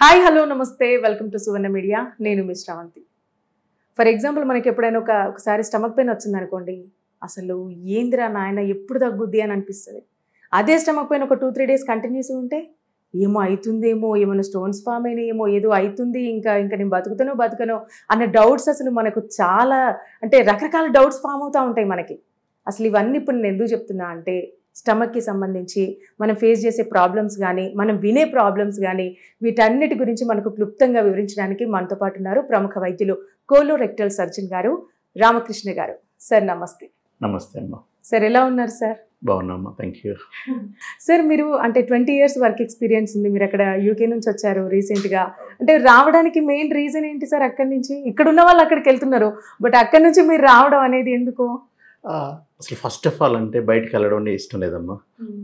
Hi hello నమస్తే welcome to Suvarna media. నేను miss Sravanthi. For example మనకి ఎప్పుడైనా ఒకసారి స్టమక్ పెయిన్ వచ్చింది అనుకోండి, అసలు ఏందిరా నాయన ఎప్పుడు తగ్గుద్ది అని అనిపిస్తుంది. అదే స్టమక్ పెయిన్ ఒక 2-3 డేస్ కంటిన్యూస్ ఉంటే ఏమో అవుతుందేమో, ఏమైనా స్టోన్స్ ఫామ్ అయినాయేమో, ఏదో అవుతుంది, ఇంకా నేను బతుకనో అన్న డౌట్స్ అసలు మనకు చాలా, అంటే రకరకాల డౌట్స్ ఫామ్ అవుతూ ఉంటాయి మనకి. అసలు ఇవన్నీ ఇప్పుడు నేను ఎందుకు చెప్తున్నా అంటే, స్టమక్కి సంబంధించి మనం ఫేస్ చేసే ప్రాబ్లమ్స్ కానీ, మనం వినే ప్రాబ్లమ్స్ కానీ, వీటన్నిటి గురించి మనకు క్లుప్తంగా వివరించడానికి మనతో పాటు ఉన్నారు ప్రముఖ వైద్యులు కోలోరెక్టల్ సర్జన్ గారు రామకృష్ణ గారు. సార్ నమస్తే. నమస్తే అమ్మా. సార్ ఎలా ఉన్నారు సార్? బాగున్నామ్మా, థ్యాంక్ యూ. సార్ మీరు అంటే 20 years వర్క్ ఎక్స్పీరియన్స్ ఉంది, మీరు అక్కడ యూకే నుంచి వచ్చారు రీసెంట్గా. అంటే రావడానికి మెయిన్ రీజన్ ఏంటి సార్? అక్కడి నుంచి ఇక్కడ ఉన్న వాళ్ళు అక్కడికి వెళ్తున్నారు, బట్ అక్కడి నుంచి మీరు రావడం అనేది ఎందుకు? అసలు ఫస్ట్ ఆఫ్ ఆల్ అంటే బయటకు వెళ్ళడం ఇష్టం లేదమ్మా.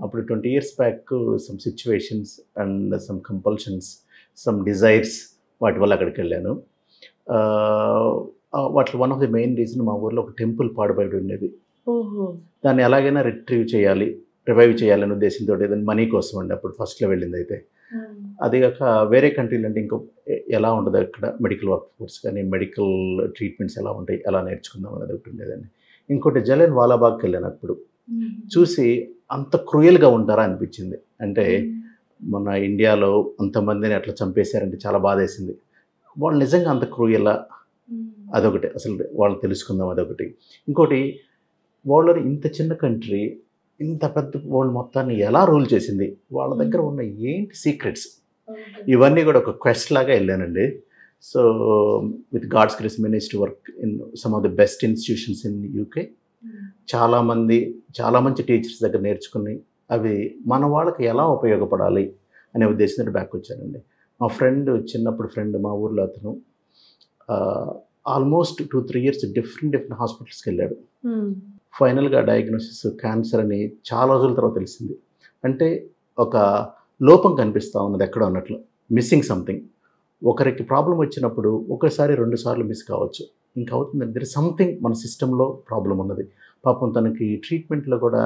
అప్పుడు 20 years back some situations and some compulsions, some desires, వాటి వల్ల అక్కడికి వెళ్ళాను. వాటిలో one of the main reason, మా ఊర్లో ఒక టెంపుల్ పాడుబడి ఉండేది. దాన్ని ఎలాగైనా రివైవ్ చేయాలనే ఉద్దేశంతో, ఏదైనా మనీ కోసం అండి అప్పుడు ఫస్ట్లో వెళ్ళింది. అయితే అది కాక వేరే కంట్రీలు అంటే ఇంకో ఎలా ఉంటుంది అక్కడ మెడికల్ వర్క్ ఫోర్స్ కానీ, మెడికల్ ట్రీట్మెంట్స్ ఎలా ఉంటాయి, ఎలా నేర్చుకుందాం అనేది ఒకటి ఉండేదండి. ఇంకోటి జలియన్ వాలాబాగ్కి వెళ్ళాను. అప్పుడు చూసి అంత క్రూయల్గా ఉంటారా అనిపించింది. అంటే మన ఇండియాలో అంతమందిని అట్లా చంపేశారంటే చాలా బాధ వేసింది. వాళ్ళు నిజంగా అంత క్రూయలా, అదొకటి. అసలు వాళ్ళు తెలుసుకుందాం, అదొకటి. ఇంకోటి, వాళ్ళు ఇంత చిన్న కంట్రీ ఇంత పెద్ద వరల్డ్ మొత్తాన్ని ఎలా రూల్ చేసింది, వాళ్ళ దగ్గర ఉన్న ఏంటి సీక్రెట్స్, ఇవన్నీ కూడా ఒక క్వెస్ట్ లాగా వెళ్ళానండి. So with God's grace manage to work in some of the best institutions in UK. చాలా మంచి టీచర్స్ దగ్గర నేర్చుకుని అవి మన వాళ్ళకి ఎలా ఉపయోగపడాలి అనే ఉద్దేశంతో బ్యాక్ వచ్చానండి. మా ఫ్రెండ్, చిన్నప్పుడు ఫ్రెండ్, మా ఊర్లో అతను ఆల్మోస్ట్ 2-3 years డిఫరెంట్ హాస్పిటల్స్కి వెళ్ళాడు. ఫైనల్గా డయాగ్నోసిస్ క్యాన్సర్ అని చాలా రోజుల తర్వాత తెలిసింది. అంటే ఒక లోపం కనిపిస్తూ ఉన్నది ఎక్కడో అన్నట్లు, మిస్సింగ్ సంథింగ్. ఒకరికి ప్రాబ్లం వచ్చినప్పుడు ఒకసారి 2 సార్లు మిస్ కావచ్చు, ఇంకా అవుతుంది. దర్ ఇస్ సంథింగ్ మన సిస్టంలో ప్రాబ్లం ఉన్నది. పాపం తనకి ట్రీట్మెంట్లో కూడా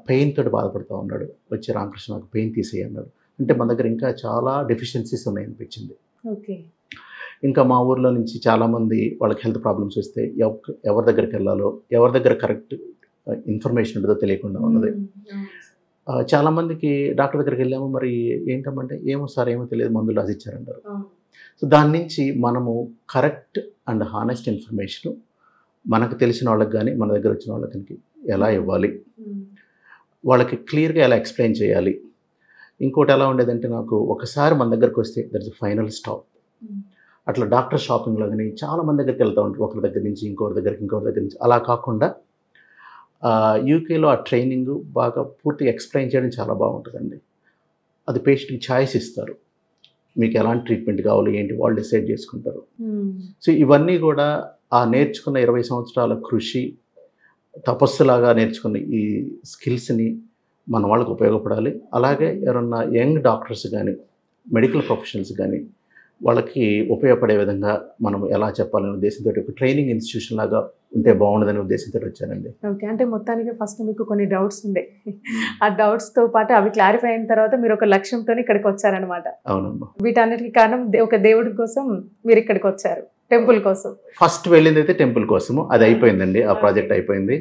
పెయిన్ తోటి బాధపడుతూ ఉన్నాడు. వచ్చి రామకృష్ణ నాకు పెయిన్ తీసేయి అన్నాడు. అంటే మన దగ్గర ఇంకా చాలా డెఫిషియన్సీస్ ఉన్నాయనిపించింది. ఓకే. ఇంకా మా ఊర్లో నుంచి చాలామంది వాళ్ళకి హెల్త్ ప్రాబ్లమ్స్ వస్తే ఎవరి దగ్గరికి వెళ్ళాలో, ఎవరి దగ్గర కరెక్ట్ ఇన్ఫర్మేషన్ ఉంటుందో తెలియకుండా ఉన్నది. చాలామందికి డాక్టర్ దగ్గరికి వెళ్ళాము, మరి ఏంటంటే ఏమో సార్ ఏమో తెలియదు, మందులు రాసి ఇచ్చారంటారు. సో దాని నుంచి మనము కరెక్ట్ అండ్ హానెస్ట్ ఇన్ఫర్మేషన్ మనకు తెలిసిన వాళ్ళకి కానీ, మన దగ్గర వచ్చిన వాళ్ళకి ఎలా ఇవ్వాలి, వాళ్ళకి క్లియర్గా ఎలా ఎక్స్ప్లెయిన్ చేయాలి. ఇంకోటి ఎలా ఉండేదంటే, నాకు ఒకసారి మన దగ్గరికి వస్తే దట్ ఇస్ ఫైనల్ స్టాప్. అట్లా డాక్టర్ షాపింగ్లో కానీ చాలా మంది దగ్గరికి వెళ్తూ ఉంటారు, ఒకరి దగ్గర నుంచి ఇంకొకరి దగ్గర నుంచి. అలా కాకుండా యూకేలో ఆ ట్రైనింగ్ బాగా పూర్తిగా ఎక్స్ప్లెయిన్ చేయడం చాలా బాగుంటుందండి. అది పేషెంట్కి ఛాయిస్ ఇస్తారు, మీకు ఎలాంటి ట్రీట్మెంట్ కావాలి ఏంటి, వాళ్ళు డిసైడ్ చేసుకుంటారు. సో ఇవన్నీ కూడా ఆ నేర్చుకున్న 20 సంవత్సరాల కృషి, తపస్సులాగా నేర్చుకున్న ఈ స్కిల్స్ని మన వాళ్ళకి ఉపయోగపడాలి. అలాగే ఎవరన్నా యంగ్ డాక్టర్స్ కానీ, మెడికల్ ప్రొఫెషనల్స్ కానీ వాళ్ళకి ఉపయోగపడే విధంగా మనం ఎలా చెప్పాలనే ఉద్దేశంతో ఒక ట్రైనింగ్ ఇన్స్టిట్యూషన్ లాగా ఉంటే బాగుండదనే ఉద్దేశంతో వచ్చానండి. ఓకే. అంటే మొత్తానికి ఫస్ట్ మీకు కొన్ని డౌట్స్ ఉండే, ఆ డౌట్స్తో పాటు అవి క్లారిఫై అయిన తర్వాత మీరు ఒక లక్ష్యంతో ఇక్కడికి వచ్చారనమాట. అవునమ్మా. వీటన్నిటికీ కారణం ఒక దేవుడి కోసం మీరు ఇక్కడికి వచ్చారు, టెంపుల్ కోసం. ఫస్ట్ వెళ్ళింది అయితే టెంపుల్ కోసము, అది అయిపోయిందండి, ఆ ప్రాజెక్ట్ అయిపోయింది.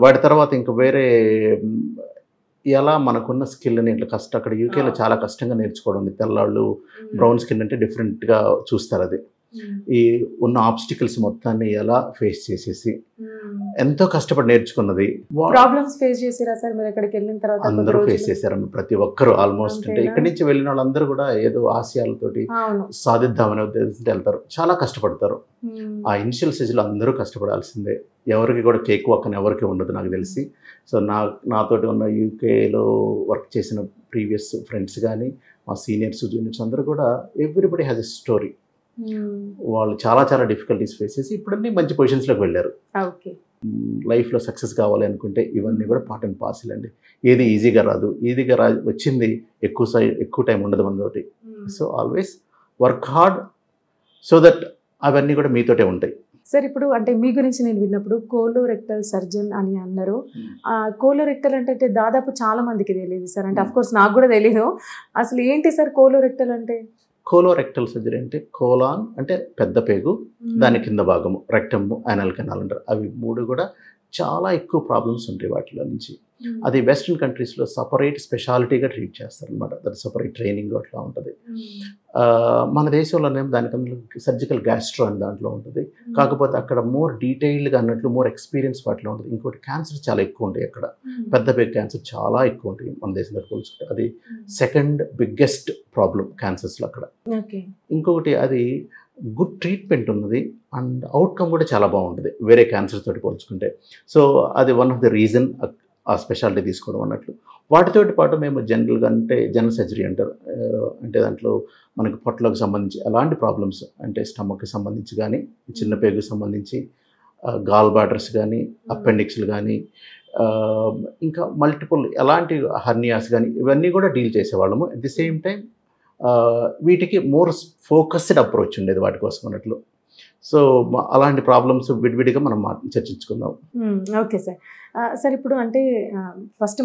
వాటి తర్వాత ఇంకా వేరే ఎలా మనకున్న స్కిల్ని ఇట్లా అక్కడ యూకేలో చాలా కష్టంగా నేర్చుకోవడం. తెల్లాళ్ళు బ్రౌన్ స్కిన్ అంటే డిఫరెంట్గా చూస్తారు. అది ఈ ఉన్న ఆబ్స్టికల్స్ మొత్తాన్ని ఎలా ఫేస్ చేసేసి ఎంతో కష్టపడి నేర్చుకున్నది. ప్రాబ్లమ్స్ ఫేస్ చేసారా సార్ మీరు అక్కడికి వెళ్ళిన తర్వాత? అందరూ ఫేస్ చేశారమ్మ, ప్రతి ఒక్కరు ఆల్మోస్ట్. అంటే ఇక్కడి నుంచి వెళ్ళిన వాళ్ళందరూ కూడా ఏదో ఆశయాలతోటి సాధిద్దామనే ఉద్దేశంతో వెళ్తారు, చాలా కష్టపడతారు. ఆ ఇనిషియల్ స్టేజ్లో అందరూ కష్టపడాల్సిందే, ఎవరికి కూడా కేక్ వాక్ ఎవరికి ఉండదు నాకు తెలిసి. సో నాతోటి ఉన్న యూకేలో వర్క్ చేసిన ప్రీవియస్ ఫ్రెండ్స్ కానీ, మా సీనియర్స్ జూనియర్స్ అందరూ కూడా ఎవ్రీబడి హ్యాస్ ఎ స్టోరీ. వాళ్ళు చాలా డిఫికల్టీస్ ఫేస్ చేసి ఇప్పుడన్నీ మంచి పొజిషన్స్లోకి వెళ్ళారు. లైఫ్లో సక్సెస్ కావాలి అనుకుంటే ఇవన్నీ కూడా పార్ట్ అండ్ పార్సల్ అండి. ఏది ఈజీగా రాదు, వచ్చింది ఎక్కువ టైం ఉండదు మనతోటి. So always work hard so that అవన్నీ కూడా మీతోటే ఉంటాయి. సార్ ఇప్పుడు అంటే మీ గురించి నేను విన్నప్పుడు కోలోరెక్టల్ సర్జన్ అని అన్నారు. కోలోరెక్టల్ అంటే దాదాపు చాలా మందికి తెలియదు సార్. అంటే అఫ్ కోర్స్ నాకు కూడా తెలియదు. అసలు ఏంటి సార్ కోలోరెక్టల్ అంటే? కోలోరెక్టల్ సర్జరీ అంటే కోలాన్ అంటే పెద్ద పేగు, దాని కింద భాగము రెక్టమ్, యానల్ కెనాల్ అంటారు. అవి 3 కూడా చాలా ఎక్కువ ప్రాబ్లమ్స్ ఉంటాయి వాటిలో నుంచి. అది వెస్ట్రన్ కంట్రీస్లో సపరేట్ స్పెషాలిటీగా ట్రీట్ చేస్తారనమాట. దాని సపరేట్ ట్రైనింగ్ అట్లా ఉంటుంది. మన దేశంలోనేమో దానికన్నా సర్జికల్ గ్యాస్ట్రో అని దాంట్లో ఉంటుంది. కాకపోతే అక్కడ మోర్ డీటెయిల్డ్గా అన్నట్లు మోర్ ఎక్స్పీరియన్స్ వాటిలో ఉంటుంది. ఇంకోటి క్యాన్సర్ చాలా ఎక్కువ ఉంటాయి అక్కడ. పెద్ద పేగు క్యాన్సర్ చాలా ఎక్కువ ఉంటాయి మన దేశంలో పోల్చుకుంటే. అది సెకండ్ బిగ్గెస్ట్ ప్రాబ్లం క్యాన్సర్స్లో అక్కడ. ఇంకొకటి అది గుడ్ ట్రీట్మెంట్ ఉన్నది అండ్ అవుట్కమ్ కూడా చాలా బాగుంటుంది వేరే క్యాన్సర్ తోటి పోల్చుకుంటే. సో అది వన్ ఆఫ్ ద రీజన్ ఆ స్పెషాలిటీ తీసుకోవడం అన్నట్లు. వాటితోటి పాటు మేము జనరల్గా అంటే జనరల్ సర్జరీ అంటారు. అంటే దాంట్లో మనకి పొట్టలకు సంబంధించి అలాంటి ప్రాబ్లమ్స్ అంటే స్టమక్కి సంబంధించి కానీ, చిన్న పేగుకి సంబంధించి, గాల్ బ్లాడర్స్ కానీ, అపెండిక్స్లు కానీ, ఇంకా మల్టిపుల్ ఎలాంటి హర్నియాస్ కానీ ఇవన్నీ కూడా డీల్ చేసేవాళ్ళము. అట్ ది సేమ్ టైం వీటికి మోర్ ఫోకస్డ్ అప్రోచ్ ఉండేది వాటి కోసం అన్నట్లు. సో అలాంటి ప్రాబ్లమ్స్ విడివిడిగా మనం చర్చించుకుందాం. Okay sir. సార్ ఇప్పుడు అంటే ఫస్ట్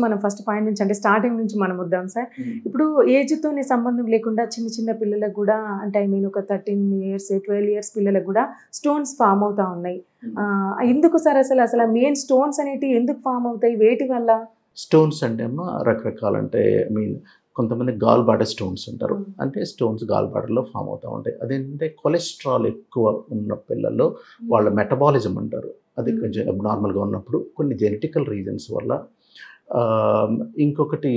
పాయింట్ నుంచి అంటే స్టార్టింగ్ నుంచి మనం వద్దాం సార్. ఇప్పుడు ఏజ్తోనే సంబంధం లేకుండా చిన్న చిన్న పిల్లలకు కూడా అంటే ఒక 13 years 12 years పిల్లలకు కూడా స్టోన్స్ ఫామ్ అవుతా ఉన్నాయి. ఎందుకు సార్ అసలు మెయిన్ స్టోన్స్ అనేటివి ఎందుకు ఫామ్ అవుతాయి? వేటి వల్ల? స్టోన్స్ అంటే ఏమో రకరకాలంటే కొంతమంది గాల్ బ్లాడర్ స్టోన్స్ ఉంటారు. అంటే స్టోన్స్ గాల్ బ్లాడర్లో ఫామ్ అవుతూ ఉంటాయి. అదేంటంటే కొలెస్ట్రాల్ ఎక్కువ ఉన్న పిల్లల్లో వాళ్ళ మెటబాలిజం అంటారు, అది కొంచెం అబ్నార్మల్గా ఉన్నప్పుడు కొన్ని జెనెటికల్ రీజన్స్ వల్ల. ఇంకొకటి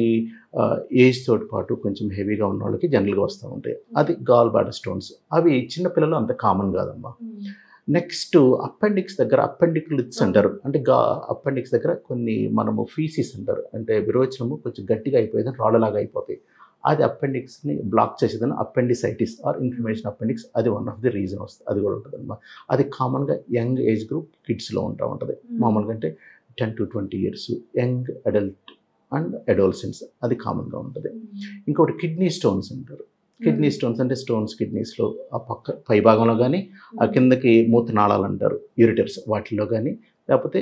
ఏజ్ తోటి పాటు కొంచెం హెవీగా ఉన్న వాళ్ళకి జనరల్గా వస్తూ ఉంటాయి. అది గాల్ బ్లాడర్ స్టోన్స్. అవి చిన్నపిల్లలు అంత కామన్ కాదమ్మా. నెక్స్ట్ అపెండిక్స్ దగ్గర అపెండిక్యులిట్స్ అంటారు. అంటే అపెండిక్స్ దగ్గర కొన్ని మనము ఫీసిస్ అంటారు. అంటే విరోచనము కొంచెం గట్టిగా అయిపోయేదని రాళ్ళలాగా అయిపోతాయి. అది అపెండిక్స్ని బ్లాక్ చేసేదని అపెండిసైటిస్ ఆర్ ఇన్ఫ్లమేషన్ అపెండిక్స్. అది వన్ ఆఫ్ ది రీజన్ వస్తుంది. అది కూడా ఉంటుంది అన్నమాట. అది కామన్గా యంగ్ ఏజ్ గ్రూప్ కిడ్స్లో ఉంటుంది. మామూలుగా అంటే 10 to 20 years young adult and adolescents అది కామన్గా ఉంటుంది. ఇంకొకటి కిడ్నీ స్టోన్స్ అంటారు. కిడ్నీ స్టోన్స్ అంటే స్టోన్స్ కిడ్నీస్లో ఆ పై భాగంలో కానీ, ఆ కిందకి మూత్రనాళాలు అంటారు యూరిటర్స్ వాటిల్లో కానీ, లేకపోతే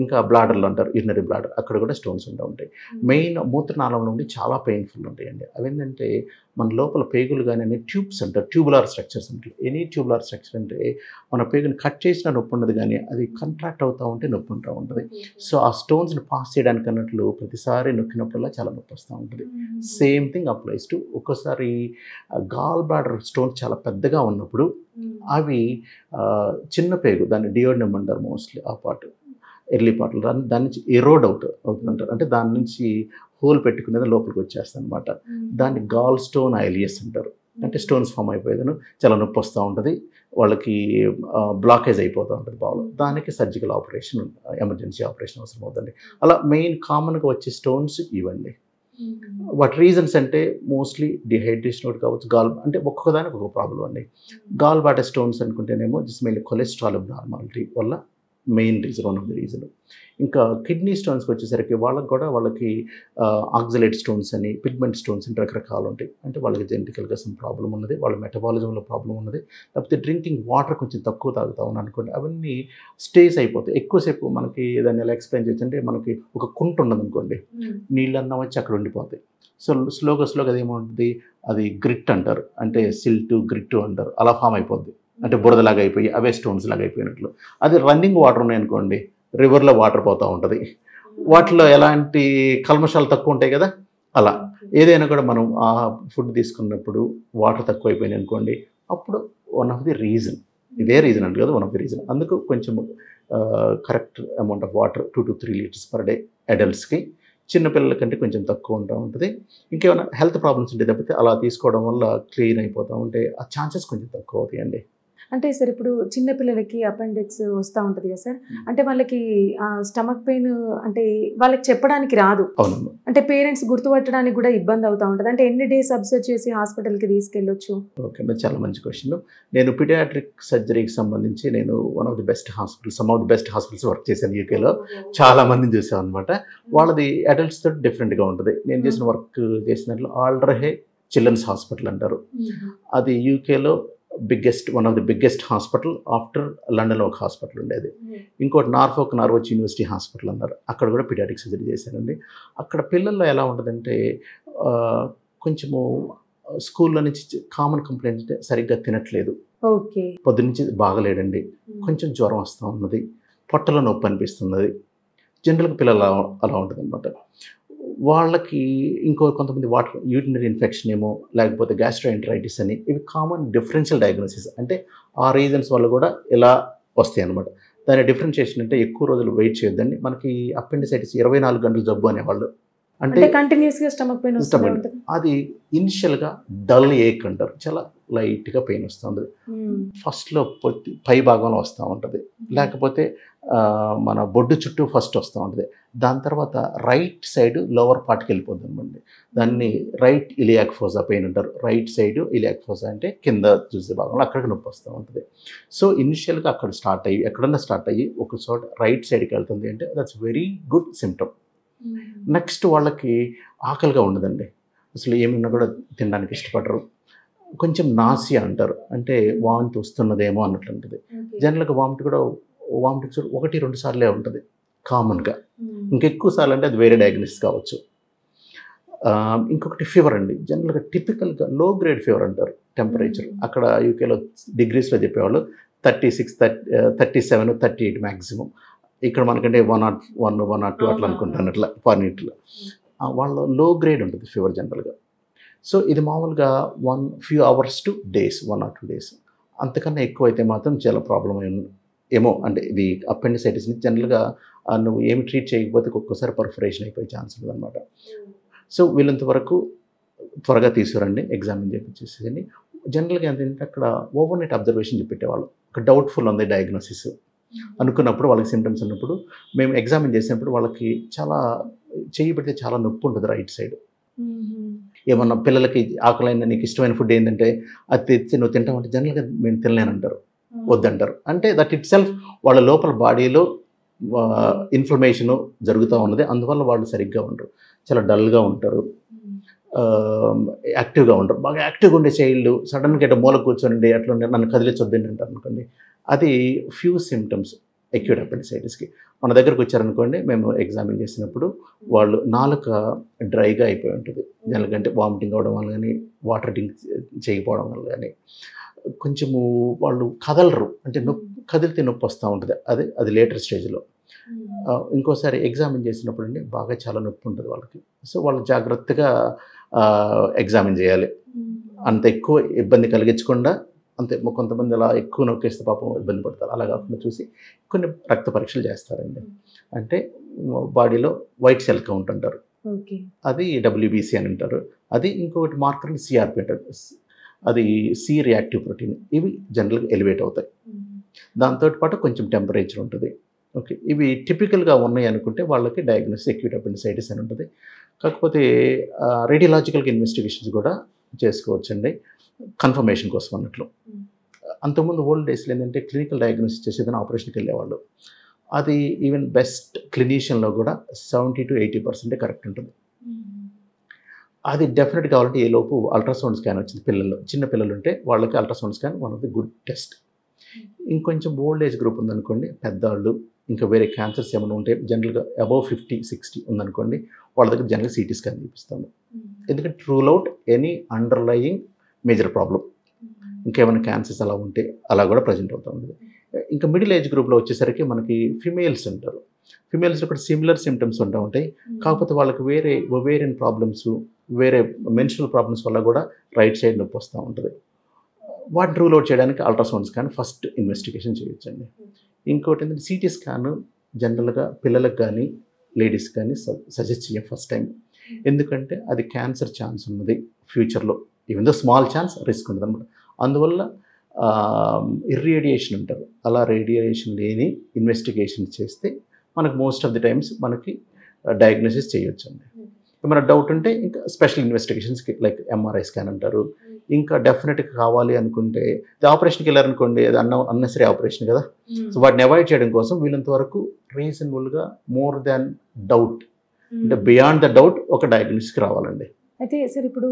ఇంకా బ్లాడర్లు అంటారు యూరినరీ బ్లాడర్, అక్కడ కూడా స్టోన్స్ ఉంటాయి. మెయిన్ మూత్రనాళం నుండి చాలా పెయిన్ఫుల్ ఉంటాయండి. అవేంటంటే మన లోపల పేగులు కానీ అనే ట్యూబ్స్ అంటారు, ట్యూబులార్ స్ట్రక్చర్స్ అంటారు. ఎనీ ట్యూబులార్ స్ట్రక్చర్ అంటే మన పేగుని కట్ చేసినా నొప్పి ఉండదు, కానీ అది కంట్రాక్ట్ అవుతూ ఉంటే నొప్పి ఉంటూ ఉంటుంది. సో ఆ స్టోన్స్ని పాస్ చేయడానికి అన్నట్లు ప్రతిసారి నొక్కినప్పుడల్లా చాలా నొప్పి వస్తూ ఉంటుంది. సేమ్ థింగ్ అప్లైస్ టు ఒక్కోసారి గాల్ బ్లాడర్ స్టోన్స్ చాలా పెద్దగా ఉన్నప్పుడు అవి చిన్న పేగు, దాన్ని డియోడినం అంటారు మోస్ట్లీ, ఆ పార్ట్ ఎర్లీ పార్ట్లో దాని నుంచి ఎరోడ్ అవుతుందంటారు. అంటే దాని నుంచి హోల్ పెట్టుకునేది లోపలికి వచ్చేస్తుంది అనమాట. దాన్ని గాల్ స్టోన్ ఐలియస్ అంటారు. అంటే స్టోన్స్ ఫామ్ అయిపోయేదను చాలా నొప్పి వస్తూ ఉంటుంది, వాళ్ళకి బ్లాకేజ్ అయిపోతూ ఉంటుంది బాగా. దానికి సర్జికల్ ఆపరేషన్, ఎమర్జెన్సీ ఆపరేషన్ అవసరం అవుతుంది. అలా మెయిన్ కామన్గా వచ్చే స్టోన్స్ ఇవ్వండి. వాటి రీజన్స్ అంటే మోస్ట్లీ డిహైడ్రేషన్ ఒకటి కావచ్చు, అంటే ఒక్కొక్కదానికి ఒక్కొక్క ప్రాబ్లం అండి. గాల్ బ్లాడర్ స్టోన్స్ అనుకుంటేనేమో జస్ట్ మెయిన్లీ కొలెస్ట్రాల్ అబ్నార్మాలిటీ వల్ల main reason, one of the reason. ఇంకా కిడ్నీ స్టోన్స్కి వచ్చేసరికి వాళ్ళకి ఆక్సలేట్ స్టోన్స్ అని, పిగ్మెంట్ స్టోన్స్ అని రకరకాలు ఉంటాయి. అంటే వాళ్ళకి జెనెటికల్గా సమ్ ప్రాబ్లం ఉన్నది, వాళ్ళ మెటబాలిజంలో ప్రాబ్లం ఉన్నది, లేకపోతే డ్రింకింగ్ వాటర్ కొంచెం తక్కువ తాగుతా ఉన్నాను అనుకోండి, అవన్నీ స్టేస్ అయిపోతాయి. ఎక్కువసేపు మనకి దాన్ని ఎలా ఎక్స్ప్లెయిన్ చేయొచ్చు అంటే, మనకి ఒక కుంట ఉన్నది అనుకోండి, నీళ్ళన్నా వచ్చి అక్కడ ఉండిపోతాయి. సో స్లోగా అది ఏముంటుంది, అది గ్రిట్ అంటారు, అంటే సిల్ట్ గ్రిట్ అంటారు, అలా ఫామ్ అయిపోద్ది. అంటే బురదలాగా అయిపోయి అవే స్టోన్స్ లాగా అయిపోయినట్లు. అది రన్నింగ్ వాటర్ ఉన్నాయనుకోండి, రివర్లో వాటర్ పోతూ ఉంటుంది, వాటిలో ఎలాంటి కల్మషాలు తక్కువ ఉంటాయి కదా, అలా ఏదైనా కూడా మనం ఆ ఫుడ్ తీసుకున్నప్పుడు వాటర్ తక్కువ అయిపోయినాయి అనుకోండి, అప్పుడు వన్ ఆఫ్ ది రీజన్, ఇదే రీజన్ అంటే కదా, వన్ ఆఫ్ ది రీజన్. అందుకు కొంచెం correct amount of water 2 to 3 liters per day అడల్ట్స్కి, చిన్నపిల్లల కంటే కొంచెం తక్కువ ఉంటూ ఉంటుంది. ఇంకేమైనా హెల్త్ ప్రాబ్లమ్స్ ఉంటే తప్పితే అలా తీసుకోవడం వల్ల క్లీన్ అయిపోతూ ఉంటే ఆ ఛాన్సెస్ కొంచెం తక్కువ అవుతాయండి. అంటే సార్ ఇప్పుడు చిన్నపిల్లలకి అపెండిక్స్ వస్తూ ఉంటుంది కదా సార్, అంటే వాళ్ళకి స్టమక్ పెయిన్ అంటే వాళ్ళకి చెప్పడానికి రాదు. అవునమ్మా. అంటే పేరెంట్స్ గుర్తుపట్టడానికి కూడా ఇబ్బంది అవుతూ ఉంటుంది. అంటే ఎన్ని డేస్ అబ్జర్వ్ చేసి హాస్పిటల్కి తీసుకెళ్ళొచ్చు? ఓకే, చాలా మంచి క్వశ్చన్. నేను పీడియాట్రిక్ సర్జరీకి సంబంధించి నేను one of the best hospitals, some of the best hospitals work చేశాను యూకేలో. చాలా మందిని చూసాను అనమాట. వాళ్ళది అడల్ట్స్ తోటి డిఫరెంట్గా ఉంటుంది. నేను చేసిన వర్క్ చేసినట్లు ఆల్డర్హే చిల్డ్రన్స్ హాస్పిటల్ అంటారు. అది యూకేలో one of the biggest hospital after లండన్లో ఒక హాస్పిటల్ ఉండేది. ఇంకోటి నార్వోచ్ యూనివర్సిటీ హాస్పిటల్ అన్నారు, అక్కడ కూడా పీడియాట్రిక్ సర్జరీ చేశారండి. అక్కడ పిల్లల్లో ఎలా ఉంటుందంటే కొంచెము స్కూల్లో నుంచి కామన్ కంప్లైంట్ అంటే సరిగ్గా తినట్లేదు, పొద్దునుంచి బాగలేడండి, కొంచెం జ్వరం వస్తూ ఉన్నది, పొట్టలో నొప్పి అనిపిస్తున్నది. జనరల్గా పిల్లలు అలా ఉంటుంది అనమాట. వాళ్ళకి కొంతమంది యూరినరీ ఇన్ఫెక్షన్ ఏమో, లేకపోతే గ్యాస్ట్రోఎంటరైటిస్ అని, ఇవి కామన్ డిఫరెన్షియల్ డయాగ్నోసిస్. అంటే ఆ రీజన్స్ వల్ల కూడా ఇలా వస్తాయి అనమాట. దాని డిఫరెన్షియేషన్ అంటే ఎక్కువ రోజులు వెయిట్ చేయొద్దండి. మనకి అపెండిసైటిస్ 24 గంటల జబ్బు అనేవాళ్ళు. అంటే కంటిన్యూస్గా స్టమక్ పెయిన్, అది ఇనిషియల్గా డల్ ఏక్ అంటారు, చాలా లైట్గా పెయిన్ వస్తూ ఉంటుంది. ఫస్ట్లో పై భాగంలో వస్తూ ఉంటుంది, లేకపోతే మన బొడ్డు చుట్టూ ఫస్ట్ వస్తూ ఉంటుంది. దాని తర్వాత రైట్ సైడ్ లోవర్ పార్ట్కి వెళ్ళిపోతుంది అనమాట. దాన్ని రైట్ ఇలియాక్ ఫోజా పెయిన్ అంటారు. రైట్ సైడ్ ఇలియాక్ ఫోజా అంటే కింద చూసే భాగంలో అక్కడికి నొప్పి వస్తూ ఉంటుంది. సో ఇనిషియల్గా అక్కడ ఎక్కడన్నా స్టార్ట్ అయ్యి ఒక చోట రైట్ సైడ్కి వెళ్తుంది అంటే that's very good symptom. Next వాళ్ళకి ఆకలిగా ఉండదండి, అసలు ఏమన్నా కూడా తినడానికి ఇష్టపడరు. కొంచెం నాసియా అంటారు, అంటే వామిట్ వస్తున్నదేమో అన్నట్లు ఉంటుంది. జనరల్గా వామిటింగ్స్ 1-2 సార్లే ఉంటుంది కామన్గా, ఇంకెక్కువ సార్లు అంటే అది వేరే డయాగ్నోసిస్ కావచ్చు. ఇంకొకటి ఫీవర్ అండి. జనరల్గా టిపికల్గా లో గ్రేడ్ ఫీవర్ అంటారు. టెంపరేచర్ అక్కడ యూకేలో డిగ్రీస్లో చెప్పేవాళ్ళు 36, 37, 38 మ్యాక్సిమం. ఇక్కడ మనకంటే 101, 102 అట్లా అనుకుంటాను, అట్లా ఫారెన్హీట్లో. వాళ్ళ లో గ్రేడ్ ఉంటుంది ఫీవర్ జనరల్గా. సో ఇది మామూలుగా few hours to days, 1 or 2 days. అంతకన్నా ఎక్కువ అయితే మాత్రం చాలా ప్రాబ్లం ఏమో. అంటే ఇది అపెండిసైటిస్ని జనరల్గా నువ్వు ఏమి ట్రీట్ చేయకపోతే ఒక్కొక్కసారి పర్ఫరేషన్ అయిపోయే ఛాన్స్ ఉంటుంది అనమాట. సో వీళ్ళంత వరకు త్వరగా తీసుకురండి, ఎగ్జామిన్ చేయించేసేయండి. జనరల్గా ఏంటంటే అక్కడ ఓవర్నైట్ అబ్జర్వేషన్ చెప్పేవాళ్ళు. ఒక డౌట్ఫుల్ ఉంది డయాగ్నోసిస్ అనుకున్నప్పుడు, వాళ్ళకి సిమ్టమ్స్ ఉన్నప్పుడు మేము ఎగ్జామిన్ చేసినప్పుడు వాళ్ళకి చాలా చెయ్యి పెడితే చాలా నొప్పి ఉంటుంది రైట్ సైడ్. ఏమన్నా పిల్లలకి ఆకలైన నీకు ఇష్టమైన ఫుడ్ ఏంటంటే అది తెచ్చి నువ్వు తింటామంటే జనరల్గా మేము తినలేనంటారు, వద్దంటారు. అంటే దట్ ఇట్ సెల్ఫ్ వాళ్ళ లోపల బాడీలో ఇన్ఫ్లమేషను జరుగుతూ ఉన్నది. అందువల్ల వాళ్ళు సరిగ్గా ఉండరు, చాలా డల్గా ఉంటారు, యాక్టివ్గా ఉండరు. బాగా యాక్టివ్గా ఉండే చైల్డ్ సడన్గా ఇట్లా మూల కూర్చోండి, అట్లా ఉండే నన్ను కదిలించొద్దండి అంటారు అనుకోండి. అది ఫ్యూ సిమ్టమ్స్ అక్యూట్ అపెండిసైటిస్కి. మన దగ్గరకు వచ్చారనుకోండి, మేము ఎగ్జామిన్ చేసినప్పుడు వాళ్ళు నాలుక డ్రైగా అయిపోయి ఉంటుంది. జనరల్గా వామిటింగ్ అవ్వడం వల్ల కానీ, వాటర్ డ్రింక్ చేయకపోవడం వల్ల కానీ, కొంచెము వాళ్ళు కదలరు, అంటే కదిలితే నొప్పి వస్తూ ఉంటుంది. అది లేటర్ స్టేజ్లో. ఇంకోసారి ఎగ్జామిన్ చేసినప్పుడు అండి బాగా చాలా నొప్పి ఉంటుంది వాళ్ళకి. సో వాళ్ళు జాగ్రత్తగా ఎగ్జామిన్ చేయాలి, అంత ఎక్కువ ఇబ్బంది కలిగించకుండా. అంతే, కొంతమంది అలా ఎక్కువ నొక్కేస్తే పాపం ఇబ్బంది పడతారు. అలా కాకుండా చూసి కొన్ని రక్త పరీక్షలు చేస్తారండి. అంటే బాడీలో వైట్ సెల్ కౌంట్ అంటారు, అది WBC అని అంటారు. అది ఇంకొకటి మార్కర్ CRP అంటారు, అది C రియాక్టివ్ ప్రోటీన్. ఇవి జనరల్గా ఎలివేట్ అవుతాయి. దాంతో పాటు కొంచెం టెంపరేచర్ ఉంటుంది. ఓకే, ఇవి టిపికల్గా ఉన్నాయి అనుకుంటే వాళ్ళకి డయాగ్నోసిస్ అక్యూట్ అపెండిసైటిస్ అని ఉంటుంది. కాకపోతే రేడియలాజికల్గా ఇన్వెస్టిగేషన్స్ కూడా చేసుకోవచ్చండి, కన్ఫర్మేషన్ కోసం అన్నట్లు. అంతకుముందు ఓల్డ్ డేస్లో ఏంటంటే క్లినికల్ డయాగ్నోసిస్ చేసేదని ఆపరేషన్కి వెళ్ళేవాళ్ళు. అది ఈవెన్ బెస్ట్ క్లినీషియన్లో కూడా 70 to 80% కరెక్ట్ ఉంటుంది. అది డెఫినెట్ కావాలంటే ఏ లోపు అల్ట్రాసౌండ్ స్కాన్ వచ్చింది పిల్లల్లో, చిన్న పిల్లలు ఉంటే వాళ్ళకి ultrasound scan one of the good test. ఇంకొంచెం ఓల్డ్ ఏజ్ గ్రూప్ ఉందనుకోండి, పెద్దవాళ్ళు, ఇంకా వేరే క్యాన్సర్స్ ఏమైనా ఉంటే జనరల్గా అబౌవ్ 50, 60 ఉందనుకోండి, వాళ్ళ దగ్గర జనరల్గా CT స్కాన్ చూపిస్తాము. ఎందుకంటే rule out any underlying major problem. ఇంకేమైనా క్యాన్సర్స్ అలా ఉంటే అలా కూడా ప్రజెంట్ అవుతూ ఉంటుంది. ఇంకా మిడిల్ ఏజ్ గ్రూప్లో వచ్చేసరికి మనకి ఫిమేల్స్ ఉంటారు. ఫిమేల్స్లో కూడా సిమిలర్ సిమ్టమ్స్ ఉంటూ ఉంటాయి. కాకపోతే వాళ్ళకి వేరే ఒవేరియన్ ప్రాబ్లమ్స్, వేరే మెన్స్ట్రల్ ప్రాబ్లమ్స్ వల్ల కూడా రైట్ సైడ్ నొప్పి వస్తూ ఉంటుంది. వాటిని రూల్ అవుట్ చేయడానికి అల్ట్రాసౌండ్ స్కాన్ ఫస్ట్ ఇన్వెస్టిగేషన్ చేయొచ్చండి. ఇంకోటి ఏంటంటే CT స్కాన్ జనరల్గా పిల్లలకు కానీ లేడీస్ కానీ సజెస్ట్ చేయం ఫస్ట్ టైం. ఎందుకంటే అది క్యాన్సర్ ఛాన్స్ ఉన్నది ఫ్యూచర్లో, even though small chance, risk ఉంటుంది అనమాట. అందువల్ల ఇర్రేడియేషన్ అంటారు, అలా రేడియేషన్ లేని ఇన్వెస్టిగేషన్ చేస్తే మనకు మోస్ట్ ఆఫ్ ది టైమ్స్ మనకి డయాగ్నోసిస్ చేయొచ్చండి. ఏమైనా డౌట్ ఉంటే ఇంకా స్పెషల్ ఇన్వెస్టిగేషన్స్కి లైక్ MRI స్కాన్ అంటారు. ఇంకా డెఫినెట్గా కావాలి అనుకుంటే ఆపరేషన్కి వెళ్ళారనుకోండి, అది అన్నెసరీ ఆపరేషన్ కదా. సో వాటిని అవాయిడ్ చేయడం కోసం వీళ్ళంత వరకు రీజనబుల్గా మోర్ దాన్ డౌట్, అంటే బియాండ్ ద డౌట్ ఒక డయాగ్నోసిస్కి రావాలండి. అయితే సార్ ఇప్పుడు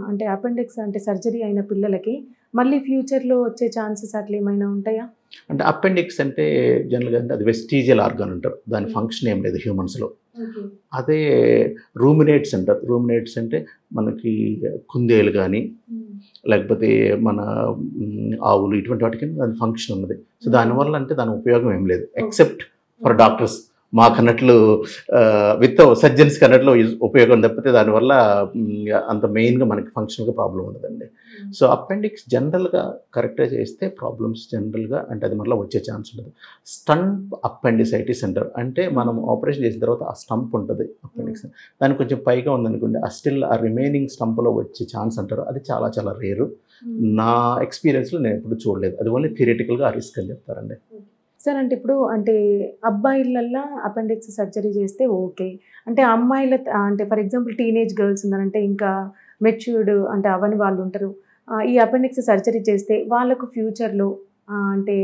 అంటే అపెండిక్స్ అంటే సర్జరీ అయిన పిల్లలకి మళ్ళీ ఫ్యూచర్‌లో వచ్చే ఛాన్సెస్ అట్లా ఏమైనా ఉంటాయా? అంటే అపెండిక్స్ అంటే జనరల్‌గా అంటే అది వెస్టీజియల్ ఆర్గాన్ అంటారు. దాని ఫంక్షన్ ఏం లేదు హ్యూమన్స్‌లో. ఓకే. అదే రూమినేట్స్ అంటారు. రూమినేట్స్ అంటే మనకి కుందేలు గానీ, లేకపోతే మన ఆవులు ఇటువంటి వాటికి దాని ఫంక్షన్ ఉన్నది. సో దానివల్ల అంటే దాని ఉపయోగం ఏం లేదు. Except for doctors. మాకన్నట్లు విత్ సర్జన్స్‌కి అన్నట్లు ఉపయోగం తప్పితే దానివల్ల అంత మెయిన్‌గా మనకి ఫంక్షనల్‌గా ప్రాబ్లమ్ ఉండదండి. సో అపెండిక్స్ జనరల్‌గా కరెక్ట్‌గా చేస్తే ప్రాబ్లమ్స్ జనరల్‌గా అంటే అది మళ్ళీ వచ్చే ఛాన్స్ ఉండదు. స్టంప్ అపెండిసైటిస్ అంటారు. అంటే మనం ఆపరేషన్ చేసిన తర్వాత ఆ స్టంప్ ఉంటుంది అపెండిక్స్. దానికి కొంచెం పైగా ఉందనుకోండి, ఆ రిమైనింగ్ స్టంప్‌లో వచ్చే ఛాన్స్ అంటారు. అది చాలా చాలా రేరు. నా ఎక్స్‌పీరియన్స్‌లో నేను ఎప్పుడు చూడలేదు. అది ఓన్లీ థియరిటికల్‌గా ఆ రిస్క్ అని చెప్తారండి. సార్ అంటే ఇప్పుడు అంటే అబ్బాయిలల్లా అపెండిక్స్ సర్జరీ చేస్తే ఓకే. అంటే అమ్మాయిల అంటే ఫర్ ఎగ్జాంపుల్ టీనేజ్ గర్ల్స్ ఉన్నారంటే ఇంకా మెచ్యూర్డ్ అంటే అవ్వని వాళ్ళు ఉంటారు. ఈ అపెండిక్స్ సర్జరీ చేస్తే వాళ్ళకు ఫ్యూచర్‌లో అంటే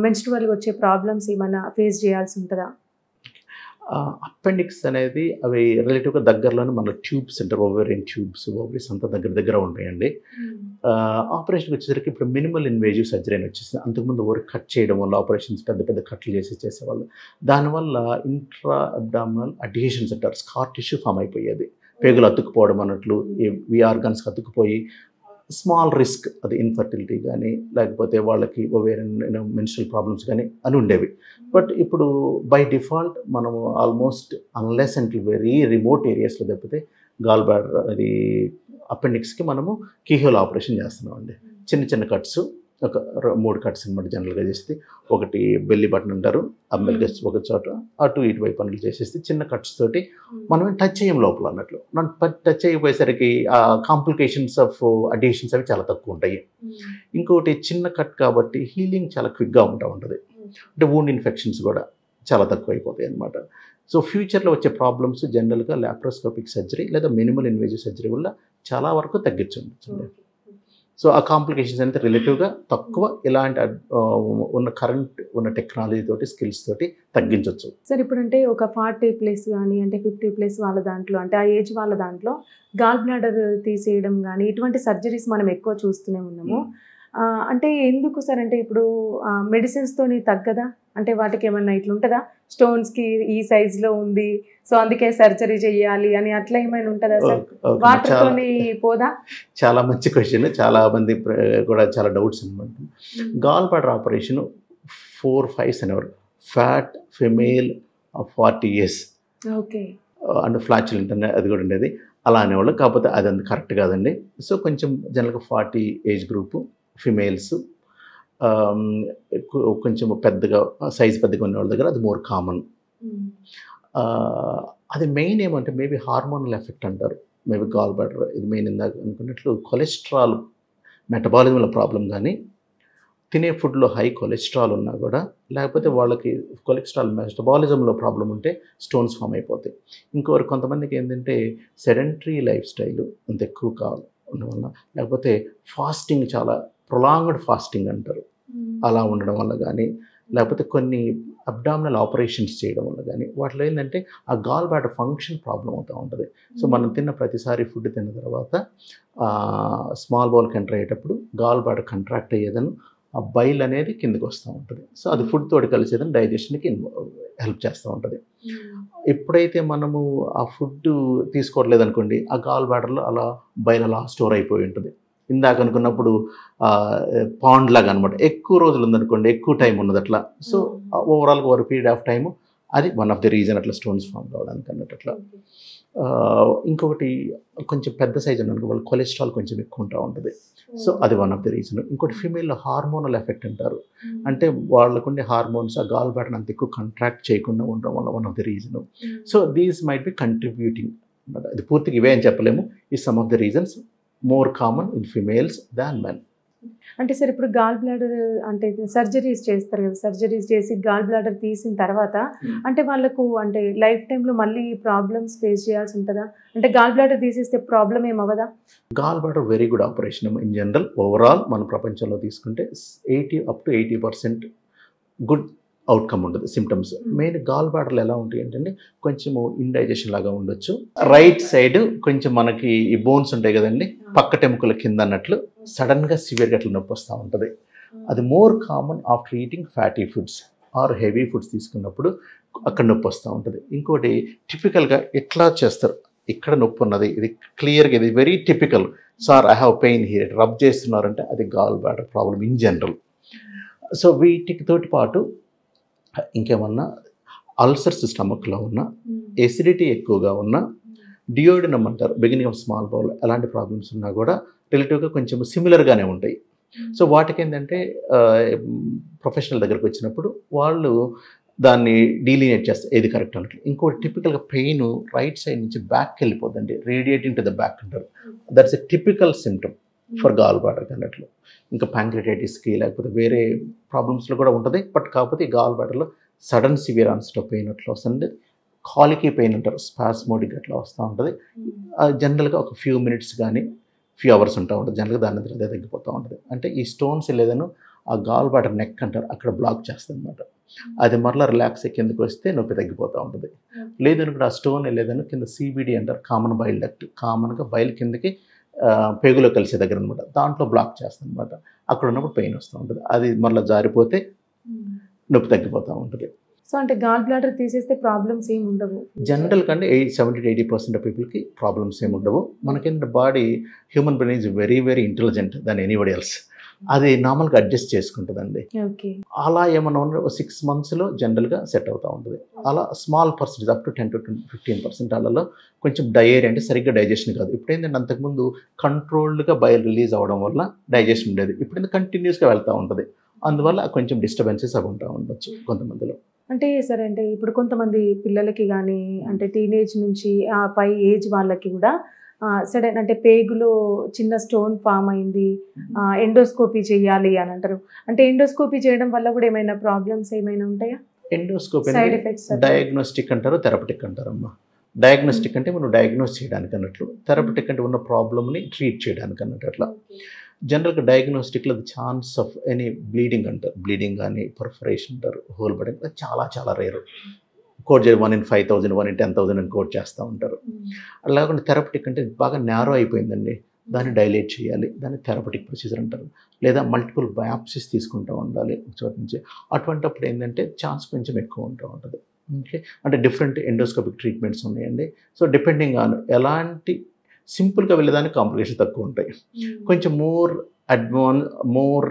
మెన్స్ట్రువల్‌గా వచ్చే ప్రాబ్లమ్స్ ఏమన్నా ఫేస్ చేయాల్సి ఉంటదా? అపెండిక్స్ అనేది అవి రిలేటివ్‌గా దగ్గరలోనే మన ట్యూబ్స్ అంటారు. ఓవేరియన్ ట్యూబ్స్, ఓవరీస్ అంతా దగ్గర దగ్గర ఉంటాయండి. ఆపరేషన్‌కి వచ్చేసరికి ఇప్పుడు మినిమల్ ఇన్వేజివ్ సర్జరీ అని వచ్చేసింది. అంతకుముందు ఓన్లీ కట్ చేయడం వల్ల ఆపరేషన్స్ పెద్ద పెద్ద కట్లు చేసేవాళ్ళు. దానివల్ల ఇంట్రా అబ్డామినల్ అడ్హెషన్స్ అంటారు. స్కార్ టిష్యూ ఫామ్ అయిపోయేది. పేగులు అతుక్కుపోవడం అన్నట్లు ఈ ఆర్గాన్స్‌కి అతుక్కుపోయి స్మాల్ రిస్క్ అది ఇన్ఫర్టిలిటీ కానీ, లేకపోతే వాళ్ళకి ఓవేరియన్ మెన్స్ట్రువల్ ప్రాబ్లమ్స్ కానీ అని ఉండేవి. బట్ ఇప్పుడు బై డిఫాల్ట్ మనము almost unless until very remote ఏరియాస్‌లో తప్పితే గాల్ బ్లాడర్ అది అపెండిక్స్‌కి మనము కీహోల్ ఆపరేషన్ చేస్తున్నామండి. చిన్న చిన్న కట్స్ ఒక 3 కట్స్ అనమాట జనరల్‌గా చేస్తే. ఒకటి బెల్లీ బటన్ అంటారు. అంబెల్గస్ ఒక చోట అటు ఇటువైపు పనులు చేసేసి చిన్న కట్స్ తోటి మనమేం టచ్ చేయం లోపల అన్నట్లు. మనం టచ్ చేయకపోయేసరికి కాంప్లికేషన్స్ ఆఫ్ అడిషన్స్ అవి చాలా తక్కువ ఉంటాయి. ఇంకొకటి చిన్న కట్ కాబట్టి హీలింగ్ చాలా క్విక్‌గా ఉంటది. అంటే వూండ్ ఇన్ఫెక్షన్స్ కూడా చాలా తక్కువ అయిపోతాయి అన్నమాట. సో ఫ్యూచర్‌లో వచ్చే ప్రాబ్లమ్స్ జనరల్‌గా లాప్రోస్కోపిక్ సర్జరీ లేదా మినిమల్ ఇన్వేజివ్ సర్జరీ వల్ల చాలా వరకు తగ్గించొచ్చండి. సో ఆ కాంప్లికేషన్స్ అనేది రిలేటివ్‌గా తక్కువ. ఇలాంటి ఉన్న టెక్నాలజీ తోటి, స్కిల్స్ తోటి తగ్గించొచ్చు. సార్ ఇప్పుడంటే ఒక 40+ గానీ, అంటే 50+ వాళ్ళ దాంట్లో అంటే ఆ ఏజ్ వాళ్ళ దాంట్లో గాల్ బ్లాడర్ తీసేయడం గానీ, ఇటువంటి సర్జరీస్ మనం ఎక్కువ చూస్తూనే ఉన్నాము. అంటే ఎందుకు సార్ అంటే ఇప్పుడు మెడిసిన్స్‌తోని తగ్గదా? అంటే వాటికేమన్నా ఇట్లుంటదా? స్టోన్స్‌కి ఈ సైజ్‌లో ఉంది. సో అందుకే సర్జరీ చేయాలి అని అట్లా ఏమైనా ఉంటదా సార్? వాటర్‌తోని పోదా? చాలా మంచి క్వెషన్. చాలా మంది కూడా చాలా డౌట్స్ అనమాట. గాల్ బ్లాడర్ ఆపరేషన్ 4 5 అనేవారు. Fat female 40 years. Okay. And flatulent అని అది కూడా ఉండేది. అలా అనేవాళ్ళు. కాకపోతే అది అంత కరెక్ట్ కాదండి. సో కొంచెం జనరల్‌గా 40 ఏజ్ గ్రూపు ఫిమేల్స్ కొంచెం పెద్దగా సైజ్ పెద్దగా ఉన్న వాళ్ళ దగ్గర అది మోర్ కామన్. అది మెయిన్ ఏమంటే మేబీ హార్మోనల్ ఎఫెక్ట్ అంటారు. మేబీ గాల్ బ్లాడర్ ఇది మెయిన్ ఇందాక అనుకున్నట్లు కొలెస్ట్రాల్ మెటబాలిజంలో ప్రాబ్లం కానీ, తినే ఫుడ్లో హై కొలెస్ట్రాల్ ఉన్నా కూడా, లేకపోతే వాళ్ళకి కొలెస్ట్రాల్ మెటబాలిజంలో ప్రాబ్లం ఉంటే స్టోన్స్ ఫామ్ అయిపోతాయి. కొంతమందికి ఏంటంటే సెడెంటరీ లైఫ్ స్టైల్ అంత ఎక్కువ కావాలి ఉండడం వల్ల, లేకపోతే ఫాస్టింగ్ చాలా ప్రొలాంగ్డ్ ఫాస్టింగ్ అంటారు. అలా ఉండడం వల్ల కానీ, లేకపోతే కొన్ని అబ్డామినల్ ఆపరేషన్స్ చేయడం వల్ల కానీ, వాటిలో ఏంటంటే ఆ గాల్ బ్లాడర్ ఫంక్షన్ ప్రాబ్లం అవుతూ ఉంటుంది. సో మనం తిన్న ప్రతిసారి ఫుడ్ తిన్న తర్వాత స్మాల్ బౌల్కి ఎంటర్ అయ్యేటప్పుడు గాల్ బ్లాడర్ కంట్రాక్ట్ అయ్యేదని ఆ బైల్ అనేది కిందకి వస్తూ ఉంటుంది. సో అది ఫుడ్ తోటి కలిసేదని డైజెషన్కి హెల్ప్ చేస్తూ ఉంటుంది. ఎప్పుడైతే మనము ఆ ఫుడ్ తీసుకోవట్లేదు అనుకోండి, ఆ గాల్ బ్లాడర్లో అలా బైల్ అలా స్టోర్ అయిపోయి ఉంటుంది. ఇందాక అనుకున్నప్పుడు పాండ్ లాగా అనమాట. ఎక్కువ రోజులు ఉందనుకోండి, ఎక్కువ టైం ఉన్నది అట్లా. సో ఓవరాల్గా ఓవర్ పీరియడ్ ఆఫ్ టైము అది వన్ ఆఫ్ ది రీజన్ అట్లా స్టోన్స్ ఫామ్ కావడానికి అన్నట్టు అట్లా. ఇంకొకటి కొంచెం పెద్ద సైజ్ అనుకో వాళ్ళు కొలెస్ట్రాల్ కొంచెం ఎక్కువ ఉంటా ఉంటుంది. సో అది వన్ ఆఫ్ ది రీజన్. ఇంకోటి ఫీమేల్లో హార్మోనల్ ఎఫెక్ట్ అంటారు. అంటే వాళ్ళకుండే హార్మోన్స్ ఆ గాల్ బ్లాడర్ అంత ఎక్కువ కంట్రాక్ట్ చేయకుండా ఉండడం వల్ల one of the reason. So these might be contributing. అది పూర్తిగా ఇవే అని చెప్పలేము. ఈ some of the reasons more common in females than men. అంటే సార్ ఇప్పుడు గాల్ బ్లాడర్ అంటే సర్జరీస్ చేస్తారు కదా, సర్జరీస్ చేసి గాల్ బ్లాడర్ తీసిన తర్వాత అంటే వాళ్ళకు అంటే లైఫ్ టైంలో మళ్ళీ ప్రాబ్లమ్స్ ఫేస్ చేయాల్సి ఉంటుందా? అంటే గాల్ బ్లాడర్ తీసేస్తే ప్రాబ్లం ఏం అవ్వదా? Gall bladder very good operation in general. Overall మన ప్రపంచంలో తీసుకుంటే 80% గుడ్ అవుట్కమ్ ఉండదు, సిమ్టమ్స్. మెయిన్ గాల్ బ్లాడర్లు ఎలా ఉంటాయి అంటే కొంచెము ఇండైజెషన్ లాగా ఉండొచ్చు. రైట్ సైడ్ కొంచెం మనకి ఈ బోన్స్ ఉంటాయి కదండి, పక్కటెముకల కింద అన్నట్లు సడన్గా సివియర్గా అట్లా నొప్పి వస్తూ ఉంటుంది. అది more common after eating fatty foods or heavy foods తీసుకున్నప్పుడు అక్కడ నొప్పి వస్తూ ఉంటుంది. ఇంకోటి టిపికల్గా ఎట్లా చేస్తారు, ఇక్కడ నొప్పి ఉన్నది, ఇది క్లియర్గా, ఇది very typical. Sir I have pain here, rub చేస్తున్నారంటే అది gall bladder problem in general. So వీటికి తోటి పాటు ఇంకేమన్నా అల్సర్స్ స్టమక్లో ఉన్న, ఎసిడిటీ ఎక్కువగా ఉన్న, డియోడినం అంటారు బిగినింగ్ ఆఫ్ స్మాల్ బౌల్, అలాంటి ప్రాబ్లమ్స్ ఉన్నా కూడా రిలేటివ్గా కొంచెం సిమిలర్గానే ఉంటాయి. సో వాటికి ఏంటంటే ప్రొఫెషనల్ దగ్గరికి వచ్చినప్పుడు వాళ్ళు దాన్ని డీలినేట్ చేస్తారు ఏది కరెక్ట్ అన్నట్లు. ఇంకోటి టిపికల్గా పెయిన్ రైట్ సైడ్ నుంచి బ్యాక్కి వెళ్ళిపోద్దండి, రేడియేటింగ్ టు ద బ్యాక్ అంటారు. That's a typical symptom for gall bladder అన్నట్లు. ఇంకా ప్యాంక్రియాటిస్కి లేకపోతే వేరే ప్రాబ్లమ్స్లో కూడా ఉంటుంది. బట్ కాకపోతే ఈ గాల్ బ్లాడర్లో sudden severe onset of pain అట్లా వస్తుంది. కాలికీ పెయిన్ అంటారు, స్పాస్మోడిక్ అట్లా వస్తూ ఉంటుంది. జనరల్గా ఒక ఫ్యూ మినిట్స్ కానీ ఫ్యూ అవర్స్ ఉంటా ఉంటుంది. జనరల్గా దాని అదే తగ్గిపోతూ ఉంటుంది. అంటే ఈ స్టోన్స్ లేదను ఆ గాల్ బ్లాడర్ నెక్ అంటారు, అక్కడ బ్లాక్ చేస్తుంది అనమాట. అది మరలా రిలాక్స్ అయ్యి కిందకి వస్తే నొప్పి తగ్గిపోతూ ఉంటుంది. లేదని కూడా ఆ స్టోన్ లేదని కింద సిబిడి అంటారు, కామన్ బైల్ డక్ట్, కామన్గా బయలు కిందకి పేగులో కలిసే దగ్గర అనమాట, దాంట్లో బ్లాక్ చేస్తుంది అనమాట. అక్కడ ఉన్నప్పుడు పెయిన్ వస్తూ ఉంటుంది. అది మళ్ళీ జారిపోతే నొప్పి తగ్గిపోతూ ఉంటుంది. సో అంటే గాల్ బ్లాడర్ తీసేస్తే ప్రాబ్లమ్స్ ఏమి ఉండవు జనరల్ కంటే 70-80% ఆఫ్ పీపుల్కి ప్రాబ్లమ్స్ ఏమి ఉండవు. మనకేంటంటే body, human brain is very very intelligent than anybody else. అది నార్మల్గా అడ్జస్ట్ చేసుకుంటుందండి. అలా ఏమన్నా ఉన్న 6 monthsలో జనరల్గా సెట్ అవుతూ ఉంటుంది. అలా స్మాల్ పర్సెంటేజ్ అప్ టు 10-15% అలలో కొంచెం డయేరియా అంటే సరిగ్గా డైజెషన్ కాదు. ఇప్పుడు ఏంటంటే అంతకుముందు కంట్రోల్డ్గా బయలు రిలీజ్ అవ్వడం వల్ల డైజెషన్ ఉండేది, ఇప్పుడు కంటిన్యూస్గా వెళ్తూ ఉంటుంది. అందువల్ల కొంచెం డిస్టర్బెన్సెస్ అవి ఉంటా ఉండొచ్చు కొంతమందిలో. అంటే సరే, అంటే ఇప్పుడు కొంతమంది పిల్లలకి కానీ అంటే టీనేజ్ నుంచి ఆ పై ఏజ్ వాళ్ళకి కూడా సడన్ అంటే పేగులో చిన్న స్టోన్ ఫామ్ అయింది, ఎండోస్కోపీ చేయాలి అని అంటారు. అంటే ఎండోస్కోపీ చేయడం వల్ల కూడా ఏమైనా ప్రాబ్లమ్స్ ఏమైనా ఉంటాయా? ఎండోస్కోపీ సైడ్ ఎఫెక్ట్స్ డయాగ్నోస్టిక్ అంటారు, థెరపటిక్ అంటారమ్మా. డయాగ్నోస్టిక్ అంటే మనం డయాగ్నోస్ చేయడానికి అన్నట్లు, థెరపటిక్ అంటే ఉన్న ప్రాబ్లమ్ని ట్రీట్ చేయడానికి అన్నట్టు. అట్లా జనరల్గా డయాగ్నోస్టిక్లో the chance of any bleeding అంటారు, బ్లీడింగ్ కానీ పర్ఫరేషన్ అంటారు, హోల్ బడి చాలా చాలా రేరు. కోట్ చేయాలి 1 in 5,000, 1 in 10,000 అని కోట్ చేస్తూ ఉంటారు. అలా కాకుండా థెరపటిక్ అంటే బాగా నేరో అయిపోయిందండి, దాన్ని డైలేట్ చేయాలి, దాన్ని థెరపటిక్ ప్రొసీజర్ అంటారు. లేదా మల్టిపుల్ బయాప్సిస్ తీసుకుంటూ ఉండాలి ఒక చోట నుంచి. అటువంటిప్పుడు ఏంటంటే ఛాన్స్ కొంచెం ఎక్కువ ఉంటూ ఉంటుంది. ఓకే, అంటే డిఫరెంట్ ఎండోస్కోపిక్ ట్రీట్మెంట్స్ ఉన్నాయండి. సో డిపెండింగ్ ఆన్ ఎలాంటి సింపుల్గా వెళ్ళేదానికి కాంప్లికేషన్ తక్కువ ఉంటాయి, కొంచెం మోర్ మోర్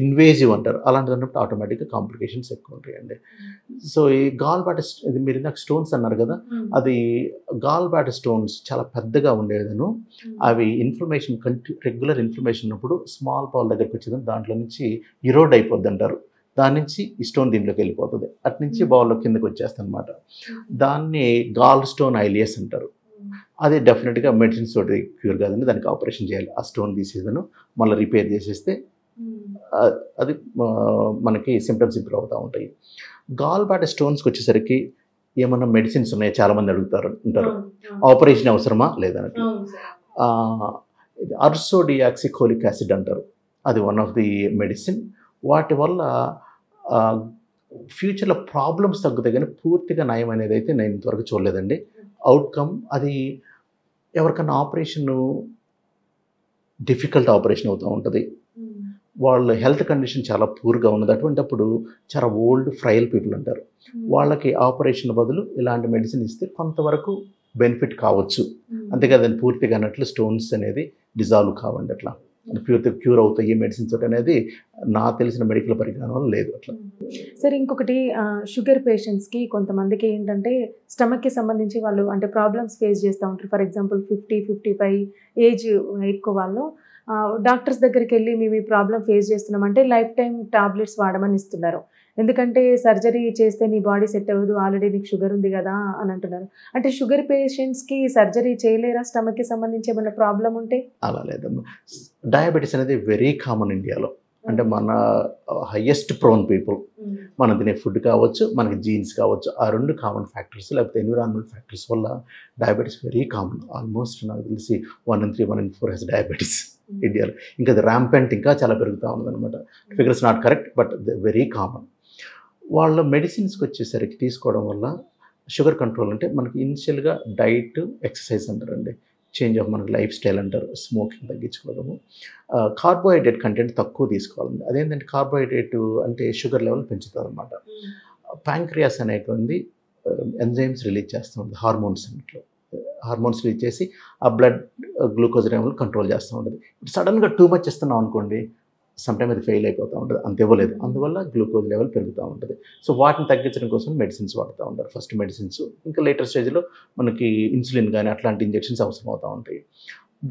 ఇన్వేజివ్ అంటారు, అలాంటిది అన్నప్పుడు ఆటోమేటిక్గా కాంప్లికేషన్స్ ఎక్కువ ఉంటాయండి. సో ఈ గాల్ బ్లాడర్, ఇది మీరు నాకు స్టోన్స్ అన్నారు కదా, అది గాల్ బ్లాడర్ స్టోన్స్ చాలా పెద్దగా ఉండేదను. అవి ఇన్ఫ్లమేషన్ రెగ్యులర్ ఇన్ఫ్లమేషన్ ఉన్నప్పుడు స్మాల్ బౌల్ దగ్గరికి వచ్చేదని దాంట్లో నుంచి ఇరోడ్ అయిపోద్ది అంటారు. దాని నుంచి ఈ స్టోన్ దీంట్లోకి వెళ్ళిపోతుంది, అటు నుంచి బౌల్లో కిందకి వచ్చేస్తుంది అనమాట. దాన్ని గాల్ స్టోన్ ఐలియస్ అంటారు. అది డెఫినెట్గా మెడిసిన్స్ తోటి క్యూర్ కాదండి, దానికి ఆపరేషన్ చేయాలి. ఆ స్టోన్ తీసేదను మళ్ళీ రిపేర్ చేసేస్తే అది మనకి సిమ్టమ్స్ ఇంప్రూవ్ అవుతూ ఉంటాయి. గాల్ బ్లాడర్ స్టోన్స్కి వచ్చేసరికి ఏమన్నా మెడిసిన్స్ ఉన్నాయో చాలామంది అడుగుతారు ఉంటారు, ఆపరేషన్ అవసరమా లేదన్నట్టు. అర్సోడియాక్సికోలిక్ యాసిడ్ అంటారు, అది వన్ ఆఫ్ ది మెడిసిన్. వాటి వల్ల ఫ్యూచర్లో ప్రాబ్లమ్స్ తగ్గుతాయి కానీ పూర్తిగా నయం అనేది అయితే నేను ఇంతవరకు చూడలేదండి. అవుట్కమ్ అది ఎవరికన్నా ఆపరేషన్ డిఫికల్ట్ ఆపరేషన్ అవుతూ ఉంటుంది, వాళ్ళ హెల్త్ కండిషన్ చాలా పూర్గా ఉన్నది, అటువంటిప్పుడు చాలా ఓల్డ్ ఫ్రైల్ పీపుల్ అంటారు, వాళ్ళకి ఆపరేషన్ బదులు ఇలాంటి మెడిసిన్ ఇస్తే కొంతవరకు బెనిఫిట్ కావచ్చు. అంతేకాదని పూర్తిగా అన్నట్లు స్టోన్స్ అనేది డిజాల్వ్ కావండి, అట్లా క్యూర్ అవుతాయి మెడిసిన్స్ అనేది నా తెలిసిన మెడికల్ పరిజ్ఞానం లేదు అట్లా. సరే, ఇంకొకటి షుగర్ పేషెంట్స్కి కొంతమందికి ఏంటంటే స్టమక్కి సంబంధించి వాళ్ళు అంటే ప్రాబ్లమ్స్ ఫేస్ చేస్తూ ఉంటారు. ఫర్ ఎగ్జాంపుల్ 50-55 ఏజ్ ఎక్కువ వాళ్ళు డాక్టర్స్ దగ్గరికి వెళ్ళి మేము ఈ ప్రాబ్లం ఫేస్ చేస్తున్నామంటే లైఫ్ టైం టాబ్లెట్స్ వాడమని ఇస్తున్నారు. ఎందుకంటే సర్జరీ చేస్తే నీ బాడీ సెట్ అవ్వదు, ఆల్రెడీ నీకు షుగర్ ఉంది కదా అని అంటున్నారు. అంటే షుగర్ పేషెంట్స్కి సర్జరీ చేయలేరా స్టమక్కి సంబంధించి ఏమైనా ప్రాబ్లం ఉంటే? అలా లేదమ్మా. డయాబెటీస్ అనేది వెరీ కామన్ ఇండియాలో. అంటే మన హయ్యెస్ట్ ప్రోన్ పీపుల్, మనం తినే ఫుడ్ కావచ్చు, మనకి జీన్స్ కావచ్చు, ఆ 2 కామన్ ఫ్యాక్టర్స్ లేకపోతే ఎన్విరాన్మెంట్ ఫ్యాక్టర్స్ వల్ల డయాబెటీస్ వెరీ కామన్. ఆల్మోస్ట్ నాకు తెలిసి 1 in 3, 1 in 4 హ్యాస్ డయాబెటీస్ ఇండియాలో. ఇంకా అది ర్యాంపెంట్ ఇంకా చాలా పెరుగుతూ ఉందన్నమాట. Figures not correct but very common. వాళ్ళ మెడిసిన్స్కి వచ్చేసరికి తీసుకోవడం వల్ల షుగర్ కంట్రోల్ అంటే మనకి ఇనిషియల్గా డైట్, ఎక్సర్సైజ్ అంటారండి. చేంజ్ ఆఫ్ మనకి లైఫ్ స్టైల్ అంటారు. స్మోకింగ్ తగ్గించుకోవడము. కార్బోహైడ్రేట్ కంటెంట్ తక్కువ తీసుకోవాలండి. అదేంటంటే కార్బోహైడ్రేట్ అంటే షుగర్ లెవెల్ పెంచుతుందన్నమాట. ప్యాంక్రియాస్ అనేటువంటి ఎంజైమ్స్ రిలీజ్ చేస్తూ ఉంటుంది హార్మోన్స్ అన్నిట్లో. హార్మోన్స్ రిలీజ్ చేసి ఆ బ్లడ్ గ్లూకోజ్ లెవెల్ కంట్రోల్ చేస్తూ ఉంటుంది. సడన్గా టూ మచ్ ఇస్తున్నాం అనుకోండి, సమ్టైమ్ అది ఫెయిల్ అయిపోతూ ఉంటుంది, అంత ఇవ్వలేదు. అందువల్ల గ్లూకోజ్ లెవెల్ పెరుగుతూ ఉంటుంది. సో వాటిని తగ్గించడం కోసం మెడిసిన్స్ వాడుతూ ఉంటారు. ఫస్ట్ మెడిసిన్స్, ఇంకా లేటర్ స్టేజ్లో మనకి ఇన్సులిన్ కానీ అట్లాంటి ఇంజెక్షన్స్ అవసరం అవుతూ ఉంటాయి.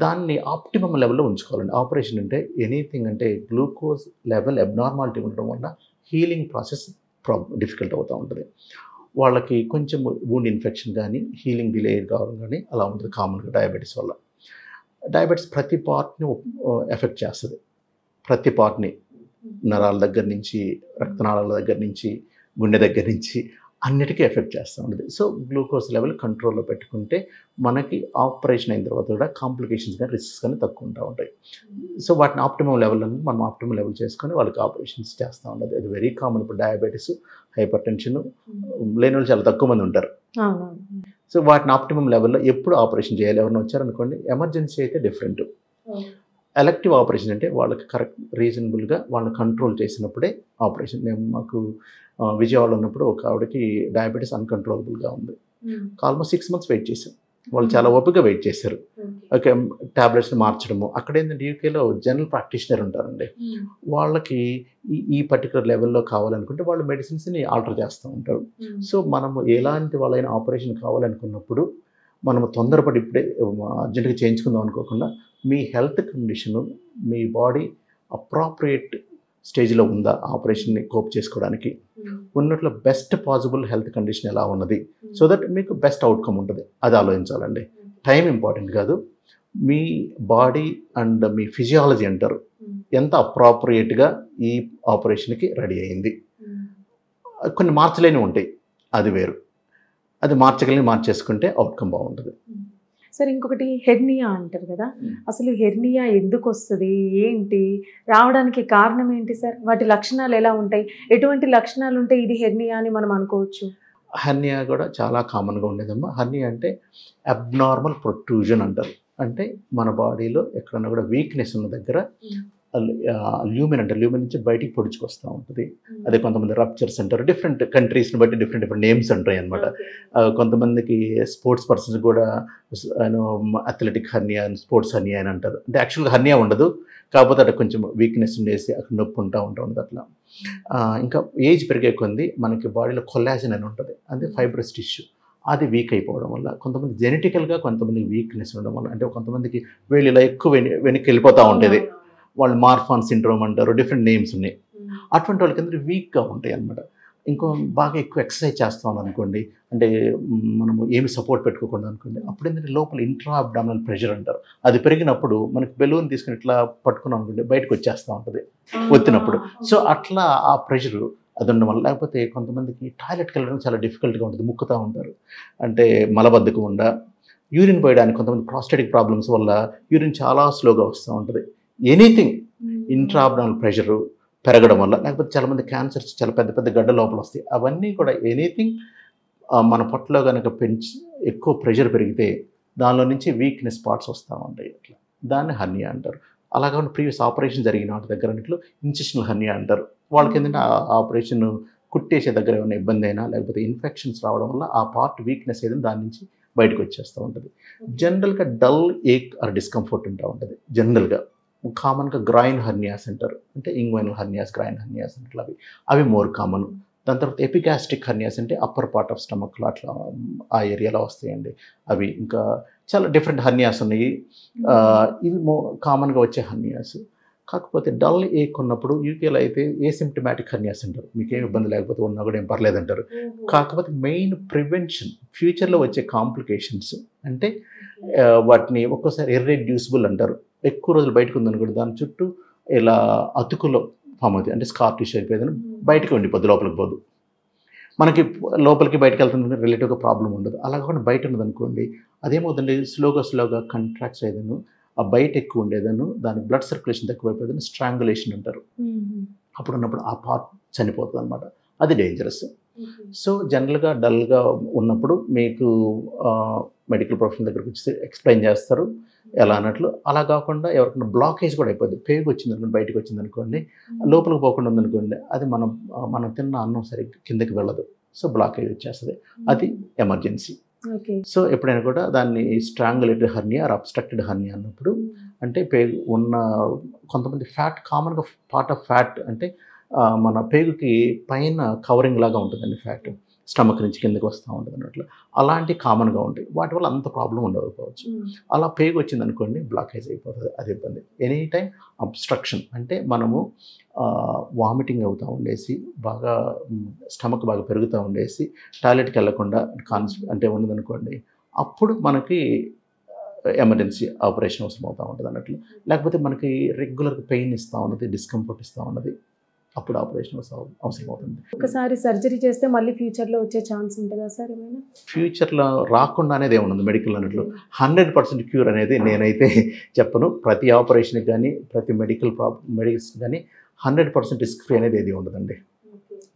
దాన్ని ఆప్టిమమ్ లెవెల్లో ఉంచుకోవాలండి. ఆపరేషన్ అంటే ఎనీథింగ్ అంటే గ్లూకోజ్ లెవెల్ అబ్నార్మాలిటీ ఉండడం వల్ల హీలింగ్ ప్రాసెస్ డిఫికల్ట్ అవుతూ ఉంటుంది. వాళ్ళకి కొంచెం వూండ్ ఇన్ఫెక్షన్ కానీ హీలింగ్ డిలే కావడం కానీ అలా ఉంటుంది కామన్గా డయాబెటీస్ వల్ల. డయాబెటీస్ ప్రతి పార్ట్ని ఎఫెక్ట్ చేస్తుంది. ప్రతి పార్ట్ని, నరాల దగ్గర నుంచి, రక్తనాళాల దగ్గర నుంచి, గుండె దగ్గర నుంచి అన్నిటికీ ఎఫెక్ట్ చేస్తూ ఉంటుంది. సో గ్లూకోజ్ లెవెల్ కంట్రోల్లో పెట్టుకుంటే మనకి ఆపరేషన్ అయిన తర్వాత కూడా కాంప్లికేషన్స్ కానీ రిస్క్స్ కానీ తక్కువ ఉంటా ఉంటాయి. సో వాటిని ఆప్టిమమ్ లెవెల్ అనేది మనం ఆప్టిమమ్ లెవెల్ చేసుకొని వాళ్ళకి ఆపరేషన్స్ చేస్తూ ఉండదు. అది వెరీ కామన్. ఇప్పుడు డయాబెటీస్, హైపర్ టెన్షన్ లేని వాళ్ళు చాలా తక్కువ మంది ఉంటారు. సో వాటిని ఆప్టిమమ్ లెవెల్లో ఎప్పుడు ఆపరేషన్ చేయాలి. ఎవరైనా వచ్చారనుకోండి, ఎమర్జెన్సీ అయితే డిఫరెంట్. ఎలక్టివ్ ఆపరేషన్ అంటే వాళ్ళకి కరెక్ట్ రీజనబుల్గా వాళ్ళని కంట్రోల్ చేసినప్పుడే ఆపరేషన్. నేను మాకు విజయవాడలో ఉన్నప్పుడు ఒక ఆవిడకి డయాబెటీస్ అన్కంట్రోలబుల్గా ఉంది. ఆల్మోస్ట్ 6 months వెయిట్ చేశారు. వాళ్ళు చాలా ఓపికగా వెయిట్ చేశారు. ఓకే, ట్యాబ్లెట్స్ని మార్చడము. అక్కడ ఏంటంటే యూకేలో జనరల్ ప్రాక్టీషనర్ ఉంటారండి. వాళ్ళకి ఈ పర్టికులర్ లెవెల్లో కావాలనుకుంటే వాళ్ళు మెడిసిన్స్ని ఆల్టర్ చేస్తూ ఉంటారు. సో మనము ఎలాంటి వాళ్ళైనా ఆపరేషన్ కావాలనుకున్నప్పుడు మనము తొందరపడి ఇప్పుడే అర్జెంటుగా చేయించుకుందాం అనుకోకుండా మీ హెల్త్ కండిషను, మీ బాడీ అప్రాప్రియేట్ స్టేజ్లో ఉందా ఆపరేషన్ని కోప్ చేసుకోవడానికి, ఉన్నట్లో బెస్ట్ పాసిబుల్ హెల్త్ కండిషన్ ఎలా ఉన్నది, సో దట్ మీకు బెస్ట్ అవుట్కమ్ ఉంటుంది. అది ఆలోచించాలండి. టైం ఇంపార్టెంట్ కాదు, మీ బాడీ అండ్ మీ ఫిజియాలజీ అంటారు ఎంత అప్రాప్రియేట్గా ఈ ఆపరేషన్కి రెడీ అయింది. కొన్ని మార్చలేని ఉంటాయి, అది వేరు. అది మార్చేసుకుంటే అవుట్కమ్ బాగుంటుంది. సార్ ఇంకొకటి హెర్నియా అంటారు కదా, అసలు హెర్నియా ఎందుకు వస్తుంది, ఏంటి, రావడానికి కారణం ఏంటి సార్? వాటి లక్షణాలు ఎలా ఉంటాయి, ఎటువంటి లక్షణాలు ఉంటాయి ఇది హెర్నియా అని మనం అనుకోవచ్చు? హెర్నియా కూడా చాలా కామన్గా ఉండేదమ్మా. హెర్నియా అంటే అబ్నార్మల్ ప్రొట్రూజన్ అంటారు. అంటే మన బాడీలో ఎక్కడన్నా కూడా వీక్నెస్ ఉన్న దగ్గర ల్యూమెన్ అంటారు, ల్యూమెన్ నుంచి బయటికి పొడుచుకొస్తూ ఉంటుంది. అదే కొంతమంది రప్చర్స్ అంటారు. డిఫరెంట్ కంట్రీస్ని బట్టి డిఫరెంట్ నేమ్స్ ఉంటాయి అనమాట. కొంతమందికి స్పోర్ట్స్ పర్సన్స్ కూడా అథ్లెటిక్ హర్నియా, స్పోర్ట్స్ హర్నియా అని అంటారు. అంటే యాక్చువల్గా హర్నియా ఉండదు, కాకపోతే అక్కడ కొంచెం వీక్నెస్ ఉండేసి అక్కడ నొప్పి ఉంటుంది అట్లా. ఇంకా ఏజ్ పెరిగే కొంది మనకి బాడీలో కొల్లాజన్ అని ఉంటుంది, అది ఫైబ్రస్ టిష్యూ, అది వీక్ అయిపోవడం వల్ల, కొంతమంది జెనెటికల్గా కొంతమందికి వీక్నెస్ ఉండడం వల్ల, అంటే కొంతమందికి వేళ్ళు ఇలా ఎక్కువ వెనక్కి వెళ్ళిపోతూ ఉంటుంది, వాళ్ళు మార్ఫాన్ సిండ్రోమ్ అంటారు, డిఫరెంట్ నేమ్స్ ఉన్నాయి. అటువంటి వాళ్ళకి అందరూ వీక్గా ఉంటాయి అన్నమాట. ఇంకో బాగా ఎక్కువ ఎక్సర్సైజ్ చేస్తాం అనుకోండి, అంటే మనము ఏమి సపోర్ట్ పెట్టుకోకుండా అనుకోండి, అప్పుడు ఏంటంటే లోపల ఇంట్రా అబ్డామినల్ ప్రెషర్ అంటారు, అది పెరిగినప్పుడు మనకి బెలూన్ తీసుకుని ఇట్లా పట్టుకున్నాం అనుకోండి బయటకు వచ్చేస్తూ ఉంటుంది ఒత్తినప్పుడు. సో అట్లా ఆ ప్రెషరు అది ఉండడం వల్ల. లేకపోతే కొంతమందికి టాయిలెట్కి వెళ్ళడం చాలా డిఫికల్ట్గా ఉంటుంది, ముక్కుతూ ఉంటారు, అంటే మలబద్ధకం ఉండ, యూరిన్ పోయడానికి కొంతమంది ప్రాస్టేటిక్ ప్రాబ్లమ్స్ వల్ల యూరిన్ చాలా స్లోగా వస్తూ ఉంటుంది. ఎనీథింగ్ ఇంట్రా అబ్డామినల్ ప్రెషరు పెరగడం వల్ల, లేకపోతే చాలామంది క్యాన్సర్స్ చాలా పెద్ద పెద్ద గడ్డ లోపల వస్తాయి. అవన్నీ కూడా ఎనీథింగ్ మన పొట్టలో కనుక ఎక్కువ ప్రెషర్ పెరిగితే దానిలో నుంచి వీక్నెస్ పార్ట్స్ వస్తూ ఉంటాయి. అట్లా దాన్ని హర్నియా అంటారు. అలాగే ప్రీవియస్ ఆపరేషన్ జరిగిన వాటి దగ్గర అన్నింటిలో ఇన్సిషనల్ హర్నియా అంటారు. వాళ్ళకి ఏంటంటే ఆ ఆపరేషన్ కుట్టేసే దగ్గర ఏమైనా ఇబ్బంది అయినా లేకపోతే ఇన్ఫెక్షన్స్ రావడం వల్ల ఆ పార్ట్ వీక్నెస్ ఏదైనా దాని నుంచి బయటకు వచ్చేస్తూ ఉంటుంది. జనరల్గా డల్ ఏక్ ఆర్ డిస్కంఫర్ట్ ఉంటూ ఉంటుంది. జనరల్గా కామన్గా గ్రాయిన్ హర్నియాస్ అంటారు, అంటే ఇంగ్వైనల్ హర్నియాస్, గ్రాయిన్ హర్నియాస్ అంటే అవి మోర్ కామన్. దాని తర్వాత ఎపిగాస్ట్రిక్ హర్నియాస్ అంటే అప్పర్ పార్ట్ ఆఫ్ స్టమక్లో అట్లా ఆ ఏరియాలో వస్తాయండి. అవి ఇంకా చాలా డిఫరెంట్ హర్నియాస్ ఉన్నాయి. ఇవి కామన్గా వచ్చే హర్నియాస్. కాకపోతే డల్ ఏక్ ఉన్నప్పుడు యూకేలో అయితే ఏసిమ్టమాటిక్ హర్నియాస్ అంటారు, మీకేం ఇబ్బంది లేకపోతే ఉన్నా కూడా ఏం పర్లేదంటారు. కాకపోతే మెయిన్ ప్రివెన్షన్ ఫ్యూచర్లో వచ్చే కాంప్లికేషన్స్ అంటే వాటిని ఒక్కోసారి ఇర్రెడ్యూసిబుల్ అంటారు. ఎక్కువ రోజులు బయటకు ఉందనుకోండి దాని చుట్టూ ఇలా అతుకులో ఫామ్ అవుతాయి, అంటే స్కార్ టిష్యూ అయిపోయిందని బయటకు ఉండిపోద్ది, లోపలికి పోదు. మనకి లోపలికి బయటకు వెళ్తుంది రిలేటివ్గా ప్రాబ్లం ఉండదు. అలా కాకుండా బయట ఉన్నదనుకోండి అదేమవుతుంది, స్లోగా కంట్రాక్ట్స్ అయ్యేదను, ఆ బయట ఎక్కువ ఉండేదను, దాని బ్లడ్ సర్క్యులేషన్ తక్కువైపోయేదని స్ట్రాంగులేషన్ అంటారు. అప్పుడు ఉన్నప్పుడు ఆ పార్ట్ చనిపోతుంది అనమాట. అది డేంజరస్. సో జనరల్గా డల్గా ఉన్నప్పుడు మీకు మెడికల్ ప్రొఫెషనల్ దగ్గరికి వచ్చి ఎక్స్ప్లెయిన్ చేస్తారు ఎలా అన్నట్లు. అలా కాకుండా ఎవరికైనా బ్లాకేజ్ కూడా అయిపోద్ది. పేగు వచ్చింది అనుకోండి, బయటకు వచ్చింది అనుకోండి, లోపలికి పోకుండా ఉందనుకోండి, అది మనం తిన్న అన్నం సరిగ్గా కిందకి వెళ్ళదు. సో బ్లాకేజ్ వచ్చేస్తుంది. అది ఎమర్జెన్సీ. సో ఎప్పుడైనా కూడా దాన్ని strangulated hernia or obstructed hernia అన్నప్పుడు, అంటే పేగు ఉన్న కొంతమంది ఫ్యాట్, కామన్గా పార్ట్ ఆఫ్ ఫ్యాట్ అంటే మన పేగుకి పైన కవరింగ్ లాగా ఉంటుందండి ఫ్యాట్, స్టమక్ నుంచి కిందకి వస్తూ ఉంటుంది అన్నట్లు. అలాంటి కామన్గా ఉంటాయి. వాటి వల్ల అంత ప్రాబ్లం ఉండకపోవచ్చు. అలా పేగు వచ్చింది అనుకోండి, బ్లాకేజ్ అయిపోతుంది. అది ఇబ్బంది. ఎనీ టైం అబ్స్ట్రక్షన్ అంటే మనము వామిటింగ్ అవుతూ ఉండేసి, బాగా స్టమక్ బాగా పెరుగుతూ ఉండేసి టాయిలెట్కి వెళ్ళకుండా అంటే ఉన్నదనుకోండి, అప్పుడు మనకి ఎమర్జెన్సీ ఆపరేషన్ అవసరం అవుతూ ఉంటుంది అన్నట్లు. లేకపోతే మనకి రెగ్యులర్గా పెయిన్ ఇస్తూ ఉన్నది, డిస్కంఫర్ట్ ఇస్తూ ఉన్నది, అప్పుడు ఆపరేషన్ అవసరం అవుతుంది. ఒకసారి సర్జరీ చేస్తే మళ్ళీ ఫ్యూచర్లో వచ్చే ఛాన్స్ ఉంటుందా సార్ ఏమైనా? ఫ్యూచర్లో రాకుండా అనేది ఏముంది మెడికల్ అన్నట్లు. 100% క్యూర్ అనేది నేనైతే చెప్పను. ప్రతి ఆపరేషన్కి కానీ, ప్రతి మెడిసిన్ కానీ 100% రిస్క్ ఫ్రీ అనేది ఏది ఉండదండి.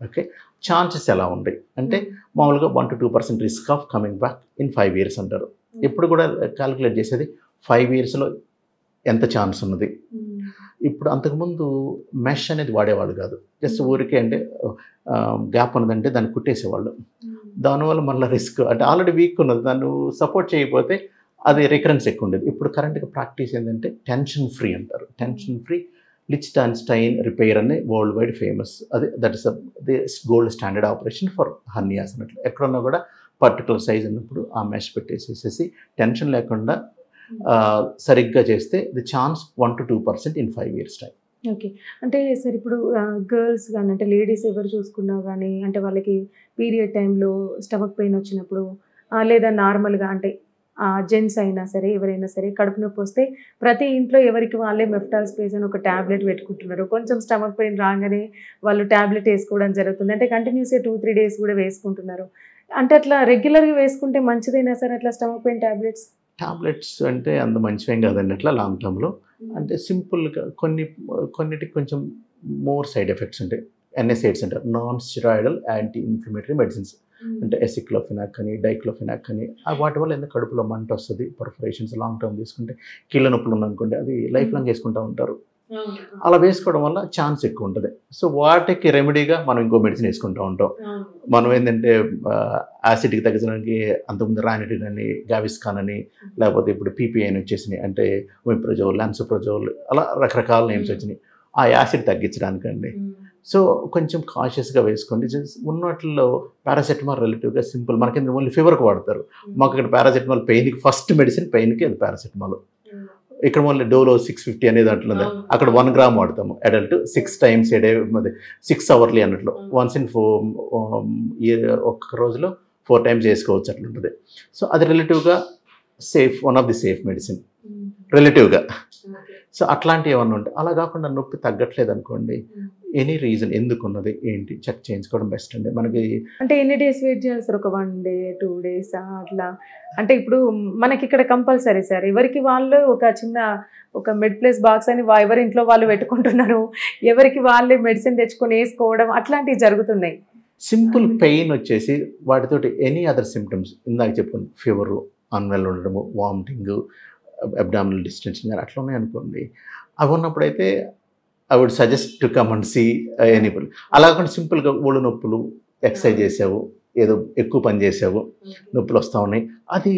ఓకే, ఛాన్సెస్ ఎలా ఉన్నాయి అంటే మామూలుగా 1 to 2% risk of coming back in 5 years అంటారు. ఇప్పుడు కూడా క్యాలిక్యులేట్ చేసేది 5 yearsలో ఎంత ఛాన్స్ ఉన్నది. ఇప్పుడు అంతకుముందు మెష్ అనేది వాడేవాళ్ళు కాదు. జస్ట్ ఊరికే అంటే గ్యాప్ ఉన్నదంటే దాన్ని కుట్టేసేవాళ్ళు. దానివల్ల మళ్ళీ రిస్క్ అంటే ఆల్రెడీ వీక్ ఉన్నది, దాన్ని సపోర్ట్ చేయకపోతే అది రికరెన్స్ ఎక్కువ ఉండేది. ఇప్పుడు కరెంట్గా ప్రాక్టీస్ ఏంటంటే టెన్షన్ ఫ్రీ అంటారు. టెన్షన్ ఫ్రీ లిచ్టెన్స్టైన్ రిపేర్ అనే వరల్డ్ వైడ్ ఫేమస్. అది that is the gold standard operation for hernias అన్నట్లు. ఎక్కడున్నా కూడా పర్టికులర్ సైజ్ ఉన్నప్పుడు ఆ మెష్ పెట్టేసేసి టెన్షన్ లేకుండా సరిగ్గా చేస్తే the chance 1 to 2% in 5 years time. Okay, అంటే సార్ ఇప్పుడు గర్ల్స్ కానీ అంటే లేడీస్ ఎవరు చూసుకున్నా కానీ అంటే వాళ్ళకి పీరియడ్ టైంలో స్టమక్ పెయిన్ వచ్చినప్పుడు లేదా నార్మల్గా అంటే జెంట్స్ అయినా సరే ఎవరైనా సరే కడుపు నొప్పి వస్తే ప్రతి ఇంట్లో ఎవరికి వాళ్ళే మెఫ్టాల్ స్పేస్ అని ఒక ట్యాబ్లెట్ పెట్టుకుంటున్నారు. కొంచెం స్టమక్ పెయిన్ రాగానే వాళ్ళు ట్యాబ్లెట్ వేసుకోవడం జరుగుతుంది. అంటే కంటిన్యూస్గా 2-3 days కూడా వేసుకుంటున్నారు. అంటే అట్లా రెగ్యులర్గా వేసుకుంటే మంచిదైనా సార్ అట్లా స్టమక్ పెయిన్ టాబ్లెట్స్ అంటే అంత మంచివేం కాదండి అట్లా లాంగ్ టర్మ్లో. అంటే సింపుల్గా కొన్నిటికి కొంచెం మోర్ సైడ్ ఎఫెక్ట్స్ ఉంటాయి. NSAIDs అంటారు, non steroidal anti inflammatory medicines. అంటే ఎసిక్లోఫెనాక్ అని, డైక్లోఫెనాక్ అని. వాటి వల్ల ఎందుకు కడుపులో మంట వస్తుంది, పర్ఫరేషన్స్ లాంగ్ టర్మ్ తీసుకుంటే, కీళ్ళ నొప్పులు ఉందనుకోండి అది లైఫ్ లాంగ్ వేసుకుంటూ ఉంటారు. అలా వేసుకోవడం వల్ల ఛాన్స్ ఎక్కువ ఉంటుంది. సో వాటికి రెమెడీగా మనం ఇంకో మెడిసిన్ వేసుకుంటూ ఉంటాం. మనం ఏంటంటే యాసిడ్కి తగ్గించడానికి అంతకుముందు రానిటిన్ అని, గావిస్కాన్ అని, లేకపోతే ఇప్పుడు PPI అని వచ్చేసినాయి. అంటే ఒమిప్రజోల్, లాన్సోప్రజోల్, అలా రకరకాల నేమ్స్ వచ్చినాయి ఆ యాసిడ్ తగ్గించడానికండి. సో కొంచెం కాషియస్గా వేసుకోండి. ఉన్నట్లో పారాసెటమాల్ రిలేటివ్గా సింపుల్. మనకి ఓన్లీ ఫీవర్కి వాడతారు. మాకు ఇక్కడ పారాసెటమాల్ పెయిన్కి ఫస్ట్ మెడిసిన్ పెయిన్కి అది పారాసెటమాల్. ఇక్కడ మళ్ళీ డోలో 650 అనేది అట్లా ఉంది. అక్కడ 1 gram వాడతాము adult 6 times a day, 6 hourly అన్నట్లు. వన్స్ ఇన్ ఒక్క రోజులో 4 times చేసుకోవచ్చు అట్లా ఉంటుంది. సో అది రిలేటివ్గా safe, one of the safe medicine రిలేటివ్గా. సో అట్లాంటివి ఏమన్నా ఉంటాయి. అలా కాకుండా నొప్పి తగ్గట్లేదు అనుకోండి, ఎనీ రీజన్ ఎందుకు ఉన్నది ఏంటి చెక్ చేయించుకోవడం బెస్ట్ అండి. మనకి అంటే ఎన్ని డేస్ వెయిట్ చేయాలి సార్? ఒక 1 day 2 days అట్లా? అంటే ఇప్పుడు మనకి ఇక్కడ కంపల్సరీ సార్ ఎవరికి వాళ్ళు ఒక మెడ్ ప్లస్ బాక్స్ అని ఎవరి ఇంట్లో వాళ్ళు పెట్టుకుంటున్నారు, ఎవరికి వాళ్ళే మెడిసిన్ తెచ్చుకొని వేసుకోవడం అట్లాంటివి జరుగుతున్నాయి. సింపుల్ పెయిన్ వచ్చేసి వాటితోటి ఎనీ అదర్ సిమ్టమ్స్ ఇందాక చెప్పుకుని ఫీవరు, అన్వెల్ ఉండడము, వామిటింగ్, అబ్డామినల్ డిస్టెన్షన్ కానీ అట్లా ఉన్నాయనుకోండి, అవి ఉన్నప్పుడైతే I would suggest to come and see enable. అలా కాకుండా సింపుల్గా ఒళ్ళు నొప్పులు, ఎక్సర్సైజ్ చేసావు, ఏదో ఎక్కువ పని చేసావు, నొప్పులు వస్తూ ఉన్నాయి, అది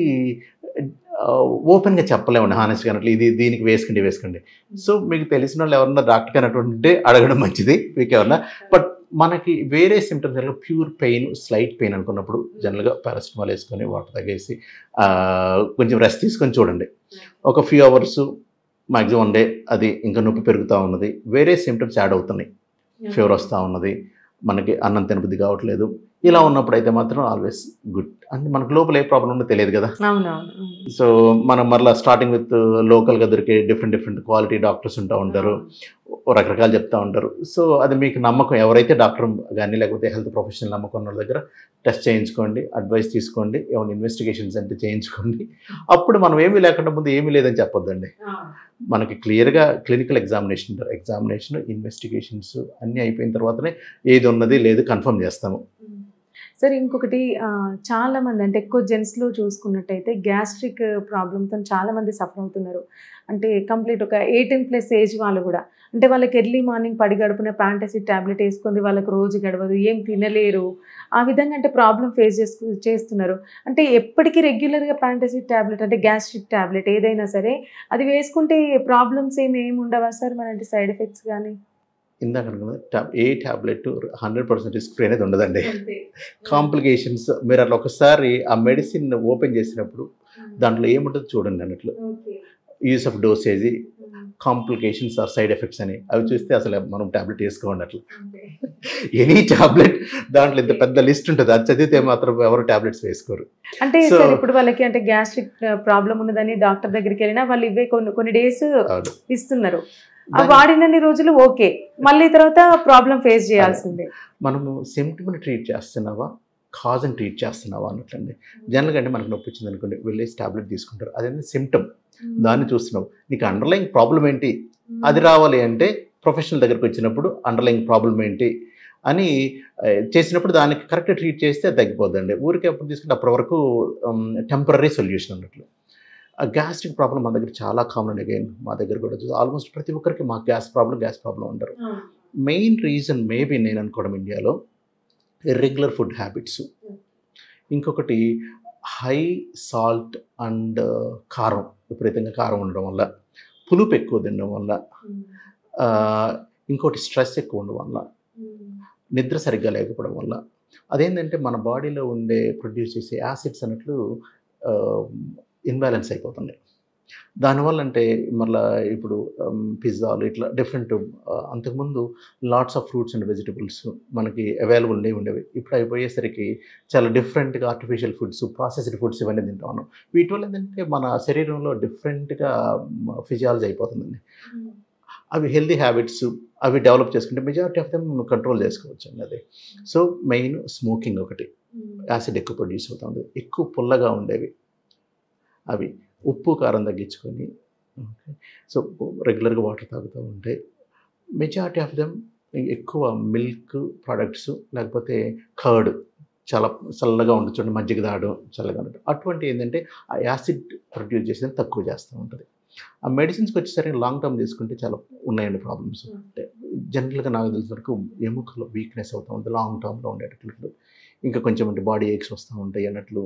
ఓపెన్గా చెప్పలేమండి హానెస్ట్గా అన్నట్లు. దీనికి వేసుకోండి. సో మీకు తెలిసిన వాళ్ళు ఎవరన్నా డాక్టర్ అయినటువంటి అడగడం మంచిది మీకు ఎవరన్నా. బట్ మనకి వేరే సిమ్టమ్స్ ఎలా ప్యూర్ పెయిన్, స్లైట్ పెయిన్ అనుకున్నప్పుడు జనరల్గా పారాసిటమాల్ వేసుకొని వాటర్ తగ్గేసి కొంచెం రెస్ట్ తీసుకొని చూడండి. ఒక ఫ్యూ అవర్స్ మ్యాక్సిమం 1 day అది ఇంకా నొప్పి పెరుగుతూ ఉన్నది, వేరే సిమ్టమ్స్ యాడ్ అవుతున్నాయి, ఫీవర్ వస్తూ ఉన్నది, మనకి అన్నం తినబుద్ధి కావట్లేదు, ఇలా ఉన్నప్పుడు అయితే మాత్రం ఆల్వేస్ గుడ్. అంటే మనకు లోపల ఏ ప్రాబ్లం ఉందో తెలియదు కదా. అవునవును. సో మనం మరలా స్టార్టింగ్ విత్ లోకల్గా దొరికే డిఫరెంట్ క్వాలిటీ డాక్టర్స్ ఉంటారు, రకరకాలు చెప్తూ ఉంటారు. సో అది మీకు నమ్మకం, ఎవరైతే డాక్టర్ కానీ లేకపోతే హెల్త్ ప్రొఫెషనల్ నమ్మకం ఉన్న వాళ్ళ దగ్గర టెస్ట్ చేయించుకోండి, అడ్వైస్ తీసుకోండి, ఏమైనా ఇన్వెస్టిగేషన్స్ అంటే చేయించుకోండి. అప్పుడు మనం ఏమీ లేకుండా ముందు ఏమీ లేదని చెప్పొద్దండి. మనకి క్లియర్గా క్లినికల్ ఎగ్జామినేషన్ ఇన్వెస్టిగేషన్స్ అన్నీ అయిపోయిన తర్వాతనే ఏది ఉన్నది లేదు కన్ఫర్మ్ చేస్తాము. సరే, ఇంకొకటి చాలామంది అంటే ఎక్కువ జెంట్స్లో చూసుకున్నట్టయితే గ్యాస్ట్రిక్ ప్రాబ్లంతో చాలామంది సఫర్ అవుతున్నారు. అంటే కంప్లీట్ ఒక 18+ ఏజ్ వాళ్ళు కూడా, అంటే వాళ్ళకి ఎర్లీ మార్నింగ్ పడి గడుపున ప్యాంటసిడ్ ట్యాబ్లెట్ వేసుకుంది, వాళ్ళకి రోజు గడవదు, ఏం తినలేరు, ఆ విధంగా అంటే ప్రాబ్లం ఫేస్ చేస్తున్నారు. అంటే ఎప్పటికీ రెగ్యులర్గా ప్యాంటసిడ్ ట్యాబ్లెట్ అంటే గ్యాస్ట్రిక్ ట్యాబ్లెట్ ఏదైనా సరే అది వేసుకుంటే ప్రాబ్లమ్స్ ఏమి ఉండవా సార్, మన అంటే సైడ్ ఎఫెక్ట్స్ కానీ? ఇందాక అనుకున్నది ఏ ట్యాబ్లెట్ 100% రిస్క్ ఫ్రీ అనేది ఉండదండి. కాంప్లికేషన్స్ మీరు అట్లా ఒకసారి ఆ మెడిసిన్ ఓపెన్ చేసినప్పుడు దాంట్లో ఏముంటుందో చూడండి అన్నట్లు. Use of dosage, complications or side effects అని అవి చూస్తే అసలు మనం ట్యాబ్లెట్ వేసుకోండి అట్లా. ఎనీ ట్యాబ్లెట్ దాంట్లో ఇంత పెద్ద లిస్ట్ ఉంటుంది, అది చదివితే మాత్రం ఎవరు ట్యాబ్లెట్స్ వేసుకోరు. అంటే సార్ ఇప్పుడు వాళ్ళకి అంటే గ్యాస్ట్రిక్ ప్రాబ్లం ఉన్నదని డాక్టర్ దగ్గరికి వెళ్ళినా వాళ్ళు ఇవే కొన్ని డేస్ ఇస్తున్నారు, వాడినన్ని రోజులు ఓకే, మళ్ళీ తర్వాత ప్రాబ్లం ఫేస్ చేయాల్సిందే. మనము సిమ్టమ్ని ట్రీట్ చేస్తున్నావా కాజ్ని ట్రీట్ చేస్తున్నావా అన్నట్లండి. జనరల్గా అంటే మనకు నొప్పి వచ్చింది అనుకోండి, వెళ్ళేసి ట్యాబ్లెట్ తీసుకుంటారు, అదేంటి సిమ్టమ్, దాన్ని చూస్తున్నావు. నీకు అండర్లైన్ ప్రాబ్లం ఏంటి అది రావాలి అంటే ప్రొఫెషనల్ దగ్గరికి వచ్చినప్పుడు అండర్లైన్ ప్రాబ్లం ఏంటి అని చేసినప్పుడు దానికి కరెక్ట్గా ట్రీట్ చేస్తే అది తగ్గిపోద్దండి. ఊరికే ఎప్పుడు తీసుకుంటే అప్పటి వరకు టెంపరీ సొల్యూషన్ అన్నట్లు. గ్యాస్ట్రిక్ ప్రాబ్లం మన దగ్గర చాలా కామన్. అగైన్ మా దగ్గర కూడా ఆల్మోస్ట్ ప్రతి ఒక్కరికి మాకు గ్యాస్ ప్రాబ్లం అంటారు. మెయిన్ రీజన్ మేబీ నేను అనుకోవడం ఇండియాలో ఇర్రెగ్యులర్ ఫుడ్ హ్యాబిట్స్, ఇంకొకటి హై సాల్ట్ అండ్ కారం, విపరీతంగా కారం ఉండడం వల్ల, పులుపు ఎక్కువ తినడం వల్ల, ఇంకోటి స్ట్రెస్ ఎక్కువ ఉండడం వల్ల, నిద్ర సరిగ్గా లేకపోవడం వల్ల. అదేంటంటే మన బాడీలో ఉండే ప్రొడ్యూస్ చేసే యాసిడ్స్ అన్నట్లు ఇన్బ్యాలెన్స్ అయిపోతుంది. దానివల్ల అంటే మళ్ళీ ఇప్పుడు పిజ్జాలు ఇట్లా డిఫరెంట్, అంతకుముందు lots of fruits and vegetables మనకి అవైలబుల్ ఉండేవి. ఇప్పుడు అయిపోయేసరికి చాలా డిఫరెంట్గా ఆర్టిఫిషియల్ ఫుడ్స్, ప్రాసెస్డ్ ఫుడ్స్ ఇవన్నీ తింటా ఉన్నాం. వీటి వల్ల ఏంటంటే మన శరీరంలో డిఫరెంట్గా ఫిజియాలజీ అయిపోతుందండి. అవి హెల్దీ హ్యాబిట్స్ అవి డెవలప్ చేసుకుంటే మెజారిటీ ఆఫ్ దెమ్ కంట్రోల్ చేసుకోవచ్చు అండి. అది సో మెయిన్ స్మోకింగ్ ఒకటి, యాసిడ్ ఎక్కువ ప్రొడ్యూస్ అవుతూ ఉంటుంది, ఎక్కువ పుల్లగా ఉండేవి అవి, ఉప్పు కారం తగ్గించుకొని ఓకే. సో రెగ్యులర్గా వాటర్ తాగుతూ ఉంటే మెజారిటీ ఆఫ్ దెమ్ ఎక్కువ మిల్క్ ప్రోడక్ట్స్, లేకపోతే కర్డ్ చాలా చల్లగా ఉంటుంది చూడండి, మజ్జిగ తాగడం చల్లగా ఉంటుంది, అటువంటి ఏంటంటే ఆ యాసిడ్ ప్రొడ్యూస్ చేసేది తక్కువ చేస్తూ ఉంటుంది. ఆ మెడిసిన్స్కి వచ్చేసరికి లాంగ్ టర్మ్ తీసుకుంటే చాలా ఉన్నాయండి ప్రాబ్లమ్స్. అంటే జనరల్గా నాకు తెలిసిన వరకు ఎముకలు వీక్నెస్ అవుతూ ఉంటుంది లాంగ్ టర్మ్లో ఉండేటట్లు, ఇంకా కొంచెం అంటే బాడీ ఏక్స్ వస్తూ ఉంటాయి అన్నట్లు.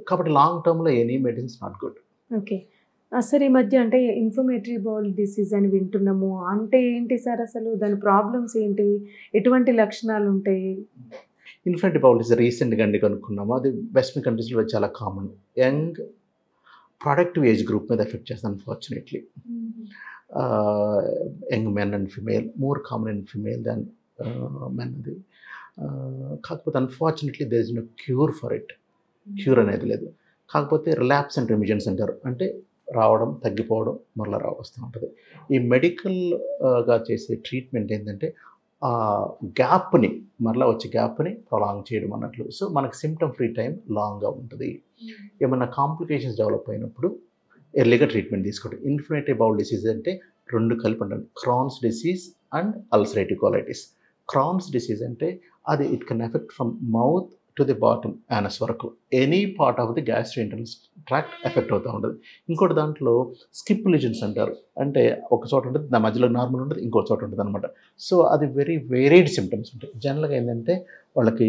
కాబట్టి లాంగ్ టర్మ్లో any medicines not good. Okay sir, ఈ మధ్య అంటే ఇన్ఫ్లమేటరీ బౌల్ డిసీజ్ అని వింటున్నాము, అంటే ఏంటి సార్ అసలు, దాని ప్రాబ్లమ్స్ ఏంటి, ఎటువంటి లక్షణాలు ఉంటాయి? ఇన్ఫ్లమేటరీ బౌల్ డిసీజ్ రీసెంట్గా అండి కనుక్కున్నాము. అది వెస్ట్రన్ కంట్రీస్లో చాలా common. Young productive age group మీద ఎఫెక్ట్ చేస్తుంది unfortunately. Young men and female, more common in female than men. అది కాకపోతే unfortunately there is no cure for it. Cure అనేది లేదు. కాకపోతే రిలాప్స్ అండ్ రెమిజన్స్ అంటారు, అంటే రావడం తగ్గిపోవడం మరలా వస్తూ ఉంటుంది. ఈ మెడికల్గా చేసే ట్రీట్మెంట్ ఏంటంటే ఆ గ్యాప్ని, మరలా వచ్చే గ్యాప్ని ప్రొలాంగ్ చేయడం అన్నట్లు. సో మనకు సిమ్టమ్ ఫ్రీ టైం లాంగ్గా ఉంటుంది. ఏమన్నా కాంప్లికేషన్స్ డెవలప్ అయినప్పుడు ఎర్లీగా ట్రీట్మెంట్ తీసుకోండి. ఇన్ఫ్లమేటరీ బౌల్ డిసీజ్ అంటే రెండు కలిపి ఉంటుంది, Crohn's disease and ulcerative colitis. Crohn's disease అంటే అది it can affect from mouth to the bottom anus వరకు, any part of the gastrointestinal tract affect అవుతూ ఉంటుంది. ఇంకోటి దాంట్లో స్కిప్ లిజన్స్ అంటారు, అంటే ఒక చోట ఉంటుంది దాని మధ్యలో నార్మల్ ఉంటుంది, ఇంకో చోట ఉంటుంది అనమాట. సో అది వెరీ వేరీడ్ సిమ్టమ్స్ ఉంటాయి. జనరల్గా ఏంటంటే వాళ్ళకి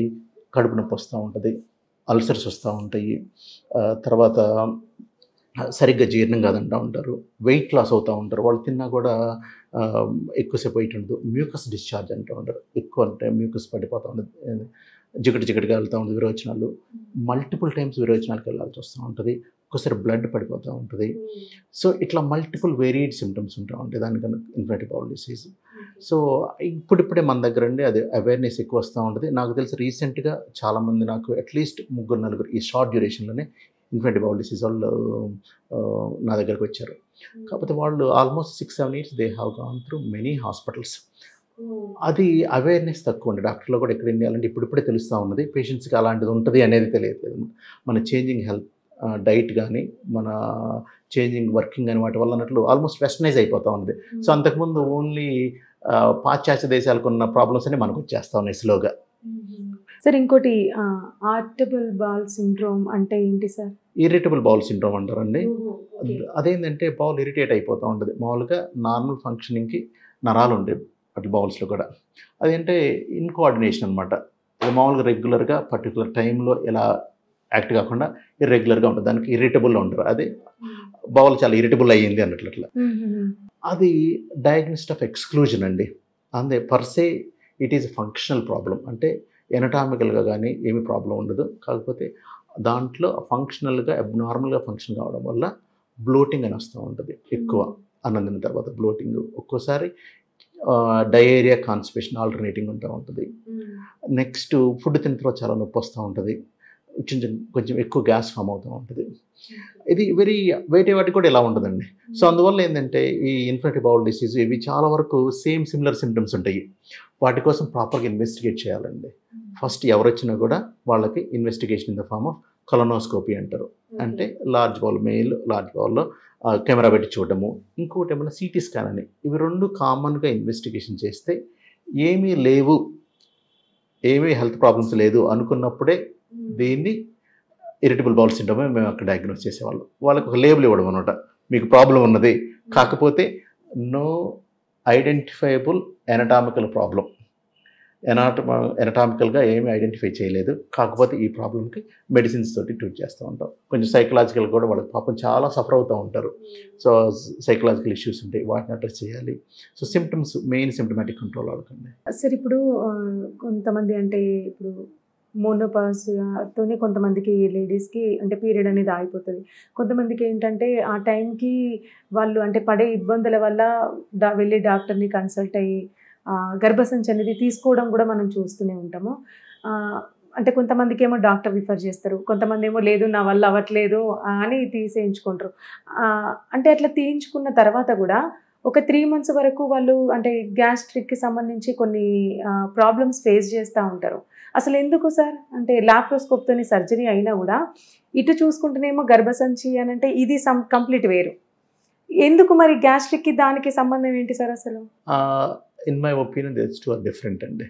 కడుపు నొప్పి వస్తూ ఉంటుంది, అల్సర్స్ వస్తూ ఉంటాయి, తర్వాత సరిగ్గా జీర్ణం కాదంటూ ఉంటారు, వెయిట్ లాస్ అవుతూ ఉంటారు, వాళ్ళు తిన్నా కూడా ఎక్కువసేపు వెయిట్ ఉండదు, మ్యూకస్ డిశ్చార్జ్ అంటూ ఉంటారు, ఎక్కువ అంటే మ్యూకస్ పడిపోతూ ఉంటుంది, జిగటిగా వెళ్తూ ఉంటుంది, విరోచనాలు మల్టిపుల్ టైమ్స్ విరోచనాలకు వెళ్ళాల్సి వస్తూ ఉంటుంది, ఒక్కసారి బ్లడ్ పడిపోతూ ఉంటుంది. సో ఇట్లా మల్టిపుల్ వేరియడ్ సిమ్టమ్స్ ఉంటా ఉంటాయి దానికన్నా ఇన్ఫ్లమేటరీ బౌల్ డిసీజ్. సో ఇప్పుడిప్పుడే మన దగ్గర అండి అది అవేర్నెస్ ఎక్కువ వస్తూ ఉంటుంది. నాకు తెలిసి రీసెంట్గా చాలామంది నాకు అట్లీస్ట్ 3-4 ఈ షార్ట్ డ్యూరేషన్లోనే ఇన్ఫెంట్ బౌల్ డిసీజ్ వాళ్ళు నా దగ్గరకు వచ్చారు. కాకపోతే వాళ్ళు almost 6-7 years they have gone through many hospitals. అది అవేర్నెస్ తక్కువ అండి. డాక్టర్లో కూడా ఎక్కడ వెళ్ళాలంటే ఇప్పుడిప్పుడే తెలుస్తూ ఉన్నది. పేషెంట్స్కి అలాంటిది ఉంటుంది అనేది తెలియట్లేదు. మన చేంజింగ్ హెల్త్ డైట్ కానీ మన చేంజింగ్ వర్కింగ్ అని వాటి వల్ల అన్నట్లు ఆల్మోస్ట్ వెస్టర్నైజ్ అయిపోతూ ఉంది. సో అంతకుముందు ఓన్లీ పాశ్చాత్య దేశాలకు ఉన్న ప్రాబ్లమ్స్ అన్ని మనకు వచ్చేస్తూ ఉన్నాయి స్లోగా. సార్ ఇంకోటి ఆర్టబుల్ బాల్ సిండ్రోమ్ అంటే ఏంటి సార్? ఇరిటబుల్ బౌల్ సిండ్రోమ్ అంటారండి. అదేంటంటే బౌల్ ఇరిటేట్ అయిపోతూ ఉంటుంది. మామూలుగా నార్మల్ ఫంక్షనింగ్కి నరాలు ఉండేవి అట్లా బౌల్స్లో కూడా. అదేంటే ఇన్కోఆర్డినేషన్ అనమాట. అది మామూలుగా రెగ్యులర్గా పర్టికులర్ టైంలో ఎలా యాక్ట్ కాకుండా ఇర్రెగ్యులర్గా ఉంటుంది. దానికి ఇరిటబుల్లో ఉంటారు. అదే బౌల్ చాలా ఇరిటబుల్ అయ్యింది అన్నట్లు అట్లా. అది డయాగ్నోసిస్ ఆఫ్ ఎక్స్క్లూజన్ అండి. అంతే per se it is functional problem. అంటే ఎనటామికల్గా కానీ ఏమి ప్రాబ్లం ఉండదు. కాకపోతే దాంట్లో ఫంక్షనల్గా అబ్నార్మల్గా ఫంక్షన్ కావడం వల్ల బ్లోటింగ్ అని వస్తూ ఉంటుంది. ఎక్కువ అన్నం తిన్న తర్వాత బ్లోటింగ్, ఒక్కోసారి డయేరియా, కాన్స్టిపేషన్ ఆల్టర్నేటింగ్ ఉంటూ ఉంటుంది. నెక్స్ట్ ఫుడ్ తిన్న తర్వాత చాలా నొప్పి వస్తూ ఉంటుంది. కొంచెం ఎక్కువ గ్యాస్ ఫామ్ అవుతూ ఉంటుంది. ఇది వేరే వాటికి కూడా ఇలా ఉంటుందండి. సో అందువల్ల ఏంటంటే ఈ ఇన్ఫెక్టివ్ బౌల్ డిసీజ్ ఇవి చాలా వరకు సిమిలర్ సిమ్టమ్స్ ఉంటాయి. వాటి కోసం ప్రాపర్గా ఇన్వెస్టిగేట్ చేయాలండి. ఫస్ట్ ఎవరు వచ్చినా కూడా వాళ్ళకి investigation in the form of colonoscopy అంటారు. అంటే లార్జ్ బౌల్ లార్జ్ బౌల్లో కెమెరా పెట్టి చూడటము, ఇంకోటి ఏమైనా సిటీ స్కాన్ అని, ఇవి రెండు కామన్గా ఇన్వెస్టిగేషన్ చేస్తే ఏమీ లేవు, ఏమీ హెల్త్ ప్రాబ్లమ్స్ లేదు అనుకున్నప్పుడే దీన్ని ఇరిటబుల్ బౌల్ సిండ్రోమ్ మేము అక్కడ డయాగ్నోస్ చేసేవాళ్ళం. వాళ్ళకి ఒక లేబుల్ ఇవ్వడం అనమాట, మీకు ప్రాబ్లం ఉన్నది, కాకపోతే నో ఐడెంటిఫైబుల్ ఎనటామికల్ ప్రాబ్లం. ఎనటామికల్గా ఏమీ ఐడెంటిఫై చేయలేదు, కాకపోతే ఈ ప్రాబ్లంకి మెడిసిన్స్ తోటి ట్రీట్ చేస్తూ ఉంటాం. కొంచెం సైకలాజికల్ కూడా వాళ్ళకి పాపం చాలా సఫర్ అవుతూ ఉంటారు. సో సైకలాజికల్ ఇష్యూస్ ఉంటాయి, వాటిని అడ్రస్ చేయాలి. So symptoms main symptomatic control అవ్వకండి. సార్ ఇప్పుడు కొంతమంది అంటే ఇప్పుడు మోనోపాజ్తోనే కొంతమందికి లేడీస్కి అంటే పీరియడ్ అనేది ఆగిపోతుంది. కొంతమందికి ఏంటంటే ఆ టైంకి వాళ్ళు అంటే పడే ఇబ్బందుల వల్ల వెళ్ళి డాక్టర్ని కన్సల్ట్ అయ్యి గర్భసంచి అనేది తీసుకోవడం కూడా మనం చూస్తూనే ఉంటాము. అంటే కొంతమందికి ఏమో డాక్టర్ రిఫర్ చేస్తారు, కొంతమంది ఏమో లేదు నా వల్ల అవ్వట్లేదు అని తీసేయించుకుంటారు. అంటే అట్లా తీయించుకున్న తర్వాత కూడా ఒక 3 months వరకు వాళ్ళు అంటే గ్యాస్ట్రిక్కి సంబంధించి కొన్ని ప్రాబ్లమ్స్ ఫేస్ చేస్తూ ఉంటారు. అసలు ఎందుకు సార్? అంటే లాప్రోస్కోప్తోని సర్జరీ అయినా కూడా ఇటు చూసుకుంటేనేమో గర్భసంచి అని అంటే ఇది కంప్లీట్ వేరు. ఎందుకు మరి గ్యాస్ట్రిక్కి దానికి సంబంధం ఏంటి సార్ అసలు? In my opinion that's two are different అండి.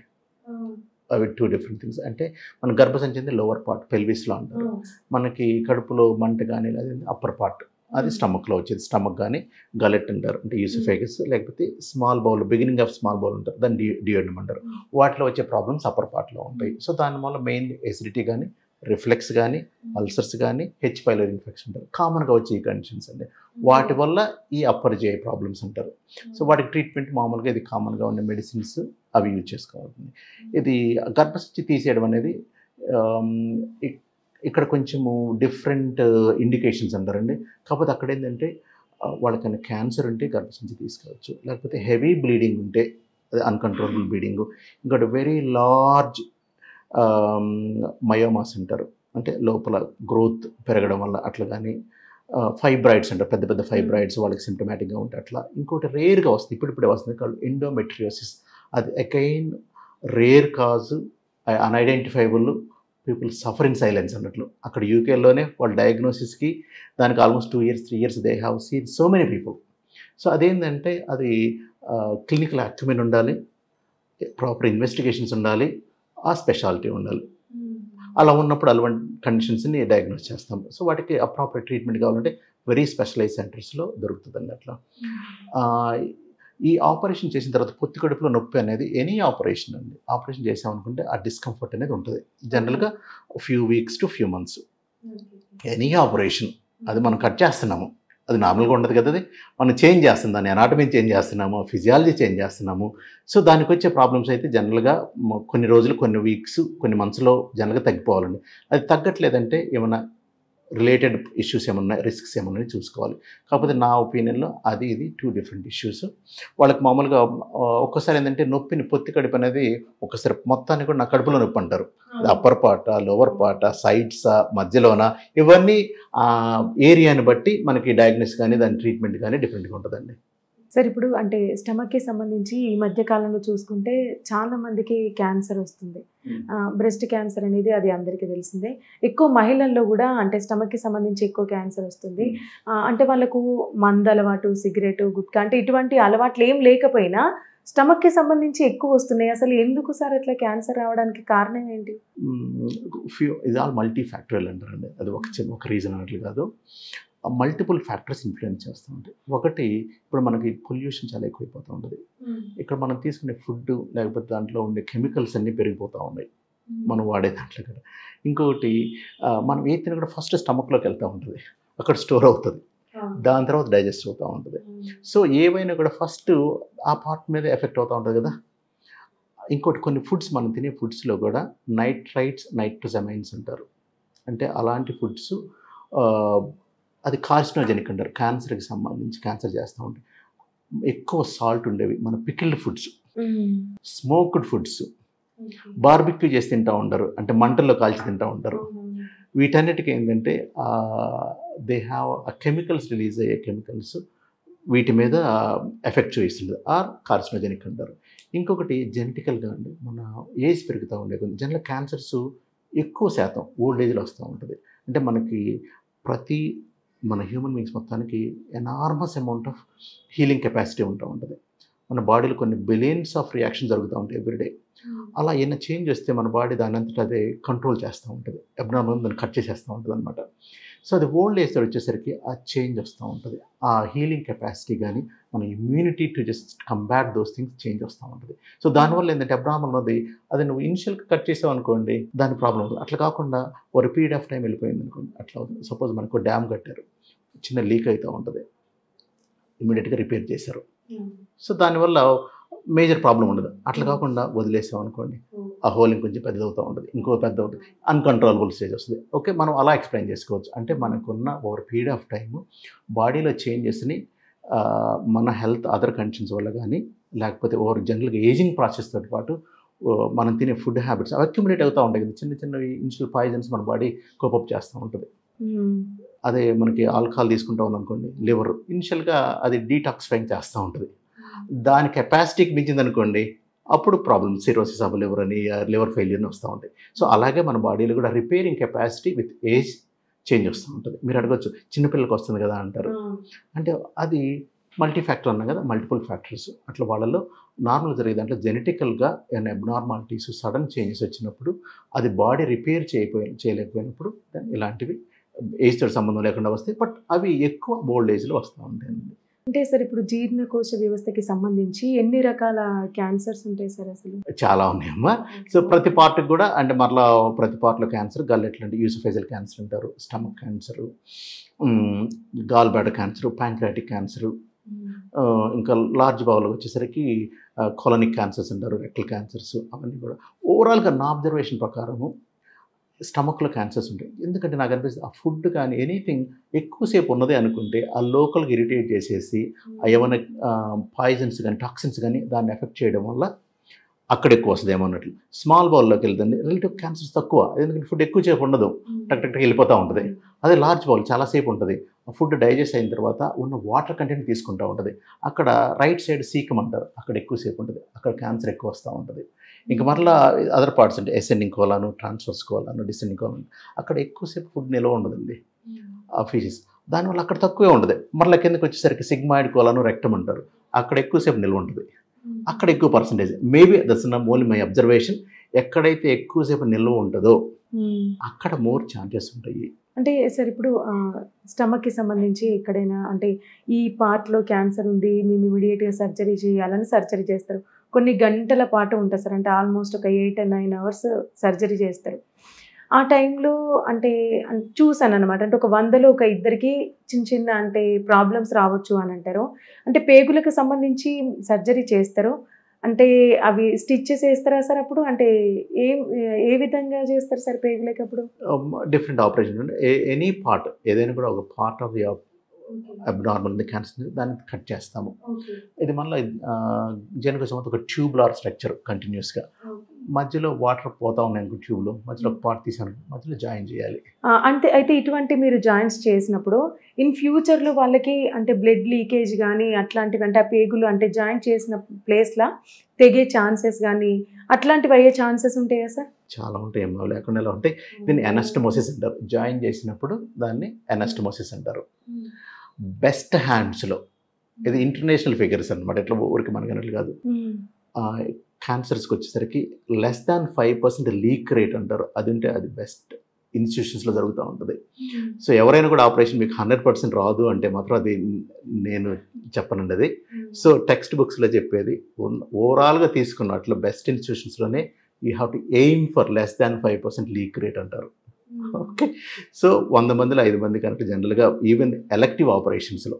అవి 2 different థింగ్స్. అంటే మన గర్భసంచి అనేది లోవర్ పార్ట్ పెల్విస్లో అంటారు. మనకి కడుపులో మంట కానీ అది అప్పర్ పార్ట్, అది స్టమక్లో వచ్చేది. స్టమక్ కానీ గలెట్ అంటారు, అంటే యూసిఫేగస్, లేకపోతే small bowl, beginning of small bowl అంటారు, దాన్ని డియోడమ్ అంటారు. వాటిలో వచ్చే ప్రాబ్లమ్స్ అప్పర్ పార్ట్లో ఉంటాయి. సో దానివల్ల మెయిన్ ఎసిడిటీ కానీ, రిఫ్లెక్స్ కానీ, అల్సర్స్ కానీ, హెచ్ పైలోరీ ఇన్ఫెక్షన్ అంటారు, కామన్గా వచ్చే ఈ కండిషన్స్ అండి. వాటి వల్ల ఈ అప్పర్ జే ప్రాబ్లమ్స్ అంటారు. సో వాటికి ట్రీట్మెంట్ మామూలుగా ఇది కామన్గా ఉండే మెడిసిన్స్ అవి యూజ్ చేసుకోవాలి. ఇది గర్భసంచి తీసేయడం అనేది ఇక్కడ కొంచెము డిఫరెంట్ ఇండికేషన్స్ అంటారండి. కాకపోతే అక్కడ ఏంటంటే వాళ్ళకైనా క్యాన్సర్ ఉంటే గర్భసంచి తీసుకోవచ్చు, లేకపోతే హెవీ బ్లీడింగ్ ఉంటే అది అన్కంట్రోలబుల్ బ్లీడింగ్, ఇంకోటి వెరీ లార్జ్ మయోమాస్ అంటారు, అంటే లోపల గ్రోత్ పెరగడం వల్ల అట్లా, కానీ ఫైబ్రాయిడ్స్ అంటారు, పెద్ద పెద్ద ఫైబ్రాయిడ్స్ వాళ్ళకి సిమ్టమాటిక్గా ఉంటాయి అట్లా. ఇంకోటి రేర్గా వస్తుంది, ఇప్పుడిప్పుడే వస్తుంది, కాదు ఎండోమెట్రియోసిస్. అది again rare cause, unidentifiable, people suffer in silence అన్నట్లు. అక్కడ యూకేలోనే వాళ్ళ డయాగ్నోసిస్కి దానికి almost 2 years 3 years they have seen so many people. So అదేంటంటే అది క్లినికల్ అక్యుమెన్ ఉండాలి, ప్రాపర్ ఇన్వెస్టిగేషన్స్ ఉండాలి, ఆ స్పెషాలిటీ ఉండాలి. అలా ఉన్నప్పుడు అలాంటి కండిషన్స్ని డయాగ్నోస్ చేస్తాం. సో వాటికి ప్రాపర్ ట్రీట్మెంట్ కావాలంటే వెరీ స్పెషలైజ్ సెంటర్స్లో దొరుకుతుందండి అట్లా. ఈ ఆపరేషన్ చేసిన తర్వాత పొత్తి కడుపులో నొప్పి అనేది ఎనీ ఆపరేషన్ అండి, ఆపరేషన్ చేసామనుకుంటే ఆ డిస్కంఫర్ట్ అనేది ఉంటుంది జనరల్గా few weeks to few months. Any operation అది మనం కట్ చేస్తున్నాము, అది నార్మల్గా ఉండదు కదా, అది మనం చేంజ్ చేస్తున్నాం, దాన్ని అనాటమీ చేంజ్ చేస్తున్నాము, ఫిజియాలజీ చేంజ్ చేస్తున్నాము. సో దానికి వచ్చే ప్రాబ్లమ్స్ అయితే జనరల్గా కొన్ని రోజులు, కొన్ని వీక్స్, కొన్ని మంత్స్లో జనరల్గా తగ్గిపోవాలండి. అది తగ్గట్లేదంటే ఏమైనా రిలేటెడ్ ఇష్యూస్ ఏమన్నా రిస్క్స్ ఏమన్నా చూసుకోవాలి. కాకపోతే నా ఒపీనియన్లో ఇది 2 డిఫరెంట్ ఇష్యూస్. వాళ్ళకి మామూలుగా ఒక్కసారి ఏంటంటే నొప్పిని పొత్తి కడుపు అనేది ఒకసారి మొత్తాన్ని కూడా నా కడుపులో నొప్పి అంటారు. అప్పర్ పార్ట, లోవర్ పార్ట, సైడ్సా, మధ్యలోన, ఇవన్నీ ఏరియాని బట్టి మనకి డయాగ్నోస్ కానీ దాని ట్రీట్మెంట్ కానీ డిఫరెంట్గా ఉంటుందండి. సార్ ఇప్పుడు అంటే స్టమక్కి సంబంధించి ఈ మధ్య కాలంలో చూసుకుంటే చాలా మందికి క్యాన్సర్ వస్తుంది. బ్రెస్ట్ క్యాన్సర్ అనేది అది అందరికీ తెలిసిందే. ఎక్కువ మహిళల్లో కూడా అంటే స్టమక్కి సంబంధించి ఎక్కువ క్యాన్సర్ వస్తుంది. అంటే వాళ్ళకు మందు అలవాటు, సిగరెట్, గుట్కా అంటే ఇటువంటి అలవాట్లు ఏం లేకపోయినా స్టమక్కి సంబంధించి ఎక్కువ వస్తున్నాయి. అసలు ఎందుకు సార్ అట్లా క్యాన్సర్ రావడానికి కారణం ఏంటి? ఇది ఆల్ మల్టీ ఫ్యాక్టరల్ అంటారండి. అది ఒక రీజన్ అన్నట్లు కాదు, మల్టిపుల్ ఫ్యాక్టర్స్ ఇన్ఫ్లుయెన్స్ చేస్తూ ఉంటాయి. ఒకటి, ఇప్పుడు మనకి పొల్యూషన్ చాలా ఎక్కువైపోతూ ఉంటుంది. ఇక్కడ మనం తీసుకునే ఫుడ్ లేకపోతే దాంట్లో ఉండే కెమికల్స్ అన్నీ పెరిగిపోతూ ఉన్నాయి మనం వాడే దాంట్లో కూడా. ఇంకొకటి, మనం ఏ తిన కూడా ఫస్ట్ స్టమక్లోకి వెళ్తూ ఉంటుంది, అక్కడ స్టోర్ అవుతుంది, దాని తర్వాత డైజెస్ట్ అవుతూ ఉంటుంది. సో ఏవైనా కూడా ఫస్ట్ ఆ పార్ట్ మీద ఎఫెక్ట్ అవుతూ ఉంటుంది కదా. ఇంకోటి, కొన్ని ఫుడ్స్ మనం తినే ఫుడ్స్లో కూడా నైట్రైట్స్, నైట్రోజమైన్స్ అంటారు. అంటే అలాంటి ఫుడ్స్ అది కార్సినోజెనిక్ అంటారు, క్యాన్సర్కి సంబంధించి క్యాన్సర్ చేస్తూ ఉంటాయి. ఎక్కువ సాల్ట్ ఉండేవి, మన pickled foods, smoked foods, barbecue చేసి తింటూ ఉంటారు, అంటే మంటల్లో కాల్చి తింటూ ఉంటారు. వీటన్నిటికీ ఏంటంటే దే హ్యావ్ కెమికల్స్, రిలీజ్ అయ్యే కెమికల్స్ వీటి మీద ఎఫెక్ట్ చూపిస్తుంది, ఆర్ కార్సినోజెనిక్ అంటారు. ఇంకొకటి జెనెటికల్గా అండి, మన ఏజ్ పెరుగుతూ ఉండే కొన్ని జనరల్ క్యాన్సర్స్ ఎక్కువ శాతం ఓల్డ్ ఏజ్లో వస్తూ ఉంటుంది. అంటే మనకి మన హ్యూమన్ బీయింగ్స్ మొత్తానికి enormous amount of healing capacity ఉంటూ ఉంటుంది. మన బాడీలో కొన్ని బిలియన్స్ ఆఫ్ రియాక్షన్ జరుగుతూ ఉంటాయి ఎవ్రీడే. అలా ఏమైనా చేంజ్ వస్తే మన బాడీ దాని అంతటా అదే కంట్రోల్ చేస్తూ ఉంటుంది, అబ్నార్మల్ దాన్ని కట్ చేసేస్తూ ఉంటుంది అనమాట. సో అది ఓల్డ్ ఏజ్ వచ్చేసరికి ఆ చేంజ్ వస్తూ ఉంటుంది. ఆ హీలింగ్ కెపాసిటీ కానీ మన immunity to just combat those things change వస్తూ ఉంటుంది. సో దానివల్ల ఏంటంటే అబ్నార్మల్ ఉన్నది అది నువ్వు ఇనిషియల్గా కట్ చేసావు అనుకోండి, దాని ప్రాబ్లం అవుతుంది. అట్లా కాకుండా ఒక పీరియడ్ ఆఫ్ టైం వెళ్ళిపోయింది అనుకోండి, అట్లా అవుతుంది. సపోజ్ మనకు డ్యామ్ కట్టారు, చిన్న లీక్ అవుతూ ఉంటుంది, ఇమీడియట్గా రిపేర్ చేశారు, సో దానివల్ల మేజర్ ప్రాబ్లం ఉండదు. అట్లా కాకుండా వదిలేసాం అనుకోండి, ఆ హోల్ ఇంకొంచెం పెద్దదవుతూ ఉంటుంది, ఇంకో పెద్ద అవుతుంది, అన్కంట్రోలబుల్ స్టేజ్ వస్తుంది. ఓకే, మనం అలా ఎక్స్ప్లెయిన్ చేసుకోవచ్చు. అంటే మనకున్న ఓవర్ పీరియడ్ ఆఫ్ టైము బాడీలో చేంజెస్ని మన హెల్త్ అదర్ కండిషన్స్ వల్ల కానీ, లేకపోతే ఓవర్ జనరల్గా ఏజింగ్ ప్రాసెస్తో పాటు మనం తినే ఫుడ్ హ్యాబిట్స్ అక్యుములేట్ అవుతూ ఉంటాయి కదా. చిన్న చిన్నవి ఇనిషియల్ పాయిజన్స్ మన బాడీ కోపప్ చేస్తూ ఉంటుంది. అదే మనకి ఆల్కహాల్ తీసుకుంటా ఉన్నాం లివర్ ఇనిషియల్గా అది డీటాక్సిఫైయింగ్ చేస్తూ ఉంటుంది, దాని కెపాసిటీకి మించింది అనుకోండి, అప్పుడు ప్రాబ్లమ్ సిరోసిస్ ఆఫ్ లివర్ అని, లివర్ ఫెయిల్యూర్ వస్తూ ఉంటాయి. సో అలాగే మన బాడీలో కూడా repairing capacity with age change వస్తూ ఉంటుంది. మీరు అడగచ్చు, చిన్నపిల్లలకు వస్తుంది కదా అంటారు. అంటే అది మల్టీ ఫ్యాక్టర్ అన్నాం కదా, మల్టిపుల్ ఫ్యాక్టర్స్. అట్లా వాళ్ళలో నార్మల్ జరిగే దాంట్లో జెనెటికల్గా ఏమైనా అబ్నార్మాలిటీస్, సడన్ చేంజెస్ వచ్చినప్పుడు, అది బాడీ రిపేర్ చేయలేకపోయినప్పుడు ఇలాంటివి ఏజ్తో సంబంధం లేకుండా వస్తాయి. బట్ అవి ఎక్కువ ఓల్డ్ ఏజ్లో వస్తూ ఉంటాయండి. అంటే సార్ ఇప్పుడు జీర్ణకోశ వ్యవస్థకి సంబంధించి ఎన్ని రకాల క్యాన్సర్స్ ఉంటాయి సార్? అసలు చాలా ఉన్నాయమ్మా. సో ప్రతి పార్ట్కి కూడా, అంటే మరలా ప్రతి పార్ట్లో క్యాన్సర్, గల్లెట్లు అంటే యూసోఫేజియల్ క్యాన్సర్ అంటారు, stomach cancer, gall bladder cancer, pancreatic cancer, ఇంకా లార్జ్ బౌల్ వచ్చేసరికి కొలనిక్ క్యాన్సర్స్ అంటారు, రెక్టల్ క్యాన్సర్స్. అవన్నీ కూడా ఓవరాల్గా నా అబ్జర్వేషన్ ప్రకారము స్టమక్లో క్యాన్సర్స్ ఉంటాయి. ఎందుకంటే నాకు అనిపిస్తుంది, ఆ ఫుడ్ కానీ ఎనీథింగ్ ఎక్కువసేపు ఉన్నదే అనుకుంటే ఆ లోకల్గా ఇరిటేట్ చేసేసి ఏమైనా పాయిజన్స్ కానీ టాక్సిన్స్ కానీ దాన్ని ఎఫెక్ట్ చేయడం వల్ల అక్కడ ఎక్కువ వస్తుంది ఏమో అన్నట్లు. స్మాల్ బౌల్లోకి వెళ్తుంది రిలేటివ్ క్యాన్సర్స్ తక్కువ, ఎందుకంటే ఫుడ్ ఎక్కువ సేపు ఉండదు, టక్ వెళ్ళిపోతూ ఉంటుంది. అదే లార్జ్ బౌల్ చాలాసేపు ఉంటుంది, ఆ ఫుడ్ డైజెస్ట్ అయిన తర్వాత ఉన్న వాటర్ కంటెంట్ తీసుకుంటూ ఉంటుంది. అక్కడ రైట్ సైడ్ సీకం అంటారు, అక్కడ ఎక్కువసేపు ఉంటుంది, అక్కడ క్యాన్సర్ ఎక్కువ వస్తూ ఉంటుంది. ఇంకా మరలా అదర్ పార్ట్స్ అంటే అసెండింగ్ కోలాను, ట్రాన్స్వర్స్ కోలాను, డిసెండింగ్ కోలాను, అక్కడ ఎక్కువసేపు ఫుడ్ నిల్వ ఉండదండి ఆ ఫీజెస్, దానివల్ల అక్కడ తక్కువే ఉంటుంది. మరలా కిందకి వచ్చేసరికి సిగ్మాయిడ్ కోలాను, రెక్టమ్ అంటారు, అక్కడ ఎక్కువసేపు నిల్వ ఉంటుంది, అక్కడ ఎక్కువ percentage. Maybe that's only my observation. ఎక్కడైతే ఎక్కువసేపు నిల్వ ఉంటుందో అక్కడ మోర్ ఛాన్సెస్ ఉంటాయి. అంటే సార్ ఇప్పుడు స్టమక్కి సంబంధించి ఎక్కడైనా అంటే ఈ పార్ట్లో క్యాన్సర్ ఉంది, మేము ఇమీడియట్గా సర్జరీ చేయాలని సర్జరీ చేస్తారు. కొన్ని గంటల పాటు ఉంటుంది సార్, అంటే ఆల్మోస్ట్ ఒక 8 or 9 hours సర్జరీ చేస్తారు. ఆ టైంలో అంటే చూసాను అనమాట, అంటే ఒక 100లో ఒక 2కి చిన్న చిన్న అంటే ప్రాబ్లమ్స్ రావచ్చు అని అంటారు. అంటే పేగులకు సంబంధించి సర్జరీ చేస్తారు, అంటే అవి స్టిచెస్ వేస్తారా సార్ అప్పుడు? అంటే ఏ ఏ విధంగా చేస్తారు సార్ పేగులకి అప్పుడు? డిఫరెంట్ ఆపరేషన్ అంటే ఎనీ పార్ట్ ఏదైనా కూడా ఒక part of the abnormal cancer దాన్ని కట్ చేస్తాము. ఇది మళ్ళీ జనరల్గా సమస్య ఒక ట్యూబ్లార్ స్ట్రక్చర్ కంటిన్యూస్గా మధ్యలో వాటర్ పోతా ఉన్నాయి అనుకో ట్యూబ్లో మధ్యలో ఒక పార్ట్ తీసాను మధ్యలో జాయిన్ చేయాలి. అంటే అయితే ఇటువంటి మీరు జాయింట్స్ చేసినప్పుడు ఇన్ ఫ్యూచర్లో వాళ్ళకి అంటే బ్లడ్ లీకేజ్ కానీ అట్లాంటివి అంటే ఆ పేగులు అంటే జాయింట్ చేసిన ప్లేస్లో తెగే ఛాన్సెస్ కానీ అట్లాంటివి అయ్యే ఛాన్సెస్ ఉంటాయా సార్? చాలా ఉంటాయి, ఏమో లేకుండా ఎలా ఉంటాయి. దీన్ని ఎనాస్టమోసిస్ అంటారు. జాయిన్ చేసినప్పుడు దాన్ని ఎనాస్టమోసిస్ అంటారు. బెస్ట్ హ్యాండ్స్లో ఇది ఇంటర్నేషనల్ ఫిగర్స్ అనమాట, ఇట్లా ఊరికి మనకన్నట్లు కాదు. క్యాన్సర్స్కి వచ్చేసరికి <5% లీక్ రేట్ అంటారు. అది ఉంటే అది బెస్ట్ ఇన్స్టిట్యూషన్స్లో జరుగుతూ ఉంటుంది. సో ఎవరైనా కూడా ఆపరేషన్ మీకు 100% రాదు అంటే మాత్రం అది నేను చెప్పనండి అది. సో టెక్స్ట్ బుక్స్లో చెప్పేది ఓవరాల్గా తీసుకున్నట్లు బెస్ట్ ఇన్స్టిట్యూషన్స్లోనే you have to aim for <5% leak rate అంటారు. ఓకే, సో 100 మందిలో 5 మంది కనుక జనరల్గా ఈవెన్ ఎలక్టివ్ ఆపరేషన్స్లో.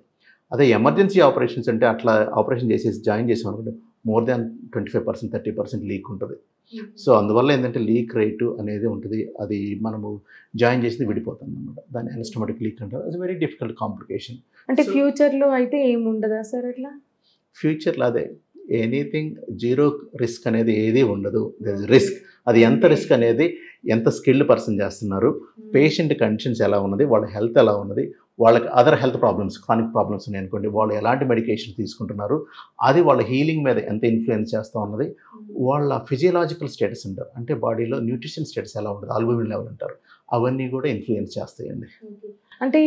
అదే ఎమర్జెన్సీ ఆపరేషన్స్ అంటే అట్లా ఆపరేషన్ చేసేసి జాయిన్ చేసామనుకుంటే మోర్ దాన్ 25% 30% లీక్ ఉంటుంది. సో అందువల్ల ఏంటంటే లీక్ రేటు అనేది ఉంటుంది. అది మనము జాయిన్ చేసి విడిపోతాం అనమాట. దాన్ని ఎనాస్టమోటిక్ లీక్ అంటారు. అది వెరీ డిఫికల్ట్ కాంప్లికేషన్. అంటే ఫ్యూచర్లో అయితే ఏమి ఉండదా సార్ అట్లా? ఫ్యూచర్లో అదే ఎనీథింగ్ జీరో రిస్క్ అనేది ఏది ఉండదు. There is risk. అది ఎంత రిస్క్ అనేది ఎంత స్కిల్డ్ పర్సన్ చేస్తున్నారు, పేషెంట్ కండిషన్స్ ఎలా ఉన్నది, వాళ్ళ హెల్త్ ఎలా ఉన్నది, వాళ్ళకి other health problems chronic problems ఉన్నాయి అనుకోండి, వాళ్ళు ఎలాంటి మెడికేషన్ తీసుకుంటున్నారు, అది వాళ్ళ హీలింగ్ మీద ఎంత ఇన్ఫ్లుయెన్స్ చేస్తూ ఉన్నది, వాళ్ళ ఫిజియలాజికల్ స్టేటస్ అంటారు అంటే బాడీలో న్యూట్రిషన్ స్టేటస్ ఎలా ఉంటుంది, ఆల్బుమిన్ లెవెల్ అంటారు, అవన్నీ కూడా ఇన్ఫ్లుయెన్స్ చేస్తాయండి. అంటే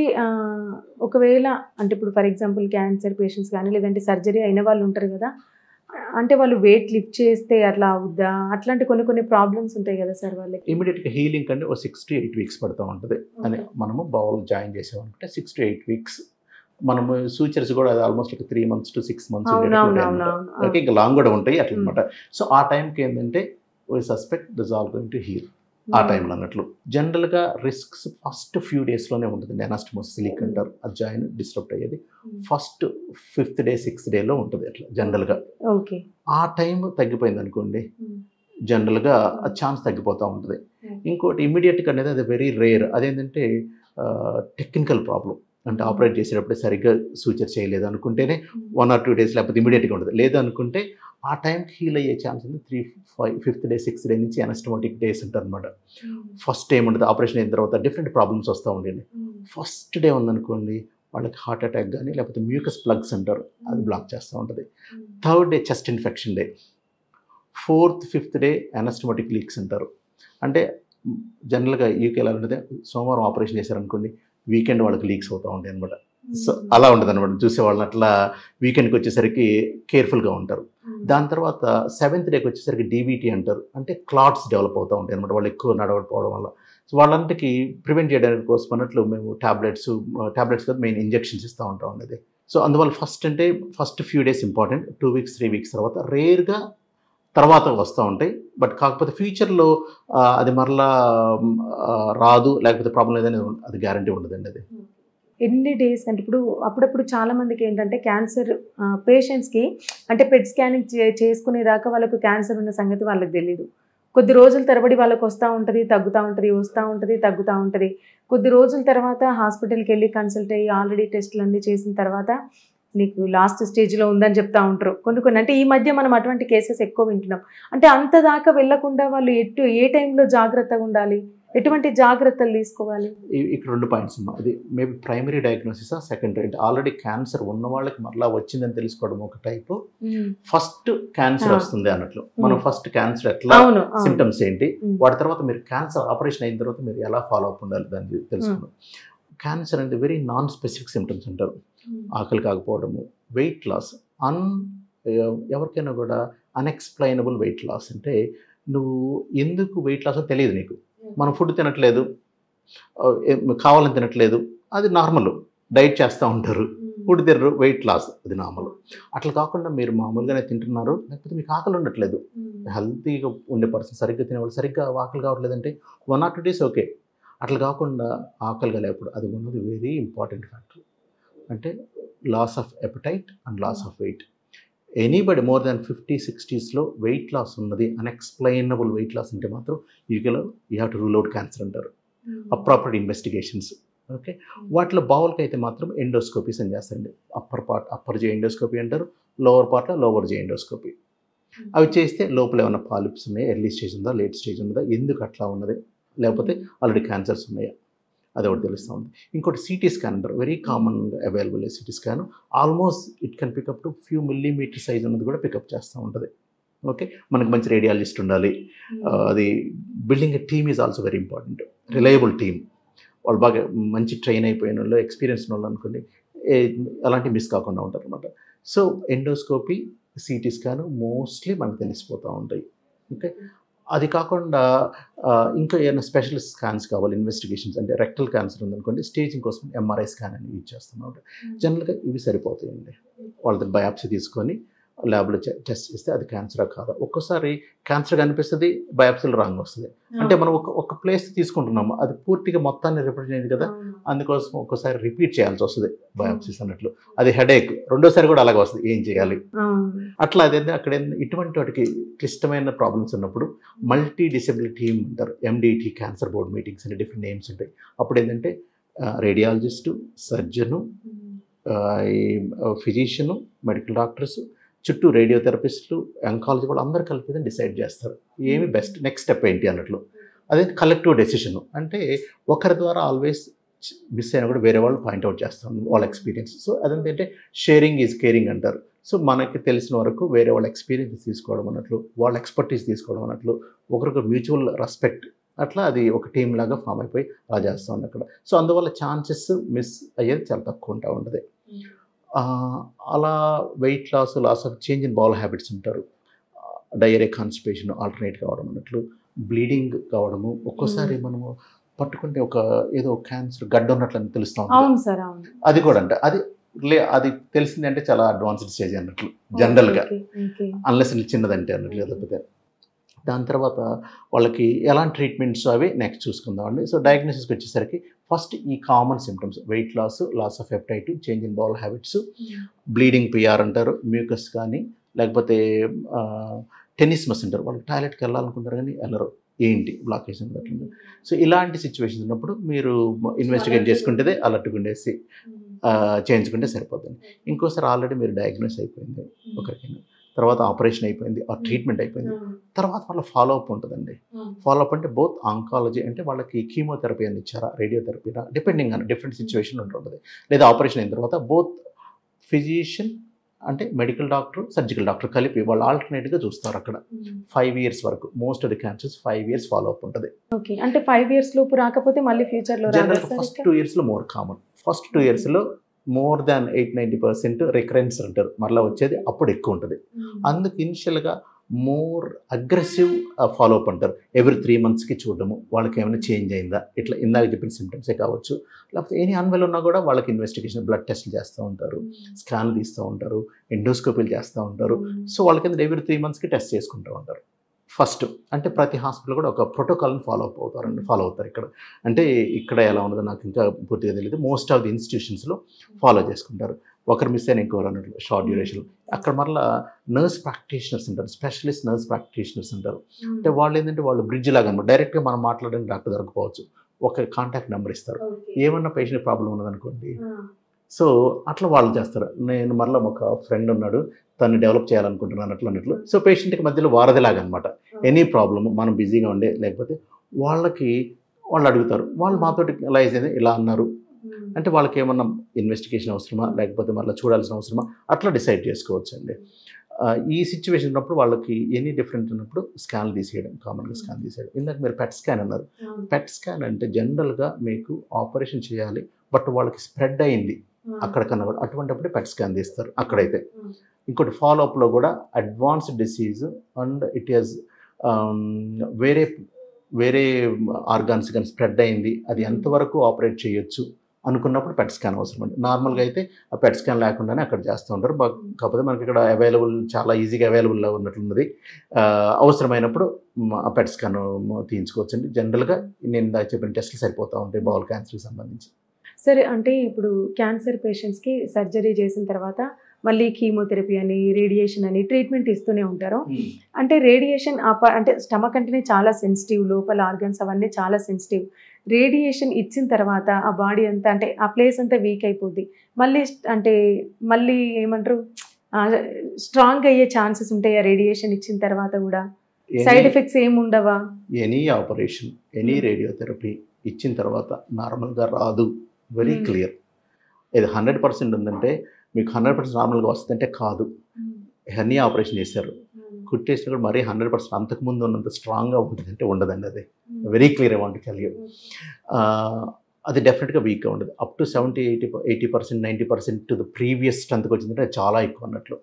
ఒకవేళ అంటే ఇప్పుడు ఫర్ ఎగ్జాంపుల్ క్యాన్సర్ పేషెంట్స్ కానీ లేదంటే సర్జరీ అయిన వాళ్ళు ఉంటారు కదా, అంటే వాళ్ళు వెయిట్ లిఫ్ట్ చేస్తే అట్లా అవుద్దా, అట్లాంటి కొన్ని ప్రాబ్లమ్స్ ఉంటాయి కదా సార్ వాళ్ళకి? ఇమీడియట్గా హీలింగ్ కంటే ఒక 6 to 8 weeks పడుతూ ఉంటుంది. అని మనము బౌల్ జాయిన్ చేసామనుకుంటే 6 to 8 weeks. మనము సూచర్స్ కూడా అది ఆల్మోస్ట్ ఒక 3 months to 6 months ఓకే, ఇంకా లాంగ్ కూడా ఉంటాయి అట్లా అనమాట. సో ఆ టైంకి ఏంటంటే we suspect this all going to heal. ఆ టైంలో అన్నట్లు జనరల్గా రిస్క్స్ ఫస్ట్ ఫ్యూ డేస్లోనే ఉంటుంది. ఎనాస్టమోసిస్ లీక్ అంటారు. ఆ జాయిన్ డిస్టర్బ్ అయ్యేది first 5th day 6th day ఉంటుంది అట్లా జనరల్గా. ఆ టైం తగ్గిపోయింది అనుకోండి, జనరల్గా ఆ ఛాన్స్ తగ్గిపోతూ ఉంటుంది. ఇంకోటి ఇమీడియట్గా అనేది అది వెరీ రేర్. అదేంటంటే టెక్నికల్ ప్రాబ్లం, అంటే ఆపరేట్ చేసేటప్పుడు సరిగ్గా సూచర్ చేయలేదు అనుకుంటేనే 1 or 2 days లేకపోతే ఇమీడియట్గా ఉంటుంది. లేదు అనుకుంటే ఆ టైంకి హీల్ అయ్యే ఛాన్స్ ఉంది 3, 5th day 6th day నుంచి ఎనాస్టమోటిక్ డేస్ ఉంటారు అనమాట. ఫస్ట్ డే ఉంటుంది ఆపరేషన్ అయిన తర్వాత డిఫరెంట్ ప్రాబ్లమ్స్ వస్తూ ఉండేది. ఫస్ట్ డే ఉందనుకోండి వాళ్ళకి హార్ట్ అటాక్ కానీ లేకపోతే మ్యూకస్ ప్లగ్స్ అంటారు, అది బ్లాక్ చేస్తూ ఉంటుంది. 3rd day chest infection day. 4th, 5th day anastomotic leaks అంటారు. అంటే జనరల్గా యూకే ఎలా ఉంటుంది, సోమవారం ఆపరేషన్ చేశారనుకోండి వీకెండ్ వాళ్ళకి లీక్స్ అవుతూ ఉంటాయి అనమాట. సో అలా ఉంటుంది అనమాట. చూసే వాళ్ళని అట్లా వీకెండ్కి వచ్చేసరికి కేర్ఫుల్గా ఉంటారు. దాని తర్వాత 7th day వచ్చేసరికి డీబీటీ అంటారు, అంటే క్లాట్స్ డెవలప్ అవుతూ ఉంటాయి అనమాట వాళ్ళు ఎక్కువ నడవకపోవడం వల్ల. సో వాళ్ళంటికి ప్రివెంట్ చేయడానికి కోసం అన్నట్లు మేము టాబ్లెట్స్ కదా మెయిన్ ఇంజెక్షన్స్ ఇస్తూ ఉంటాం అనేది. సో అందువల్ల first few days important. 2 weeks 3 weeks తర్వాత రేర్గా తర్వాత వస్తూ ఉంటాయి. బట్ కాకపోతే ఫ్యూచర్లో అది మరలా రాదు లేకపోతే ప్రాబ్లం లేదని అది గ్యారంటీ ఉండదండి. అది ఎన్ని డేస్ అంటే ఇప్పుడు అప్పుడప్పుడు చాలా మందికి ఏంటంటే క్యాన్సర్ పేషెంట్స్కి అంటే పెట్ స్కానింగ్ చేసుకునేదాకా వాళ్ళకు క్యాన్సర్ ఉన్న సంగతి వాళ్ళకి తెలియదు. కొద్ది రోజుల తరబడి వాళ్ళకి వస్తూ ఉంటుంది, తగ్గుతూ ఉంటుంది, వస్తూ ఉంటుంది, తగ్గుతూ ఉంటుంది. కొద్ది రోజుల తర్వాత హాస్పిటల్కి వెళ్ళి కన్సల్ట్ అయ్యి ఆల్రెడీ టెస్టులు అన్నీ చేసిన తర్వాత నీకు లాస్ట్ స్టేజ్లో ఉందని చెప్తా ఉంటారు. కొన్ని అంటే ఈ మధ్య మనం అటువంటి కేసెస్ ఎక్కువ వింటున్నాం. అంటే అంత దాకా వెళ్లకుండా వాళ్ళు ఏ టైంలో జాగ్రత్తగా ఉండాలి, ఎటువంటి జాగ్రత్తలు తీసుకోవాలి? ఇక్కడ 2 పాయింట్స్ అమ్మా. అది మేబీ ప్రైమరీ డయాగ్నోసిస్, సెకండరీ అంటే ఆల్రెడీ క్యాన్సర్ ఉన్న వాళ్ళకి మరలా వచ్చిందని తెలుసుకోవడం ఒక టైపు. ఫస్ట్ క్యాన్సర్ వస్తుంది అన్నట్లు మనం ఫస్ట్ క్యాన్సర్ ఎట్లా సిమ్టమ్స్ ఏంటి, వాటి తర్వాత మీరు క్యాన్సర్ ఆపరేషన్ అయిన తర్వాత మీరు ఎలా ఫాలో అప్ ఉండాలి దాన్ని తెలుసుకున్నాం. క్యాన్సర్ అంటే వెరీ నాన్ స్పెసిఫిక్ సిమ్టమ్స్ అంటారు. ఆకలి కాకపోవడము, వెయిట్ లాస్, ఎవరికైనా కూడా అన్ఎక్స్ప్లెయినబుల్ వెయిట్ లాస్. అంటే నువ్వు ఎందుకు వెయిట్ లాస్ అని తెలియదు నీకు. మనం ఫుడ్ తినట్లేదు, కావాలని తినట్లేదు, అది నార్మల్. డైట్ చేస్తూ ఉంటారు, ఫుడ్ తినరు, వెయిట్ లాస్, అది నార్మల్. అట్లా కాకుండా మీరు మామూలుగానే తింటున్నారు, లేకపోతే మీకు ఆకలి ఉండట్లేదు, హెల్తీగా ఉండే పర్సన్ సరిగ్గా తినేవాళ్ళు సరిగ్గా ఆకలి కావట్లేదంటే 1 or 2 days ఓకే. అట్లా కాకుండా ఆకలిగా లేకపోతే అది ఉన్నది వెరీ ఇంపార్టెంట్ ఫ్యాక్టర్. అంటే loss of appetite and loss of weight. Anybody more than 50-60s weight loss ఉన్నది, అన్ఎక్స్ప్లెయినబుల్ వెయిట్ లాస్ ఉంటే మాత్రం యూకేలో you have to rule out cancer అంటారు. A proper investigations. ఓకే, వాటిలో బావులకి అయితే మాత్రం ఎండోస్కోపీస్ అని చేస్తారండి. అప్పర్ జే ఎండోస్కోపీ అంటారు, లోవర్ పార్ట్లో లోవర్ జే ఎండోస్కోపీ. అవి చేస్తే లోపల ఏమైనా పాలిప్స్ ఉన్నాయా, ఎర్లీ స్టేజ్ ఉందా, లేట్ స్టేజ్ ఉందా, ఎందుకు అట్లా ఉన్నది, లేకపోతే ఆల్రెడీ క్యాన్సర్స్ ఉన్నాయా, అది ఒకటి తెలుస్తూ ఉంది. ఇంకోటి సిటీ స్కాన్ అంటారు, very common available CT scan. Almost it can pick up to few millimetre size ఉన్నది కూడా పికప్ చేస్తూ ఉంటుంది. ఓకే, మనకు మంచి రేడియాలజిస్ట్ ఉండాలి. అది building a team is also very important. Reliable team, వాళ్ళు బాగా మంచి ట్రైన్ అయిపోయిన వాళ్ళు, ఎక్స్పీరియన్స్ ఉన్న వాళ్ళు అనుకోండి, అలాంటి మిస్ కాకుండా ఉంటారు అనమాట. So endoscopy, CT scan mostly మనకు తెలిసిపోతూ ఉంటాయి. ఓకే, అది కాకుండా ఇంకా ఏమైనా స్పెషలిస్ట్ స్కాన్స్ కావాలి, ఇన్వెస్టిగేషన్స్ అంటే రెక్టల్ క్యాన్సర్ ఉందనుకోండి, స్టేజింగ్ కోసం ఎంఆర్ఐ స్కాన్ అని యూజ్ చేస్తున్నాం. జనరల్గా ఇవి సరిపోతాయండి. వాళ్ళది బయాప్సీ తీసుకొని ల్యాబ్లో టెస్ట్ చేస్తే అది క్యాన్సరా కాదా. ఒక్కోసారి క్యాన్సర్ కనిపిస్తుంది, బయాప్సీలో రాంగ్ వస్తుంది. అంటే మనం ఒక ప్లేస్ తీసుకుంటున్నాము, అది పూర్తిగా మొత్తాన్ని రిప్రజెంట్ అయింది కదా, అందుకోసం ఒక్కోసారి రిపీట్ చేయాల్సి వస్తుంది బయాప్సీస్ అన్నట్లు. అది హెడేక్, రెండోసారి కూడా అలాగే వస్తుంది, ఏం చేయాలి అట్లా. అదేంటే అక్కడ ఇటువంటి వాటికి క్లిష్టమైన ప్రాబ్లమ్స్ ఉన్నప్పుడు మల్టీ డిసెబిలిటీ టీమ్ అంటారు, ఎండిటి, క్యాన్సర్ బోర్డ్ మీటింగ్స్ అని డిఫరెంట్ నేమ్స్ ఉంటాయి. అప్పుడు ఏంటంటే radiologist, surgeon, physician, medical doctors, చుట్టూ రేడియోథెరపిస్టులు, అంకాలజీ వాళ్ళు అందరూ కలిపి డిసైడ్ చేస్తారు ఏమి బెస్ట్, నెక్స్ట్ స్టెప్ ఏంటి అన్నట్లు. అదే కలెక్టివ్ డెసిషన్. అంటే ఒకరి ద్వారా ఆల్వేస్ మిస్ అయినా కూడా వేరే వాళ్ళు పాయింట్అవుట్ చేస్తాం వాళ్ళ ఎక్స్పీరియన్స్. సో అదేంటంటే షేరింగ్ ఈజ్ కేరింగ్ అంటారు. సో మనకి తెలిసిన వరకు వేరే వాళ్ళ ఎక్స్పీరియన్స్ తీసుకోవడం అన్నట్లు, వాళ్ళ ఎక్స్పర్టీస్ తీసుకోవడం అన్నట్లు, ఒకరికొకరు మ్యూచువల్ రెస్పెక్ట్, అట్లా అది ఒక టీమ్ లాగా ఫామ్ అయిపోయి అలా చేస్తూ ఉంది అక్కడ. సో అందువల్ల ఛాన్సెస్ మిస్ అయ్యేది చాలా తక్కువ ఉంటా ఉంటుంది. అలా weight loss of change in bowel habits ఉంటారు, డయేరియా, కాన్స్టిపేషన్ ఆల్టర్నేట్ కావడం అన్నట్లు, బ్లీడింగ్ కావడము, ఒక్కోసారి మనము పట్టుకుంటే ఏదో క్యాన్సర్ గడ్డ ఉన్నట్లు అని తెలుస్తూ ఉంటుంది. అది కూడా అంటే అది తెలిసింది అంటే చాలా అడ్వాన్స్డ్ స్టేజ్ అన్నట్లు జనరల్గా, అన్లెస్ చిన్నదంటే అన్నట్లు. లేకపోతే దాని తర్వాత వాళ్ళకి ఎలాంటి ట్రీట్మెంట్స్ అవి నెక్స్ట్ చూసుకుందామండి. సో డయాగ్నోసిస్కి వచ్చేసరికి ఫస్ట్ ఈ common symptoms weight loss of appetite, change in bowel habits, bleeding, PR అంటారు, మ్యూకస్ కానీ, లేకపోతే టెనిస్మస్ అంటారు, వాళ్ళకి టాయిలెట్కి వెళ్ళాలనుకుంటారు కానీ వెళ్ళరు, ఏంటి బ్లాకేజ్ అట్లా. సో ఇలాంటి సిచ్యువేషన్స్ ఉన్నప్పుడు మీరు ఇన్వెస్టిగేట్ చేసుకుంటే అలర్ట్గా ఉండేసి చేయించుకుంటే సరిపోతుంది. ఇంకోసారి ఆల్రెడీ మీరు డయాగ్నోస్ అయిపోయింది ఒకరికైనా, తర్వాత ఆపరేషన్ అయిపోయింది, ఆ ట్రీట్మెంట్ అయిపోయింది, తర్వాత వాళ్ళ ఫాలోఅప్ ఉంటుందండి. ఫాలోఅప్ అంటే బోత్ ఆంకాలజీ అంటే వాళ్ళకి కీమోథెరపీ అని ఇచ్చారా, రేడియోథెరపీనా, డిపెండింగ్ ఆన్ డిఫరెంట్ సిచ్యువేషన్ ఉంటుంది. లేదా ఆపరేషన్ అయిన తర్వాత బోత్ ఫిజిషియన్ అంటే మెడికల్ డాక్టర్, సర్జికల్ డాక్టర్ కలిపి వాళ్ళు ఆల్టర్నేట్గా చూస్తారు అక్కడ 5 years వరకు. Most of the cancers 5 years follow up ఉంటుంది. అంటే 5 years లోపు రాకపోతే మళ్ళీ ఫ్యూచర్లో జనరల్గా ఫస్ట్ 2 yearsలో మోర్ కామన్. ఫస్ట్ 2 yearsలో మోర్ దాన్ 80-90% రికరెన్స్ అంటారు, మరలా వచ్చేది అప్పుడు ఎక్కువ ఉంటుంది. అందుకు ఇనిషియల్గా మోర్ అగ్రెసివ్ ఫాలోఅప్ అంటారు, ఎవ్రీ 3 monthsకి చూడడము, వాళ్ళకి ఏమైనా చేంజ్ అయిందా, ఇట్లా ఇందాక చెప్పిన సిమ్టమ్సే కావచ్చు, లేకపోతే ఎనీ అన్వెల్ ఉన్నా కూడా వాళ్ళకి ఇన్వెస్టిగేషన్, బ్లడ్ టెస్ట్లు చేస్తూ ఉంటారు, స్కాన్ తీస్తూ ఉంటారు, ఎండోస్కోపీలు చేస్తూ ఉంటారు. సో వాళ్ళకి ఎవ్రీ 3 monthsకి టెస్ట్ చేసుకుంటూ ఉంటారు. ఫస్ట్ అంటే ప్రతి హాస్పిటల్ కూడా ఒక ప్రోటోకాల్ని ఫాలో అవుతారు ఇక్కడ. అంటే ఇక్కడ ఎలా ఉన్నదో నాకు ఇంకా పూర్తిగా తెలియదు, మోస్ట్ ఆఫ్ ది ఇన్స్టిట్యూషన్స్లో ఫాలో చేసుకుంటారు. ఒకరు మిస్ అయిన ఇంకోరు అన్నట్లు షార్ట్ డ్యూరేషన్. అక్కడ మరలా నర్స్ ప్రాక్టీషనర్స్ ఉంటారు, స్పెషలిస్ట్ నర్స్ ప్రాక్టీషనర్స్ ఉంటారు. అంటే వాళ్ళు ఏంటంటే వాళ్ళు బ్రిడ్జ్ లాగా అనమాట, డైరెక్ట్గా మనం మాట్లాడడానికి డాక్టర్ దొరకపోవచ్చు, ఒక కాంటాక్ట్ నెంబర్ ఇస్తారు. ఏమన్నా పేషెంట్ ప్రాబ్లం ఉన్నదనుకోండి, సో అట్లా వాళ్ళు చేస్తారు. నేను మరలా ఒక ఫ్రెండ్ ఉన్నాడు, తను డెవలప్ చేయాలనుకుంటున్నాను అన్నట్లు. సో పేషెంట్కి మధ్యలో వారధిలాగా అనమాట. ఎనీ ప్రాబ్లమ్ మనం బిజీగా ఉండే లేకపోతే వాళ్ళు అడుగుతారు, వాళ్ళు మాతోటి ఎలా అయితే ఇలా అన్నారు అంటే వాళ్ళకి ఏమన్నా ఇన్వెస్టిగేషన్ అవసరమా, లేకపోతే మళ్ళీ చూడాల్సిన అవసరమా, అట్లా డిసైడ్ చేసుకోవచ్చు అండి. ఈ సిచ్యువేషన్ ఉన్నప్పుడు వాళ్ళకి ఎనీ డిఫరెంట్ ఉన్నప్పుడు స్కాన్లు తీసేయడం, కామన్గా స్కాన్ తీసేయడం. ఇందాక మీరు పెట్ స్కాన్ అన్నారు. పెట్ స్కాన్ అంటే జనరల్గా మీకు ఆపరేషన్ చేయాలి, బట్ వాళ్ళకి స్ప్రెడ్ అయింది అక్కడికన్నా కూడా, అటువంటిప్పుడు పెట్ స్కాన్ తీస్తారు అక్కడైతే. ఇంకోటి ఫాలోఅప్లో కూడా advanced disease and it is వేరే ఆర్గాన్స్ కానీ స్ప్రెడ్ అయింది, అది ఎంతవరకు ఆపరేట్ చేయొచ్చు అనుకున్నప్పుడు పెట్ స్కాన్ అవసరం అండి. నార్మల్గా అయితే ఆ పెట్ స్కాన్ లేకుండానే అక్కడ చేస్తూ ఉంటారు. కాకపోతే మనకి ఇక్కడ చాలా ఈజీగా అవైలబుల్లో ఉన్నట్లున్నది. అవసరమైనప్పుడు ఆ పెట్ స్కాన్ తీయించుకోవచ్చండి. జనరల్గా నేను చెప్పిన టెస్ట్లు సరిపోతూ ఉంటాయి బౌల్ క్యాన్సర్కి సంబంధించి. సరే, అంటే ఇప్పుడు క్యాన్సర్ పేషెంట్స్కి సర్జరీ చేసిన తర్వాత మళ్ళీ కీమోథెరపీ అని, రేడియేషన్ అని ట్రీట్మెంట్ ఇస్తూనే ఉంటారు. అంటే రేడియేషన్ అంటే స్టమక్ అంటేనే చాలా సెన్సిటివ్, లోపల ఆర్గన్స్ అవన్నీ చాలా సెన్సిటివ్. రేడియేషన్ ఇచ్చిన తర్వాత ఆ బాడీ అంతా అంటే ఆ ప్లేస్ అంతా వీక్ అయిపోద్ది. మళ్ళీ ఏమంటారు, స్ట్రాంగ్ అయ్యే ఛాన్సెస్ ఉంటాయి ఆ రేడియేషన్ ఇచ్చిన తర్వాత కూడా? సైడ్ ఎఫెక్ట్స్ ఏమి ఉండవా? ఎనీ ఆపరేషన్, ఎనీ రేడియోథెరపీ ఇచ్చిన తర్వాత నార్మల్గా రాదు. Very clear. ఇది 100% ఉందంటే మీకు 100% నార్మల్గా వస్తుందంటే కాదు. హెర్నియా ఆపరేషన్ చేశారు, కుట్టేసిన కూడా మరీ 100% అంతకుముందు ఉన్నంత స్ట్రాంగ్గా ఉంటుంది అంటే ఉండదండి. అది very clear. I want to tell you. అది డెఫినెట్గా వీక్గా ఉండదు. Up to 70-80%, 90% to the previous స్ట్రెంత్కి వచ్చిందంటే అది చాలా ఎక్కువ అన్నట్లు.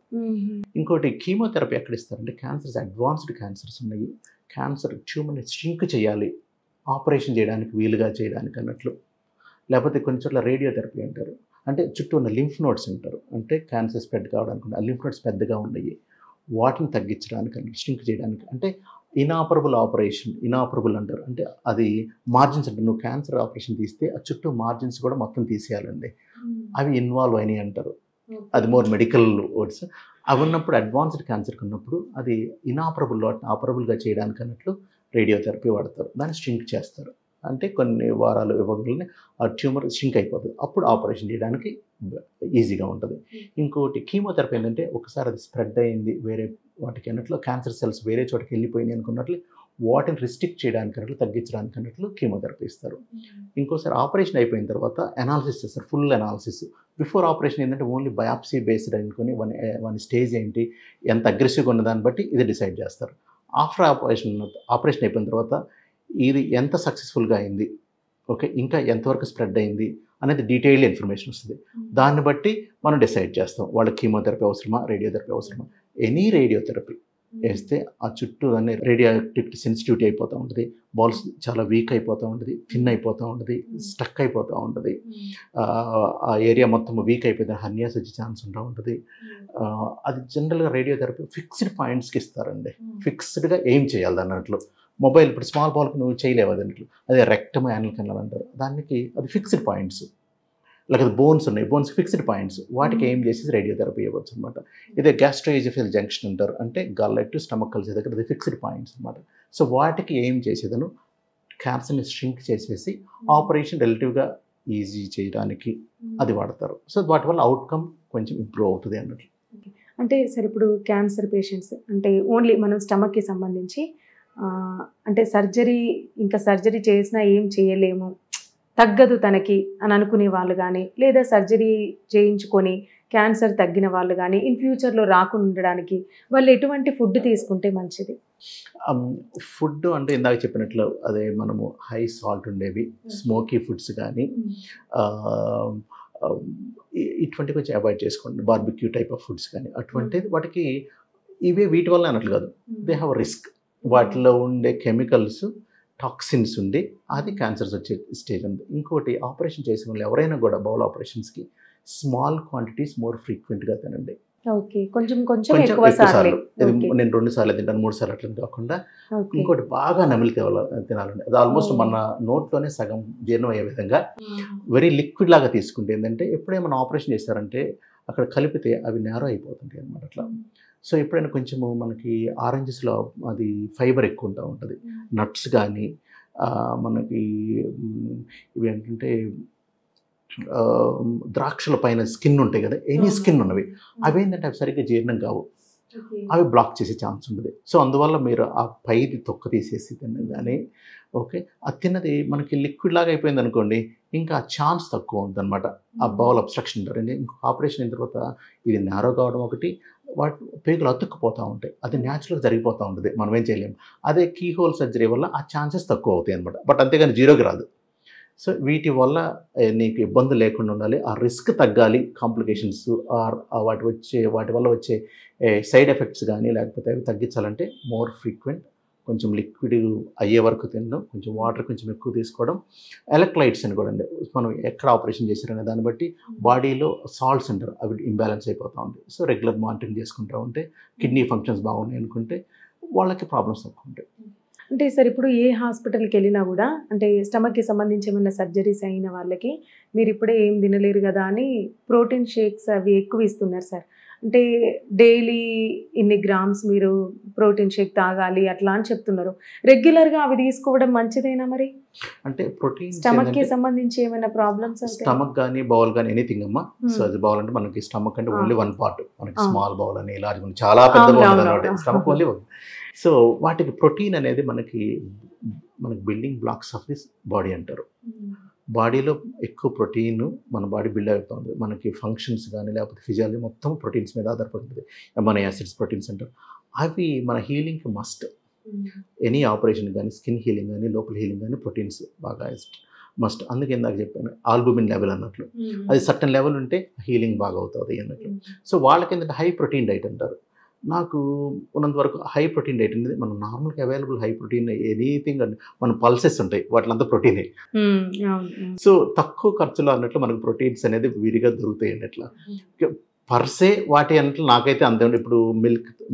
ఇంకోటి కీమోథెరపీ ఎక్కడ ఇస్తారంటే క్యాన్సర్స్, అడ్వాన్స్డ్ క్యాన్సర్స్ ఉన్నాయి. క్యాన్సర్ ట్యూమర్ని స్ట్రింక్ చేయాలి, ఆపరేషన్ చేయడానికి వీలుగా చేయడానికి అన్నట్లు. లేకపోతే కొన్ని చోట్ల రేడియోథెరపీ అంటారు, అంటే చుట్టూ ఉన్న లింఫ్ నోడ్స్ అంటారు, అంటే క్యాన్సర్ స్ప్రెడ్ కావడానికి ఆ లింఫ్ నోడ్స్ పెద్దగా ఉన్నాయి, వాటిని తగ్గించడానికి అంటే స్ట్రింక్ చేయడానికి. అంటే ఇనాపరబుల్ ఆపరేషన్, ఇనాపరబుల్ అంటారు, అంటే అది మార్జిన్స్ అంటే నువ్వు క్యాన్సర్ ఆపరేషన్ తీస్తే ఆ చుట్టూ మార్జిన్స్ కూడా మొత్తం తీసేయాలండి, అవి ఇన్వాల్వ్ అయినాయి అంటారు. అది మోర్ మెడికల్ వర్డ్స్. అవి ఉన్నప్పుడు అడ్వాన్స్డ్ క్యాన్సర్కి ఉన్నప్పుడు అది ఇనాపరబుల్, వాటిని ఆపరబుల్గా చేయడానికి అన్నట్లు రేడియోథెరపీ వాడతారు. దాన్ని స్ట్రింక్ చేస్తారు, అంటే కొన్ని వారాలు ఇవ్వగానే ఆ ట్యూమర్ స్ట్రింక్ అయిపోతుంది, అప్పుడు ఆపరేషన్ చేయడానికి ఈజీగా ఉంటుంది. ఇంకోటి కీమోథెరపీ ఏంటంటే ఒకసారి అది స్ప్రెడ్ అయింది వేరే వాటికి అన్నట్లు, క్యాన్సర్ సెల్స్ వేరే చోటకి వెళ్ళిపోయినాయి అనుకున్నట్లు వాటిని రిస్ట్రిక్ట్ చేయడానికి అన్నట్లు, తగ్గించడానికి అన్నట్లు కీమోథెరపీ ఇస్తారు. ఇంకోసారి ఆపరేషన్ అయిపోయిన తర్వాత అనాలిసిస్ చేస్తారు, ఫుల్ అనాలిసిస్. బిఫోర్ ఆపరేషన్ ఏంటంటే ఓన్లీ బయాప్సీ బేస్డ్ అనుకుని వన్ స్టేజ్ ఏంటి, ఎంత అగ్రెసివ్గా ఉన్న దాన్ని బట్టి ఇది డిసైడ్ చేస్తారు. ఆఫ్టర్ ఆపరేషన్ అయిపోయిన తర్వాత ఇది ఎంత సక్సెస్ఫుల్గా అయింది, ఓకే, ఇంకా ఎంతవరకు స్ప్రెడ్ అయింది అనేది డీటెయిల్డ్ ఇన్ఫర్మేషన్ వస్తుంది. దాన్ని బట్టి మనం డిసైడ్ చేస్తాం వాళ్ళకి కీమోథెరపీ అవసరమా, రేడియోథెరపీ అవసరమా. ఎనీ రేడియోథెరపీ వేస్తే ఆ చుట్టూ అన్ని రేడియోయాక్టివిటీ సెన్సిటివిటీ అయిపోతూ ఉంటుంది, బాల్స్ చాలా వీక్ అయిపోతూ ఉంటుంది, థిన్ అయిపోతూ ఉంటుంది, స్టక్ అయిపోతూ ఉంటుంది, ఆ ఏరియా మొత్తం వీక్ అయిపోతుంది, హర్నియాస్ వచ్చే ఛాన్స్ ఉంటూ ఉంటుంది. అది జనరల్గా రేడియోథెరపీ ఫిక్స్డ్ పాయింట్స్కి ఇస్తారండి, ఫిక్స్డ్గా ఏం చేయాలి అన్నట్లు. మొబైల్ ఇప్పుడు స్మాల్ బాల్కి నువ్వు చేయలేవు అన్నట్లు, అదే రెక్టమ్ యానల్ కెనాల్ అంటారు, దానికి అది ఫిక్స్డ్ పాయింట్స్. లేకపోతే బోన్స్ ఉన్నాయి, బోన్స్ ఫిక్స్డ్ పాయింట్స్, వాటికి ఏం చేసేసి రేడియోథెరపీ ఇవ్వచ్చు అనమాట. ఇదే గ్యాస్ట్రోఎజోఫియల్ జంక్షన్ అంటారు, అంటే గల్లెట్ టు స్టమక్ కలిసే దగ్గర అది ఫిక్స్డ్ పాయింట్స్ అనమాట. సో వాటికి ఏం చేసేదను క్యాన్సర్ని స్ట్రింక్ చేసేసి ఆపరేషన్ రిలేటివ్గా ఈజీ చేయడానికి అది వాడతారు. సో వాటి వల్ల అవుట్కమ్ కొంచెం ఇంప్రూవ్ అవుతుంది అన్నట్లు. అంటే సరే, ఇప్పుడు క్యాన్సర్ పేషెంట్స్ అంటే ఓన్లీ మనం స్టమక్కి సంబంధించి అంటే సర్జరీ చేసినా ఏం చేయలేము, తగ్గదు తనకి అని అనుకునే వాళ్ళు కానీ, లేదా సర్జరీ చేయించుకొని క్యాన్సర్ తగ్గిన వాళ్ళు కానీ ఇన్ ఫ్యూచర్లో రాకుండా ఉండడానికి వాళ్ళు ఎటువంటి ఫుడ్ తీసుకుంటే మంచిది? ఫుడ్ అంటే ఇందాక చెప్పినట్లు అదే మనము హై సాల్ట్ ఉండేవి, స్మోకీ ఫుడ్స్ కానీ ఇటువంటి కొంచెం అవాయిడ్ చేసుకోండి. బార్బిక్యూ టైప్ ఆఫ్ ఫుడ్స్ కానీ అటువంటిది వాటికి వీటి వల్ల అన్నట్లు కాదు, దే హ్యావ్ రిస్క్. వాటిలో ఉండే కెమికల్స్, టాక్సిన్స్ ఉండి అది క్యాన్సర్స్ వచ్చే స్టేజ్ ఉంది. ఇంకోటి ఆపరేషన్ చేసిన వాళ్ళు ఎవరైనా కూడా బౌల్ ఆపరేషన్స్కి స్మాల్ క్వాంటిటీస్ మోర్ ఫ్రీక్వెంట్గా తినండి. ఓకే, కొంచెం ఎక్కువ సార్లు. నేను 2 సార్లు తింటాను, 3 సార్లు అట్లా కాకుండా. ఇంకోటి బాగా నమిలి తినాలండి, అది ఆల్మోస్ట్ మన నోట్లోనే సగం జీర్ణం అయ్యే విధంగా వెరీ లిక్విడ్ లాగా తీసుకుంటే ఏంటంటే ఎప్పుడైనా మనం ఆపరేషన్ చేస్తారంటే అక్కడ కలిపితే అవి నేరో అయిపోతుంటాయి అన్నమాట అట్లా. సో ఎప్పుడైనా కొంచెము మనకి ఆరెంజెస్లో అది ఫైబర్ ఎక్కువ ఉంటా ఉంటుంది, నట్స్ కానీ మనకి ఇవి ఏంటంటే ద్రాక్షల పైన స్కిన్ ఉంటాయి కదా, ఎనీ స్కిన్ ఉన్నవి, అవి ఏంటంటే అవి సరిగ్గా జీర్ణం కావు, అవి బ్లాక్ చేసే ఛాన్స్ ఉంటుంది. సో అందువల్ల మీరు ఆ పైది తొక్క తీసేసి తినడం కానీ, ఓకే, అది తిన్నది మనకి లిక్విడ్ లాగా అయిపోయింది అనుకోండి, ఇంకా ఛాన్స్ తక్కువ ఉంటుంది అనమాట. ఆ బౌల్ అబ్స్ట్రక్షన్ అంటారు. ఇంకో ఆపరేషన్ అయిన తర్వాత ఇది నేరో కావడం ఒకటి, వాటి పేగులు అతుక్కుపోతూ ఉంటాయి, అది న్యాచురల్గా జరిగిపోతూ ఉంటుంది, మనం ఏం చేయలేము. అదే కీ హోల్ సర్జరీ వల్ల ఆ ఛాన్సెస్ తక్కువ అవుతాయి అనమాట, బట్ అంతేగాని జీరోకి రాదు. సో వీటి వల్ల నీకు ఇబ్బంది లేకుండా ఉండాలి, ఆ రిస్క్ తగ్గాలి, కాంప్లికేషన్స్ వాటి వల్ల వచ్చే సైడ్ ఎఫెక్ట్స్ కానీ లేకపోతే అవి తగ్గించాలంటే మోర్ ఫ్రీక్వెంట్, కొంచెం లిక్విడ్ అయ్యే వరకు తినడం, కొంచెం వాటర్ కొంచెం ఎక్కువ తీసుకోవడం. ఎలక్ట్రోలైట్స్ అని కూడా అండి, మనం ఎక్కడ ఆపరేషన్ చేశారనే దాన్ని బట్టి బాడీలో సాల్ట్స్ అంటారు, అవి ఇంబ్యాలెన్స్ అయిపోతూ ఉంటాయి. సో రెగ్యులర్ మానిటరింగ్ చేసుకుంటూ ఉంటే, కిడ్నీ ఫంక్షన్స్ బాగున్నాయి అనుకుంటే వాళ్ళకి ప్రాబ్లమ్స్ తక్కువ ఉంటాయి. అంటే సార్, ఇప్పుడు ఏ హాస్పిటల్కి వెళ్ళినా కూడా అంటే స్టమక్కి సంబంధించి ఏమన్నా సర్జరీస్ అయిన వాళ్ళకి మీరు ఇప్పుడే ఏం తినలేరు కదా అని ప్రోటీన్ షేక్స్ అవి ఎక్కువ ఇస్తున్నారు సార్. అంటే డైలీ ఇన్ని గ్రామ్స్ మీరు ప్రోటీన్ షేక్ తాగాలి అట్లా అని చెప్తున్నారు. రెగ్యులర్గా అవి తీసుకోవడం మంచిదేనా మరి? అంటే ప్రోటీన్ స్టమక్కి సంబంధించి ఏమైనా ప్రాబ్లమ్స్? స్టమక్ కానీ బౌల్ కానీ ఎనీథింగ్ అమ్మా. సో అది బౌల్ అంటే మనకి స్టమక్ అంటే ఓన్లీ వన్ పార్ట్, మనకి స్మాల్ బౌల్ అని లార్జ్ అని చాలా పెద్ద బౌల్ అనమాట. Stomach only one. సో వాటికి ప్రోటీన్ అనేది మనకి building blocks of this body అంటారు. బాడీలో ఎక్కువ ప్రోటీన్ మన బాడీ బిల్డ్ అవుతుంది. మనకి ఫంక్షన్స్ కానీ లేకపోతే ఫిజియాలజీ మొత్తం ప్రోటీన్స్ మీద ఆధారపడుతుంది. అమైనో యాసిడ్స్ ప్రోటీన్స్ అంటారు. అవి మన హీలింగ్కి మస్ట్. ఎనీ ఆపరేషన్ కానీ స్కిన్ హీలింగ్ కానీ లోపల హీలింగ్ కానీ ప్రోటీన్స్ బాగా మస్ట్. అందుకే ఇందాక చెప్పాను ఆల్బుమిన్ లెవెల్ అన్నట్లు, అది సర్టన్ లెవెల్ ఉంటే హీలింగ్ బాగా అవుతుంది అన్నట్లు. సో వాళ్ళకి ఏంటంటే హై ప్రోటీన్ డైట్ అంటారు. నాకు ఉన్నంత వరకు హై ప్రోటీన్ డైట్ అనేది మనం నార్మల్గా అవైలబుల్ హై ప్రోటీన్ ఎనీథింగ్ అంటే మన పల్సెస్ ఉంటాయి వాటిలంతా ప్రోటీనే. సో తక్కువ ఖర్చులో అన్నట్లు మనకు ప్రోటీన్స్ అనేది విరిగా దొరుకుతాయి అన్నట్లు. పర్సే వాటి అన్నట్లు నాకైతే అంతే. ఇప్పుడు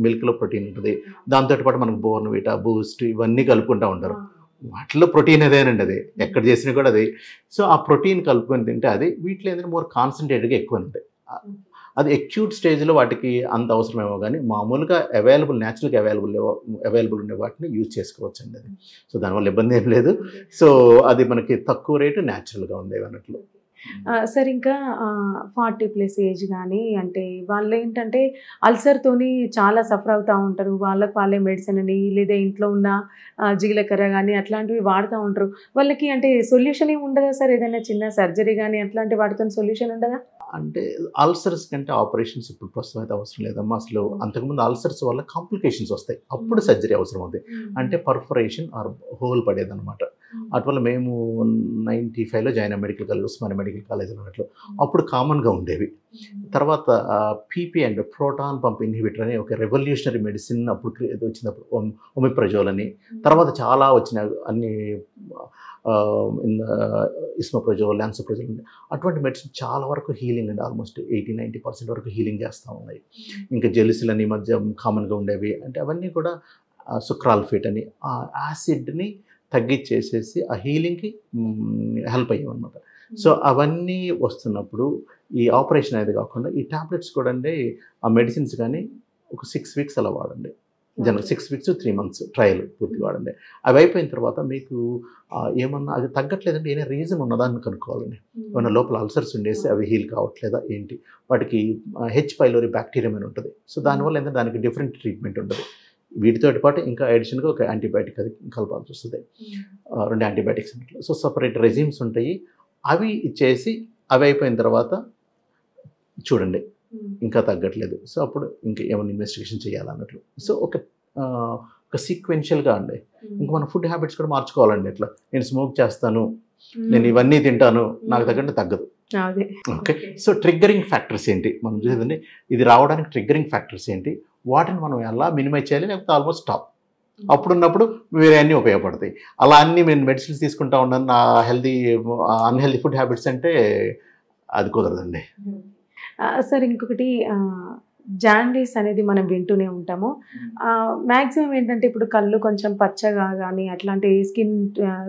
మిల్క్లో ప్రోటీన్ ఉంటుంది, దాంతోపాటు మనకు బోర్న్విటా, బూస్ట్ ఇవన్నీ కలుపుకుంటూ ఉంటారు. వాటిలో ప్రోటీన్ అదేనండి, అది ఎక్కడ చేసినా కూడా అది. సో ఆ ప్రోటీన్ కలుపుకొని తింటే అది వీటిలో ఏంటంటే మోర్ కాన్సన్ట్రేటెడ్గా ఎక్కువ ఉంటాయి. అది అక్యూట్ స్టేజ్లో వాటికి అంత అవసరమేమో కానీ మామూలుగా న్యాచురల్గా అవైలబుల్ ఉండే వాటిని యూజ్ చేసుకోవచ్చు అండి అది. సో దానివల్ల ఇబ్బంది ఏం లేదు. సో అది మనకి తక్కువ రేటు న్యాచురల్గా ఉండేవి అన్నట్లు. సార్ ఇంకా 40+ ఏజ్ కానీ అంటే వాళ్ళు ఏంటంటే అల్సర్తోని చాలా సఫర్ అవుతూ ఉంటారు. వాళ్ళే మెడిసిన్ అని లేదా ఇంట్లో ఉన్న జీలకర్ర కానీ అట్లాంటివి వాడుతూ ఉంటారు. వాళ్ళకి అంటే సొల్యూషన్ ఏమి ఉండదా సార్? ఏదైనా చిన్న సర్జరీ కానీ అట్లాంటి వాటితో సొల్యూషన్ ఉండదా? అంటే అల్సర్స్ కంటే ఆపరేషన్స్ ఇప్పుడు ప్రస్తుతం అయితే అవసరం లేదమ్మా. అసలు అంతకుముందు అల్సర్స్ వల్ల కాంప్లికేషన్స్ వస్తాయి, అప్పుడు సర్జరీ అవసరం అవుతుంది. అంటే పర్ఫరేషన్ ఆర్ హోల్ పడేదన్నమాట. అటువల్ల మేము 95లో జాయిన్ అయ్యాం medical college, Osmania medical college అన్నట్లు. అప్పుడు కామన్గా ఉండేవి. తర్వాత PP and proton pump inhibitor అని ఒక రెవల్యూషనరీ మెడిసిన్ అప్పుడు వచ్చినప్పుడు ఒమిప్రజోల్ అని, తర్వాత చాలా వచ్చినాయి అన్ని ఇస్మోప్రజోల్, లాన్సోప్రజోల్, అటువంటి మెడిసిన్ చాలా వరకు హీలింగ్ అండి. ఆల్మోస్ట్ 80-90% వరకు హీలింగ్ చేస్తూ ఉన్నాయి. ఇంకా జెలిసిలని మధ్య కామన్గా ఉండేవి అంటే అవన్నీ కూడా సుక్రాల్ఫేట్ అని ఆ యాసిడ్ని తగ్గించేసేసి ఆ హీలింగ్కి హెల్ప్ అయ్యామన్నమాట. సో అవన్నీ వస్తున్నప్పుడు ఈ ఆపరేషన్ అనేది కాకుండా ఈ టాబ్లెట్స్ కూడా అండి, ఆ మెడిసిన్స్ కానీ ఒక 6 వీక్స్ అలా వాడండి. జనరల్ 6 వీక్స్ 3 మంత్స్ ట్రయల్ పూర్తి వాడండి. అవి అయిపోయిన తర్వాత మీకు ఏమన్నా అది తగ్గట్లేదంటే ఏదైనా రీజన్ ఉన్నదాన్ని కనుక్కోవాలండి. ఏమన్నా లోపల అల్సర్స్ ఉండేసి అవి హీల్ కావట్లేదా ఏంటి, వాటికి హెచ్ పైలోరీ బ్యాక్టీరియా అని ఉంటుంది. సో దానివల్ల ఏంటంటే దానికి డిఫరెంట్ ట్రీట్మెంట్ ఉంటుంది. వీటితో పాటు ఇంకా అడిషనల్గా ఒక యాంటీబయాటిక్ అది కలపాల్సి వస్తుంది, 2 యాంటీబయాటిక్స్ అన్నట్లు. సో సపరేట్ రెజిమ్స్ ఉంటాయి. అవి ఇచ్చేసి అవి అయిపోయిన తర్వాత చూడండి ఇంకా తగ్గట్లేదు, సో అప్పుడు ఇంకా ఏమైనా ఇన్వెస్టిగేషన్ చేయాలన్నట్లు. సో ఒక సీక్వెన్షియల్గా అండి. ఇంకా మన ఫుడ్ హ్యాబిట్స్ కూడా మార్చుకోవాలండి. ఇట్లా నేను స్మోక్ చేస్తాను, నేను ఇవన్నీ తింటాను, నాకు తగ్గట్టు తగ్గదు. ఓకే, సో ట్రిగ్గరింగ్ ఫ్యాక్టర్స్ ఏంటి మనం చూసేదండి, ఇది రావడానికి ట్రిగ్గరింగ్ ఫ్యాక్టర్స్ ఏంటి, వాటిని మనం ఎలా మినిమైజ్ చేయాలి, లేకపోతే ఆల్మోస్ట్ స్టాప్. అప్పుడున్నప్పుడు వేరే అన్నీ ఉపయోగపడతాయి. అలా అన్నీ నేను మెడిసిన్స్ తీసుకుంటా ఉన్నాను, నా అన్హెల్దీ ఫుడ్ హ్యాబిట్స్ అంటే అది కుదరదండి. సార్ ఇంకొకటి జాండీస్ అనేది మనం వింటూనే ఉంటాము. మ్యాక్సిమం ఏంటంటే ఇప్పుడు కళ్ళు కొంచెం పచ్చగా కానీ అట్లాంటి స్కిన్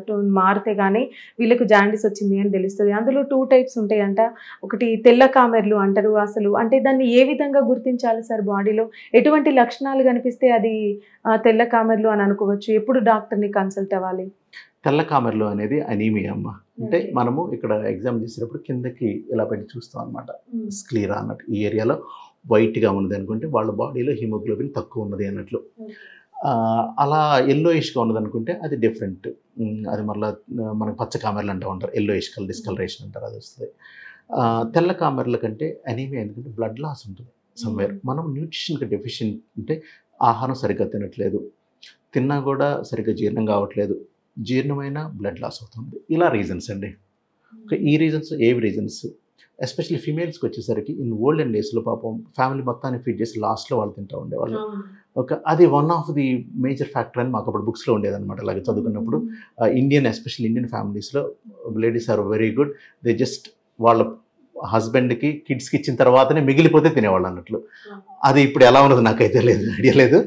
టోన్ మారితే కానీ వీళ్ళకు జాండీస్ వచ్చింది అని తెలుస్తుంది. అందులో 2 టైప్స్ ఉంటాయంట. ఒకటి తెల్ల కామెర్లు అంటారు. అసలు అంటే దాన్ని ఏ విధంగా గుర్తించాలి సార్? బాడీలో ఎటువంటి లక్షణాలు కనిపిస్తే అది తెల్ల కామెర్లు అని అనుకోవచ్చు? ఎప్పుడు డాక్టర్ని కన్సల్ట్ అవ్వాలి? తెల్ల కామెర్లు అనేది అనీమియా అమ్మ. అంటే మనము ఇక్కడ ఎగ్జామ్ చేసేటప్పుడు కిందకి ఇలా పెట్టి చూస్తాం అనమాట, స్క్లీరా అన్నట్టు. ఈ ఏరియాలో వైట్గా ఉన్నది అనుకుంటే వాళ్ళ బాడీలో హిమోగ్లోబిన్ తక్కువ ఉన్నది అన్నట్లు. అలా ఎల్లోయిష్గా ఉన్నది అనుకుంటే అది డిఫరెంట్. అది మళ్ళీ మనకు పచ్చ కామెర్లు అంటూ ఉంటారు, ఎల్లోయిష్ కలర్ డిస్కలరేషన్ అంటారు, అది వస్తుంది. తెల్ల కామెర్ల కంటే అనీమియా ఎందుకంటే బ్లడ్ లాస్ ఉంటుంది సమ్వేర్. మనం న్యూట్రిషన్కి డెఫిషియెంట్ అంటే ఆహారం సరిగ్గా తినట్లేదు, తిన్నా కూడా సరిగ్గా జీర్ణం కావట్లేదు, జీర్ణమైన బ్లడ్ లాస్ అవుతుంది. ఇలా రీజన్స్ అండి. ఈ రీజన్స్ ఏవి రీజన్స్, ఎస్పెషల్లీ ఫీమేల్స్కి వచ్చేసరికి ఇన్ ఓల్డెన్ డేస్లో పాపం ఫ్యామిలీ మొత్తాన్ని ఫీడ్ చేసి లాస్ట్లో వాళ్ళు తింటూ ఉండేవాళ్ళు. అది one of the major factor అని మాకు అప్పుడు బుక్స్లో ఉండేదన్నమాట. అలాగే చదువుకున్నప్పుడు ఎస్పెషల్లీ ఇండియన్ ఫ్యామిలీస్లో ladies are very good, they just వాళ్ళ హస్బెండ్కి కిడ్స్కి ఇచ్చిన తర్వాతనే మిగిలిపోతే తినేవాళ్ళు అన్నట్లు. అది ఇప్పుడు ఎలా ఉన్నది నాకైతే లేదు, ఐడియా లేదు.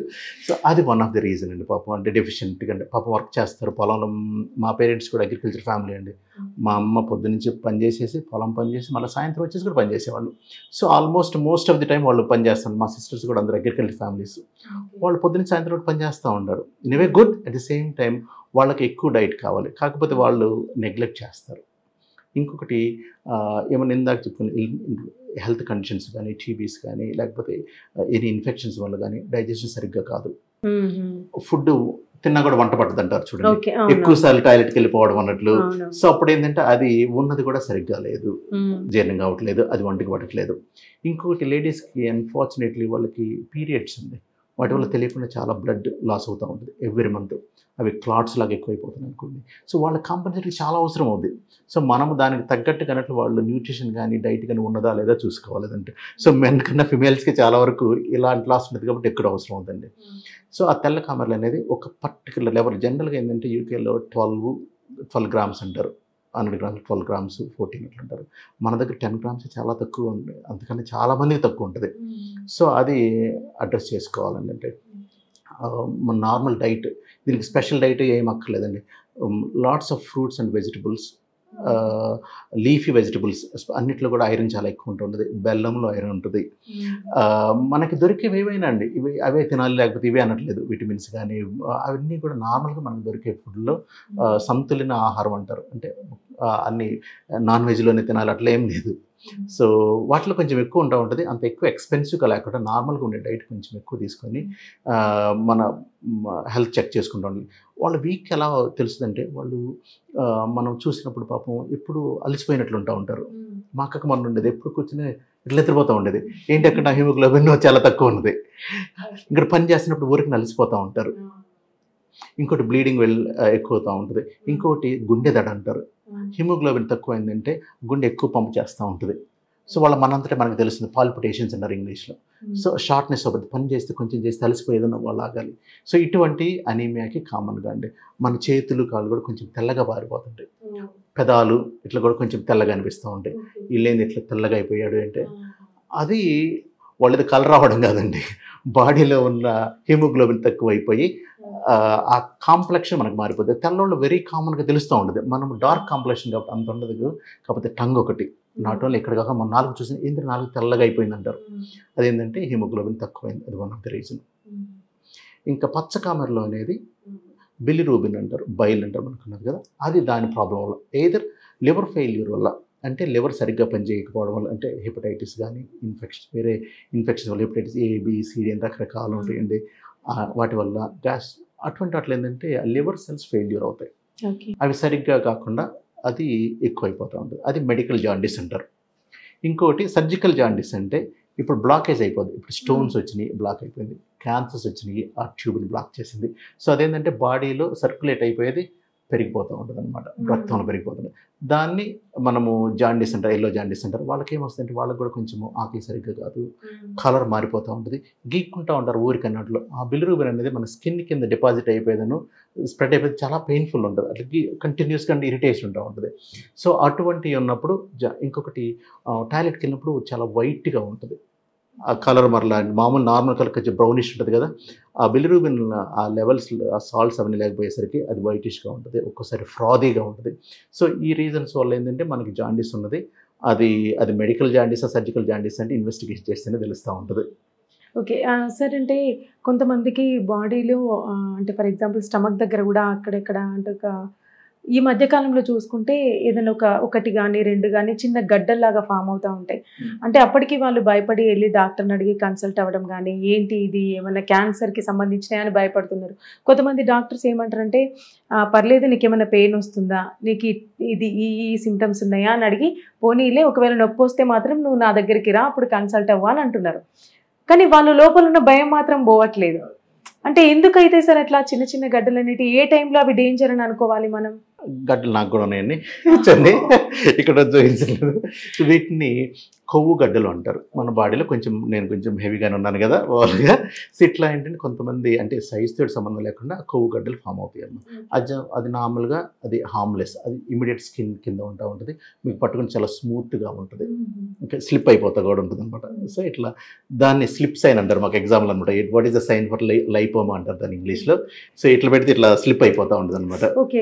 సో అది వన్ ఆఫ్ ది రీజన్ అండి పాపం. అంటే డెఫిషియెంట్గా అంటే పాపం వర్క్ చేస్తారు పొలంలో. మా పేరెంట్స్ కూడా అగ్రికల్చర్ ఫ్యామిలీ అండి. మా అమ్మ పొద్దునుంచి పని చేసేసి పొలం పని చేసి మళ్ళీ సాయంత్రం వచ్చేసి కూడా పని చేసేవాళ్ళు. So almost most of the time వాళ్ళు పని చేస్తారు. మా సిస్టర్స్ కూడా అందరూ అగ్రికల్చర్ ఫ్యామిలీస్. వాళ్ళు పొద్దున్న సాయంత్రం పని చేస్తూ ఉంటారు. In way good, at the same time వాళ్ళకి ఎక్కువ డైట్ కావాలి, కాకపోతే వాళ్ళు నెగ్లెక్ట్ చేస్తారు. ఇంకొకటి ఏమైనా ఇందాక చెప్పుకుని హెల్త్ కండిషన్స్ కానీ, టీబీస్ కానీ, లేకపోతే ఎనీ ఇన్ఫెక్షన్స్ వల్ల కానీ డైజెషన్ సరిగ్గా కాదు. ఫుడ్ తిన్నా కూడా వంట పట్టదు అంటారు చూడండి, ఎక్కువ సార్లు టాయిలెట్కి వెళ్ళిపోవడం అన్నట్లు. సో అప్పుడు ఏంటంటే అది ఉన్నది కూడా సరిగ్గా లేదు, జీర్ణం కావట్లేదు, అది వంటకి పట్టట్లేదు. ఇంకొకటి లేడీస్కి అన్ఫార్చునేట్లీ వాళ్ళకి పీరియడ్స్ ఉంది, వాటి వల్ల తెలియకుండా చాలా బ్లడ్ లాస్ అవుతూ ఉంటుంది ఎవ్రీ మంత్. అవి క్లాట్స్ లాగా ఎక్కువైపోతున్నాయి అనుకోండి. సో వాళ్ళ కాంపన్సేటరీ చాలా అవసరం అవుతుంది. సో మనం దానికి తగ్గట్టు కన్నట్లు వాళ్ళు న్యూట్రిషన్ కానీ డైట్ కానీ ఉన్నదా లేదా చూసుకోవాలి. అంటే సో మెన్ కన్నా ఫిమేల్స్కి చాలా వరకు ఇలాంటి లాస్ ఉంటుంది కాబట్టి ఎక్కువ అవసరం అవుతుంది. సో ఆ తెల్ల కామెర్లు అనేది ఒక పర్టికులర్ లెవెల్. జనరల్గా ఏంటంటే యూకేలో 12 గ్రామ్స్ అంటారు, 100 గ్రామ్స్ 12 గ్రామ్స్ 14 అట్లా అంటారు. మన దగ్గర 10 గ్రామ్స్ చాలా తక్కువ ఉంది, అందుకని చాలా మందికి తక్కువ ఉంటుంది. సో అది అడ్రస్ చేసుకోవాలండి. అంటే మన నార్మల్ డైట్, దీనికి స్పెషల్ డైట్ ఏం అక్కర్లేదండి. Lots of fruits and vegetables, leafy vegetables అన్నిట్లో కూడా ఐరన్ చాలా ఎక్కువ ఉంటుంది. బెల్లంలో ఐరన్ ఉంటుంది. మనకి దొరికేవి ఏవైనా అండి, ఇవి అవే తినాలి లేకపోతే ఇవే అనట్లేదు. విటమిన్స్ కానీ అవన్నీ కూడా నార్మల్గా మనకు దొరికే ఫుడ్లో సమతుల్య ఆహారం అంటారు. అంటే అన్ని నాన్ వెజ్లోనే తినాలి అట్లా ఏం లేదు. సో వాటిలో కొంచెం ఎక్కువ ఉంటుంది. అంత ఎక్కువ ఎక్స్పెన్సివ్గా లేకుండా నార్మల్గా ఉండే డైట్ కొంచెం ఎక్కువ తీసుకొని మన హెల్త్ చెక్ చేసుకుంటూ ఉండాలి. వాళ్ళ వీక్ ఎలా తెలుస్తుందంటే వాళ్ళు మనం చూసినప్పుడు పాపం ఎప్పుడు అలసిపోయినట్లు ఉంటారు. మా అక్కకు మొన్న ఉండేది, ఎప్పుడు కూర్చొని ఇట్లా నిద్రపోతూ ఉండేది. ఏంటి అక్కడ నా హిమోగ్లోబిన్ చాలా తక్కువ ఉన్నది. ఇక్కడ పని చేస్తున్నప్పుడు ఊరికి నలిసిపోతూ ఉంటారు. ఇంకోటి బ్లీడింగ్ ఎక్కువ అవుతూ ఉంటుంది. ఇంకోటి గుండె దడ అంటారు. హిమోగ్లోబిన్ తక్కువ అయిందంటే గుండె ఎక్కువ పంపు చేస్తూ ఉంటుంది. సో వాళ్ళ మనంతటే మనకు తెలుస్తుంది, పాల్పిటేషన్స్ అన్నారు ఇంగ్లీష్లో. సో షార్ట్నెస్ అవుతుంది, పని చేస్తే కొంచెం చేస్తే అలసిపోయేదన్న వాళ్ళు ఆగాలి. సో ఇటువంటి అనీమియాకి కామన్గా అండి. మన చేతులు కాళ్ళు కూడా కొంచెం తెల్లగా పారిపోతుంటాయి, పెదాలు ఇట్లా కూడా కొంచెం తెల్లగా అనిపిస్తూ ఉంటాయి. వీళ్ళేంది ఇట్లా తెల్లగా అయిపోయాడు అంటే అది వాళ్ళది కలర్ రావడం కాదండి, బాడీలో ఉన్న హిమోగ్లోబిన్ తక్కువ అయిపోయి ఆ కాంప్లెక్షన్ మనకు మారిపోతుంది. తెల్లోళ్ళు వెరీ కామన్గా తెలుస్తూ ఉంటుంది. మనం డార్క్ కాంప్లెక్షన్ కాబట్టి అంత ఉండదు. కాకపోతే టంగ్ ఒకటి, నాట్ ఓన్లీ ఇక్కడ కాక మన నాలుగు చూసి ఏంటంటే నాలుగు తెల్లగా అయిపోయింది అంటారు. అదేంటంటే హిమోగ్లోబిన్ తక్కువైంది, అది వన్ ఆఫ్ ది రీజన్. ఇంకా పచ్చ కామెర్లో అనేది బిలిరూబిన్ అంటారు, బైల్ అంటారు అనుకున్నారు కదా, అది దాని ప్రాబ్లం వల్ల, ఎయిదర్ లివర్ ఫెయిల్యూర్ వల్ల, అంటే లివర్ సరిగ్గా పనిచేయకపోవడం వల్ల, అంటే హెపటైటిస్ కానీ ఇన్ఫెక్షన్, వేరే ఇన్ఫెక్షన్ వల్ల hepatitis A, B, C, D రకరకాలు ఉంటాయండి. వాటి వల్ల గ్యాస్ అటువంటి వాటిలో ఏంటంటే లివర్ సెల్స్ ఫెయిల్యూర్ అవుతాయి. అవి సరిగ్గా కాకుండా అది ఎక్కువైపోతూ ఉంటుంది. అది మెడికల్ జాండీస్ అంటారు. ఇంకోటి సర్జికల్ జాండీస్ అంటే ఇప్పుడు బ్లాకేజ్ అయిపోద్ది. ఇప్పుడు స్టోన్స్ వచ్చినాయి, బ్లాక్ అయిపోయింది. క్యాన్సర్స్ వచ్చినాయి, ఆ ట్యూబ్ని బ్లాక్ చేసింది. సో అదేంటంటే బాడీలో సర్క్యులేట్ అయిపోయేది పెరిగిపోతూ ఉంటుంది అనమాట, రక్తంలో పెరిగిపోతుంది. దాన్ని మనము జాండీస్ అంటారు, ఎల్లో జాండీస్ అంటారు. వాళ్ళకి ఏమొస్తుందంటే వాళ్ళకి కూడా కొంచెము ఆకలి సరిగ్గా కాదు, కలర్ మారిపోతూ ఉంటుంది, గీక్కుంటూ ఉంటారు ఊరికన్నట్లు. ఆ బిలిరూబిన్ అనేది మన స్కిన్ కింద డిపాజిట్ అయిపోయేదను స్ప్రెడ్ అయిపోయి చాలా పెయిన్ఫుల్ ఉంటుంది, అట్లా కంటిన్యూస్గా ఇరిటేషన్ ఉంటూ ఉంటుంది. సో అటువంటివి ఉన్నప్పుడు ఇంకొకటి టాయిలెట్కి వెళ్ళినప్పుడు చాలా వైట్గా ఉంటుంది ఆ కలర్, మరలా మామూలు నార్మల్ కలర్ కొంచెం బ్రౌనిష్ ఉంటుంది కదా. ఆ బిలిరూబిన్ ఆ లెవెల్స్, ఆ సాల్ట్స్ అవన్నీ లేకపోయేసరికి అది వైటిష్గా ఉంటుంది, ఒక్కోసారి ఫ్రాదీగా ఉంటుంది. సో ఈ రీజన్స్ వల్ల ఏంటంటే మనకి జాండీస్ ఉన్నది. అది మెడికల్ జాండీసా సర్జికల్ జాండీస్ అంటే ఇన్వెస్టిగేషన్ చేస్తేనే తెలుస్తూ ఉంటుంది. ఓకే సార్, అంటే కొంతమందికి బాడీలో అంటే ఫర్ ఎగ్జాంపుల్ స్టమక్ దగ్గర కూడా అక్కడెక్కడ అంటే ఈ మధ్యకాలంలో చూసుకుంటే ఏదైనా ఒకటి కానీ 2 కానీ చిన్న గడ్డల్లాగా ఫామ్ అవుతూ ఉంటాయి. అంటే అప్పటికి వాళ్ళు భయపడి వెళ్ళి డాక్టర్ని అడిగి కన్సల్ట్ అవ్వడం కానీ, ఏంటి ఇది ఏమైనా క్యాన్సర్కి సంబంధించినవి అని భయపడుతున్నారు. కొంతమంది డాక్టర్స్ ఏమంటారంటే పర్లేదు, నీకు ఏమైనా పెయిన్ వస్తుందా, నీకు ఇది ఈ సిమ్టమ్స్ ఉన్నాయా అని అడిగి, పోనీలే ఒకవేళ నొప్పి వస్తే మాత్రం నువ్వు నా దగ్గరికి రా, అప్పుడు కన్సల్ట్ అవ్వు అని అంటున్నారు. కానీ వాళ్ళ లోపల ఉన్న భయం మాత్రం పోవట్లేదు. అంటే ఎందుకైతే సార్ అట్లా చిన్న చిన్న గడ్డలు అనేవి ఏ టైంలో అవి డేంజర్ అని అనుకోవాలి మనం? గడ్డలు నాకు కూడా ఉన్నాయండి చండి ఇక్కడ చూపించలేదు. వీటిని కొవ్వు గడ్డలు అంటారు. మన బాడీలో నేను కొంచెం హెవీగానే ఉన్నాను కదా ఓవర్గా. సో ఇట్లా ఏంటంటే కొంతమంది అంటే సైజ్తో సంబంధం లేకుండా కొవ్వు గడ్డలు ఫామ్ అవుతాయి అన్నమాట. అది నార్మల్గా అది హార్మ్లెస్, అది ఇమీడియట్ స్కిన్ కింద ఉంటుంది, మీకు పట్టుకుని చాలా స్మూత్గా ఉంటుంది, ఇంకా స్లిప్ అయిపోతా కూడా ఉంటుంది అనమాట. సో ఇట్లా దాన్ని స్లిప్ సైన్ అంటారు మాకు ఎగ్జాంపుల్ అనమాట. What is the sign for lipoma అంటారు దాన్ని ఇంగ్లీష్లో. సో ఇట్లా పెడితే ఇట్లా స్లిప్ అయిపోతూ ఉంటుంది అనమాట. ఓకే.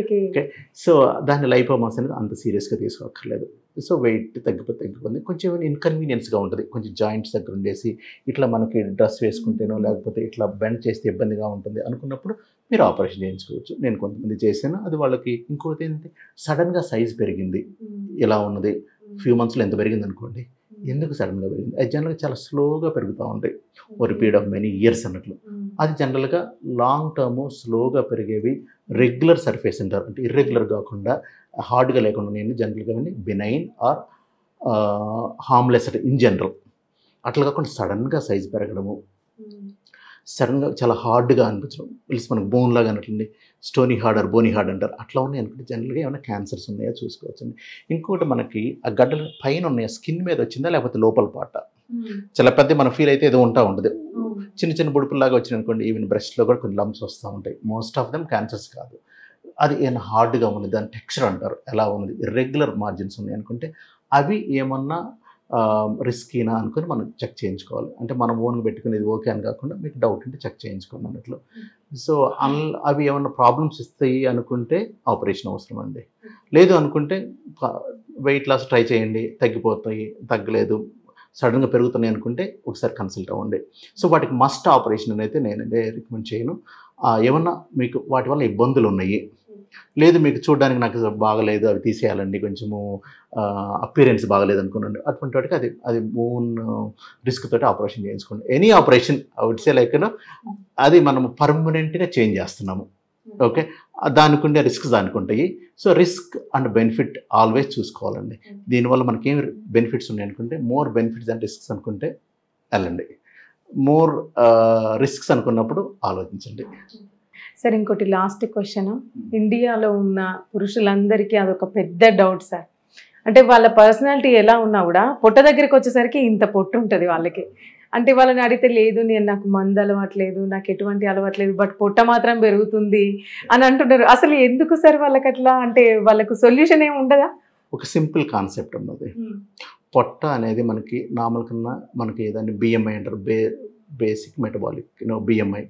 సో దాన్ని లైపోమాస్ అనేది అంత సీరియస్గా తీసుకోక్కర్లేదు. సో వెయిట్ తగ్గిపోతుంది, కొంచెం ఇన్కన్వీనియన్స్గా ఉంటుంది, కొంచెం జాయింట్స్ దగ్గర ఉండేసి ఇట్లా మనకి డ్రెస్ వేసుకుంటేనో లేకపోతే ఇట్లా బెండ్ చేస్తే ఇబ్బందిగా ఉంటుంది అనుకున్నప్పుడు మీరు ఆపరేషన్ చేయించుకోవచ్చు. నేను కొంతమంది చేశాను. అది వాళ్ళకి ఇంకోటి ఏంటంటే సడన్గా సైజ్ పెరిగింది, ఇలా ఉన్నది, ఫ్యూ మంత్స్లో ఎంత పెరిగింది అనుకోండి, ఎందుకు సడన్గా పెరిగింది, అది జనరల్గా చాలా స్లోగా పెరుగుతూ ఉంటాయి over period of many years అన్నట్లు. అది జనరల్గా లాంగ్ టర్మ్ స్లోగా పెరిగేవి రెగ్యులర్ సర్ఫేస్ అంటారు, అంటే ఇర్రెగ్యులర్ కాకుండా హార్డ్గా లేకుండా నేను జనరల్గా బెనైన్ ఆర్ హార్మ్లెస్ అంటే ఇన్ జనరల్. అట్లా కాకుండా సడన్గా సైజ్ పెరగడము, సడన్గా చాలా హార్డ్గా అనిపించడం, ప్లస్ మనకు బోన్ లాగా అన్నట్లండి, stony hard are Boney hard అంటారు, అట్లా ఉన్నాయి అనుకుంటే జనరల్గా ఏమైనా క్యాన్సర్స్ ఉన్నాయో చూసుకోవచ్చండి. ఇంకోటి మనకి ఆ గడ్డలు పైన ఉన్నాయా, స్కిన్ మీద వచ్చిందా లేకపోతే లోపల పాట, చాలా పెద్ద మనం ఫీల్ అయితే ఏదో ఉంటుంది, చిన్న చిన్న బుడుపుల్లాగా వచ్చినాయి అనుకోండి, ఈవెన్ బ్రెస్ట్లో కూడా కొన్ని లంప్స్ వస్తూ ఉంటాయి. మోస్ట్ ఆఫ్ దెమ్ క్యాన్సర్స్ కాదు. అది ఏమైనా హార్డ్గా ఉంది, దాని టెక్స్చర్ అంటారు ఎలా ఉంది, ఇర్రెగ్యులర్ మార్జిన్స్ ఉన్నాయి అనుకుంటే అవి ఏమన్నా రిస్కీనా అనుకుని మనం చెక్ చేయించుకోవాలి. అంటే మనం ఓన్గా పెట్టుకునేది ఓకే అని కాకుండా మీకు డౌట్ ఉంటే చెక్ చేయించుకోండి అన్నట్లు. సో అవి ఏమన్నా ప్రాబ్లమ్స్ ఇస్తాయి అనుకుంటే ఆపరేషన్ అవసరం అండి. లేదు అనుకుంటే వెయిట్ లాస్ ట్రై చేయండి, తగ్గిపోతాయి, తగ్గలేదు, సడన్గా పెరుగుతున్నాయి అనుకుంటే ఒకసారి కన్సల్ట్ అవ్వండి. సో వాటికి మస్ట్ ఆపరేషన్ అనేది నేను రికమెండ్ చేయను. ఏమన్నా మీకు వాటి వల్ల ఇబ్బందులు ఉన్నాయి, లేదు మీకు చూడడానికి నాకు బాగలేదు, అవి తీసేయాలండి, కొంచెము అపియరెన్స్ బాగలేదు అనుకున్నాండి, అటువంటి వాటికి అది ఓన్ రిస్క్ తోటి ఆపరేషన్ చేయించుకోండి. Any operation I would say like అది మనం పర్మనెంట్గా చేంజ్ చేస్తున్నాము, ఓకే, దానికి ఉండే రిస్క్స్ దానికి ఉంటాయి. So risk and benefit always చూసుకోవాలండి. దీనివల్ల మనకి ఏం బెనిఫిట్స్ ఉన్నాయి అనుకుంటే, మోర్ బెనిఫిట్స్ అండ్ రిస్క్స్ అనుకుంటే వెళ్ళండి, మోర్ రిస్క్స్ అనుకున్నప్పుడు ఆలోచించండి. సార్ ఇంకోటి లాస్ట్ క్వశ్చన్, ఇండియాలో ఉన్న పురుషులందరికీ అదొక పెద్ద డౌట్ సార్. అంటే వాళ్ళ పర్సనాలిటీ ఎలా ఉన్నా కూడా పొట్ట దగ్గరికి వచ్చేసరికి ఇంత పొట్టు ఉంటుంది వాళ్ళకి. అంటే వాళ్ళని అడిగితే లేదు నాకు మందు అలవాట్లేదు, నాకు ఎటువంటి అలవాట్లేదు, బట్ పొట్ట మాత్రం పెరుగుతుంది అని అంటున్నారు. అసలు ఎందుకు సార్ వాళ్ళకి అట్లా? అంటే వాళ్ళకు సొల్యూషన్ ఏమి ఉండదా? ఒక సింపుల్ కాన్సెప్ట్ ఉన్నది. పొట్ట అనేది మనకి నార్మల్ కన్నా మనకి ఏదైనా బిఎంఐ అంటారు, బేసిక్ మెటబాలిక్ బిఎంఐ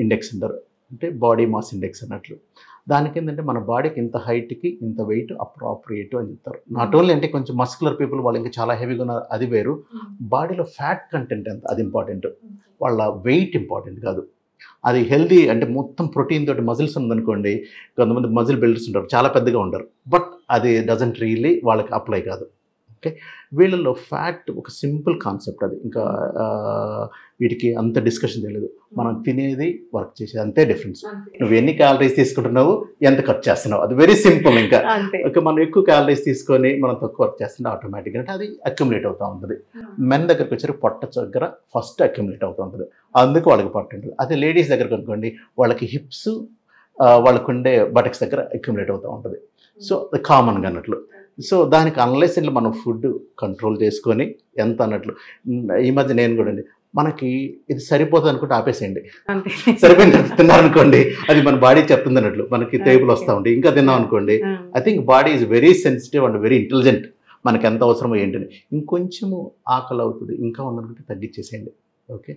ఇండెక్స్ అంటారు, అంటే బాడీ మాస్ ఇండెక్స్ అన్నట్లు. దానికి ఏంటంటే మన బాడీకి ఇంత హైట్కి ఇంత వెయిట్ అప్రాప్రియేట్ అని చెప్తారు. నాట్ ఓన్లీ అంటే కొంచెం మస్కులర్ పీపుల్ వాళ్ళు ఇంకా చాలా హెవీగా ఉన్నారు, అది వేరు. బాడీలో ఫ్యాట్ కంటెంట్ ఎంత అది ఇంపార్టెంట్, వాళ్ళ వెయిట్ ఇంపార్టెంట్ కాదు. అది హెల్దీ అంటే మొత్తం ప్రోటీన్ తోటి మజిల్స్ ఉందనుకోండి, కొంతమంది మజిల్ బిల్డర్స్ ఉంటారు చాలా పెద్దగా ఉంటారు, బట్ అది డజంట్ రియల్లీ వాళ్ళకి అప్లై కాదు. ఓకే, వీళ్ళలో ఫ్యాట్ ఒక సింపుల్ కాన్సెప్ట్, అది ఇంకా వీటికి అంత డిస్కషన్ తెలియదు. మనం తినేది వర్క్ చేసేది అంతే డిఫరెన్స్. నువ్వు ఎన్ని క్యాలరీస్ తీసుకుంటున్నావు, ఎంత ఖర్చు చేస్తున్నావు, అది వెరీ సింపుల్. ఇంకా మనం ఎక్కువ క్యాలరీస్ తీసుకొని మనం తక్కువ వర్క్ చేస్తుంటే ఆటోమేటిక్గా అంటే అది అక్యుములేట్ అవుతూ ఉంటుంది. మెన్ దగ్గరకు వచ్చారు పొట్ట దగ్గర ఫస్ట్ అక్యుములేట్ అవుతూ ఉంటుంది, అందుకు వాళ్ళకి పొట్ట ఉంటుంది. అదే లేడీస్ దగ్గరకు అనుకోండి, వాళ్ళకి హిప్స్ వాళ్ళకు ఉండే బటక్స్ దగ్గర అక్యుములేట్ అవుతూ ఉంటుంది. సో అది కామన్గా అన్నట్లు. సో దానికి అన్లెస్ ఇట్లా మనం ఫుడ్ కంట్రోల్ చేసుకొని ఎంత అన్నట్లు. ఈ మధ్య నేను కూడా అండి, మనకి ఇది సరిపోతుంది అనుకుంటే ఆపేసేయండి, సరిపోయింది తిన్నారనుకోండి అది మన బాడీ చెప్తుంది అన్నట్లు, మనకి తేపులు వస్తూ ఉంటాయి, ఇంకా తిన్నాం అనుకోండి. I think body is very sensitive and very intelligent, మనకి ఎంత అవసరమో ఏంటని. ఇంకొంచెము ఆకలి అవుతుంది ఇంకా ఉందనుకుంటే తగ్గించేసేయండి, ఓకే,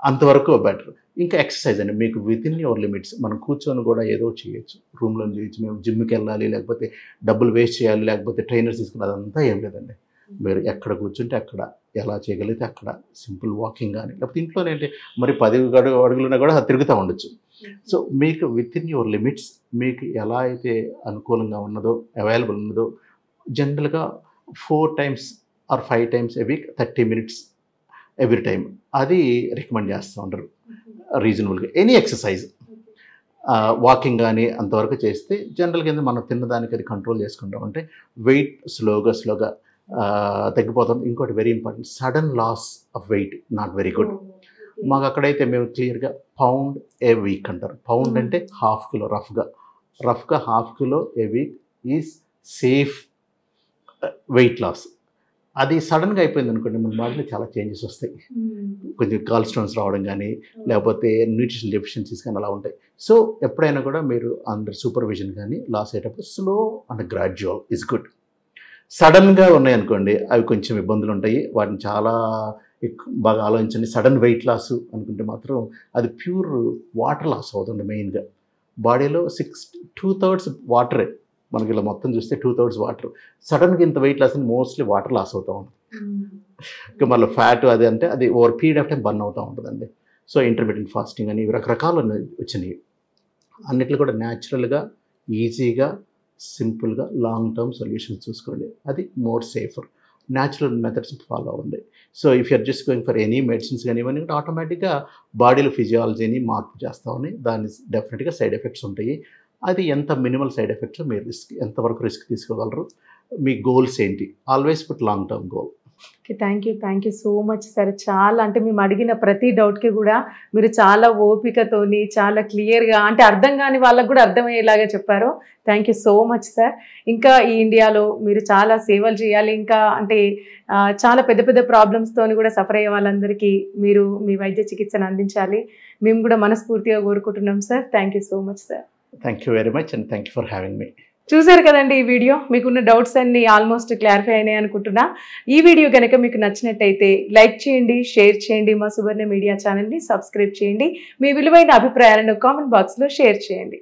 అంతవరకు బెటర్. ఇంకా ఎక్సర్సైజ్ అండి, మీకు విత్ ఇన్ యువర్ లిమిట్స్. మనం కూర్చొని కూడా ఏదో చేయొచ్చు, రూమ్లో చేయొచ్చు. మేము జిమ్కి వెళ్ళాలి, లేకపోతే డబ్బులు వేస్ట్ చేయాలి, లేకపోతే ట్రైనర్స్ తీసుకుని అదంతా ఏం లేదండి. మీరు ఎక్కడ కూర్చుంటే అక్కడ, ఎలా చేయగలిగితే అక్కడ సింపుల్ వాకింగ్ కానీ, లేకపోతే ఇంట్లోనే అంటే మరి 10 అడుగులున్నా కూడా తిరుగుతూ ఉండొచ్చు. సో మీకు విత్ ఇన్ యువర్ లిమిట్స్, మీకు ఎలా అయితే అనుకూలంగా ఉన్నదో, అవైలబుల్ ఉన్నదో, జనరల్గా 4 times or 5 times a week 30 minutes every time, అది రికమెండ్ చేస్తూ ఉంటారు రీజనబుల్గా. ఎనీ ఎక్సర్సైజ్, వాకింగ్ కానీ అంతవరకు చేస్తే జనరల్గా మనం తిన్నదానికి అది కంట్రోల్ చేసుకుంటాం అంటే వెయిట్ స్లోగా తగ్గిపోతాం. ఇంకోటి very important, sudden loss of weight not very good. మాకు అక్కడైతే మేము క్లియర్గా £1 a week అంటారు. పౌండ్ అంటే ½ కిలో రఫ్గా, రఫ్గా 1/2 kilo a week is safe weight loss. అది సడన్గా అయిపోయింది అనుకోండి, మన బాడీలో చాలా చేంజెస్ వస్తాయి. కొంచెం కాల్ స్టోన్స్ రావడం కానీ, లేకపోతే న్యూట్రిషన్ డెఫిషియన్సీస్ కానీ అలా ఉంటాయి. సో ఎప్పుడైనా కూడా మీరు అండర్ సూపర్విజన్ కానీ లాస్ అయ్యేటప్పుడు slow and gradual is good. సడన్గా ఉన్నాయనుకోండి, అవి కొంచెం ఇబ్బందులు ఉంటాయి. వాటిని చాలా బాగా ఆలోచించండి. సడన్ వెయిట్ లాస్ అనుకుంటే మాత్రం అది ప్యూర్ వాటర్ లాస్ అవుతుంది. మెయిన్గా బాడీలో 2/3 వాటరే. మనకి ఇలా మొత్తం చూస్తే 2/3 వాటర్. సడన్గా ఇంత వెయిట్ లాస్ అని మోస్ట్లీ వాటర్ లాస్ అవుతూ ఉంటుంది. ఇంకా మళ్ళీ ఫ్యాట్ అది అంటే అది over period of time burn అవుతూ ఉంటుందండి. సో ఇంటర్మీడియట్ ఫాస్టింగ్ అని ఇవి రకరకాలు వచ్చినాయి. అన్నిట్లో కూడా న్యాచురల్గా, ఈజీగా, సింపుల్గా లాంగ్ టర్మ్ సొల్యూషన్స్ చూసుకోండి. అది more safer. Natural methods follow అవ్వండి. So if you're just going for any medicines కానీ ఇవన్నీ కూడా ఆటోమేటిక్గా బాడీలో ఫిజియాలజీని మార్పు చేస్తూ ఉన్నాయి. దాని డెఫినెట్గా సైడ్ ఎఫెక్ట్స్ ఉంటాయి. అది ఎంత మినిమల్ సైడ్ ఎఫెక్ట్స్, మీరు ఎంతవరకు రిస్క్ తీసుకోగలరు, మీ గోల్స్ ఏంటి, always put long term goal. Okay, thank you so much sir. చాలా అంటే మేము అడిగిన ప్రతి డౌట్కి కూడా మీరు చాలా ఓపికతోని చాలా క్లియర్గా, అంటే అర్థం కాని వాళ్ళకు కూడా అర్థమయ్యేలాగా చెప్పారు. Thank you so much sir. ఇంకా ఈ ఇండియాలో మీరు చాలా సేవలు చేయాలి. ఇంకా అంటే చాలా పెద్ద పెద్ద ప్రాబ్లమ్స్తోని కూడా సఫర్ అయ్యే వాళ్ళందరికీ మీరు మీ వైద్య చికిత్సను అందించాలి. మేము కూడా మనస్ఫూర్తిగా కోరుకుంటున్నాం sir. Thank you so much sir. Thank you very much and thank you for having me. చూసారు కదండి ఈ వీడియో. మీకున్న డౌట్స్ అన్ని ఆల్మోస్ట్ క్లారిఫై అయినాయి అనుకుంటున్నా. ఈ వీడియో కనుక మీకు నచ్చినట్టయితే లైక్ చేయండి, షేర్ చేయండి, మా సువర్ణ మీడియా ఛానల్ని సబ్స్క్రైబ్ చేయండి. మీ విలువైన అభిప్రాయాలను కామెంట్ బాక్స్లో షేర్ చేయండి.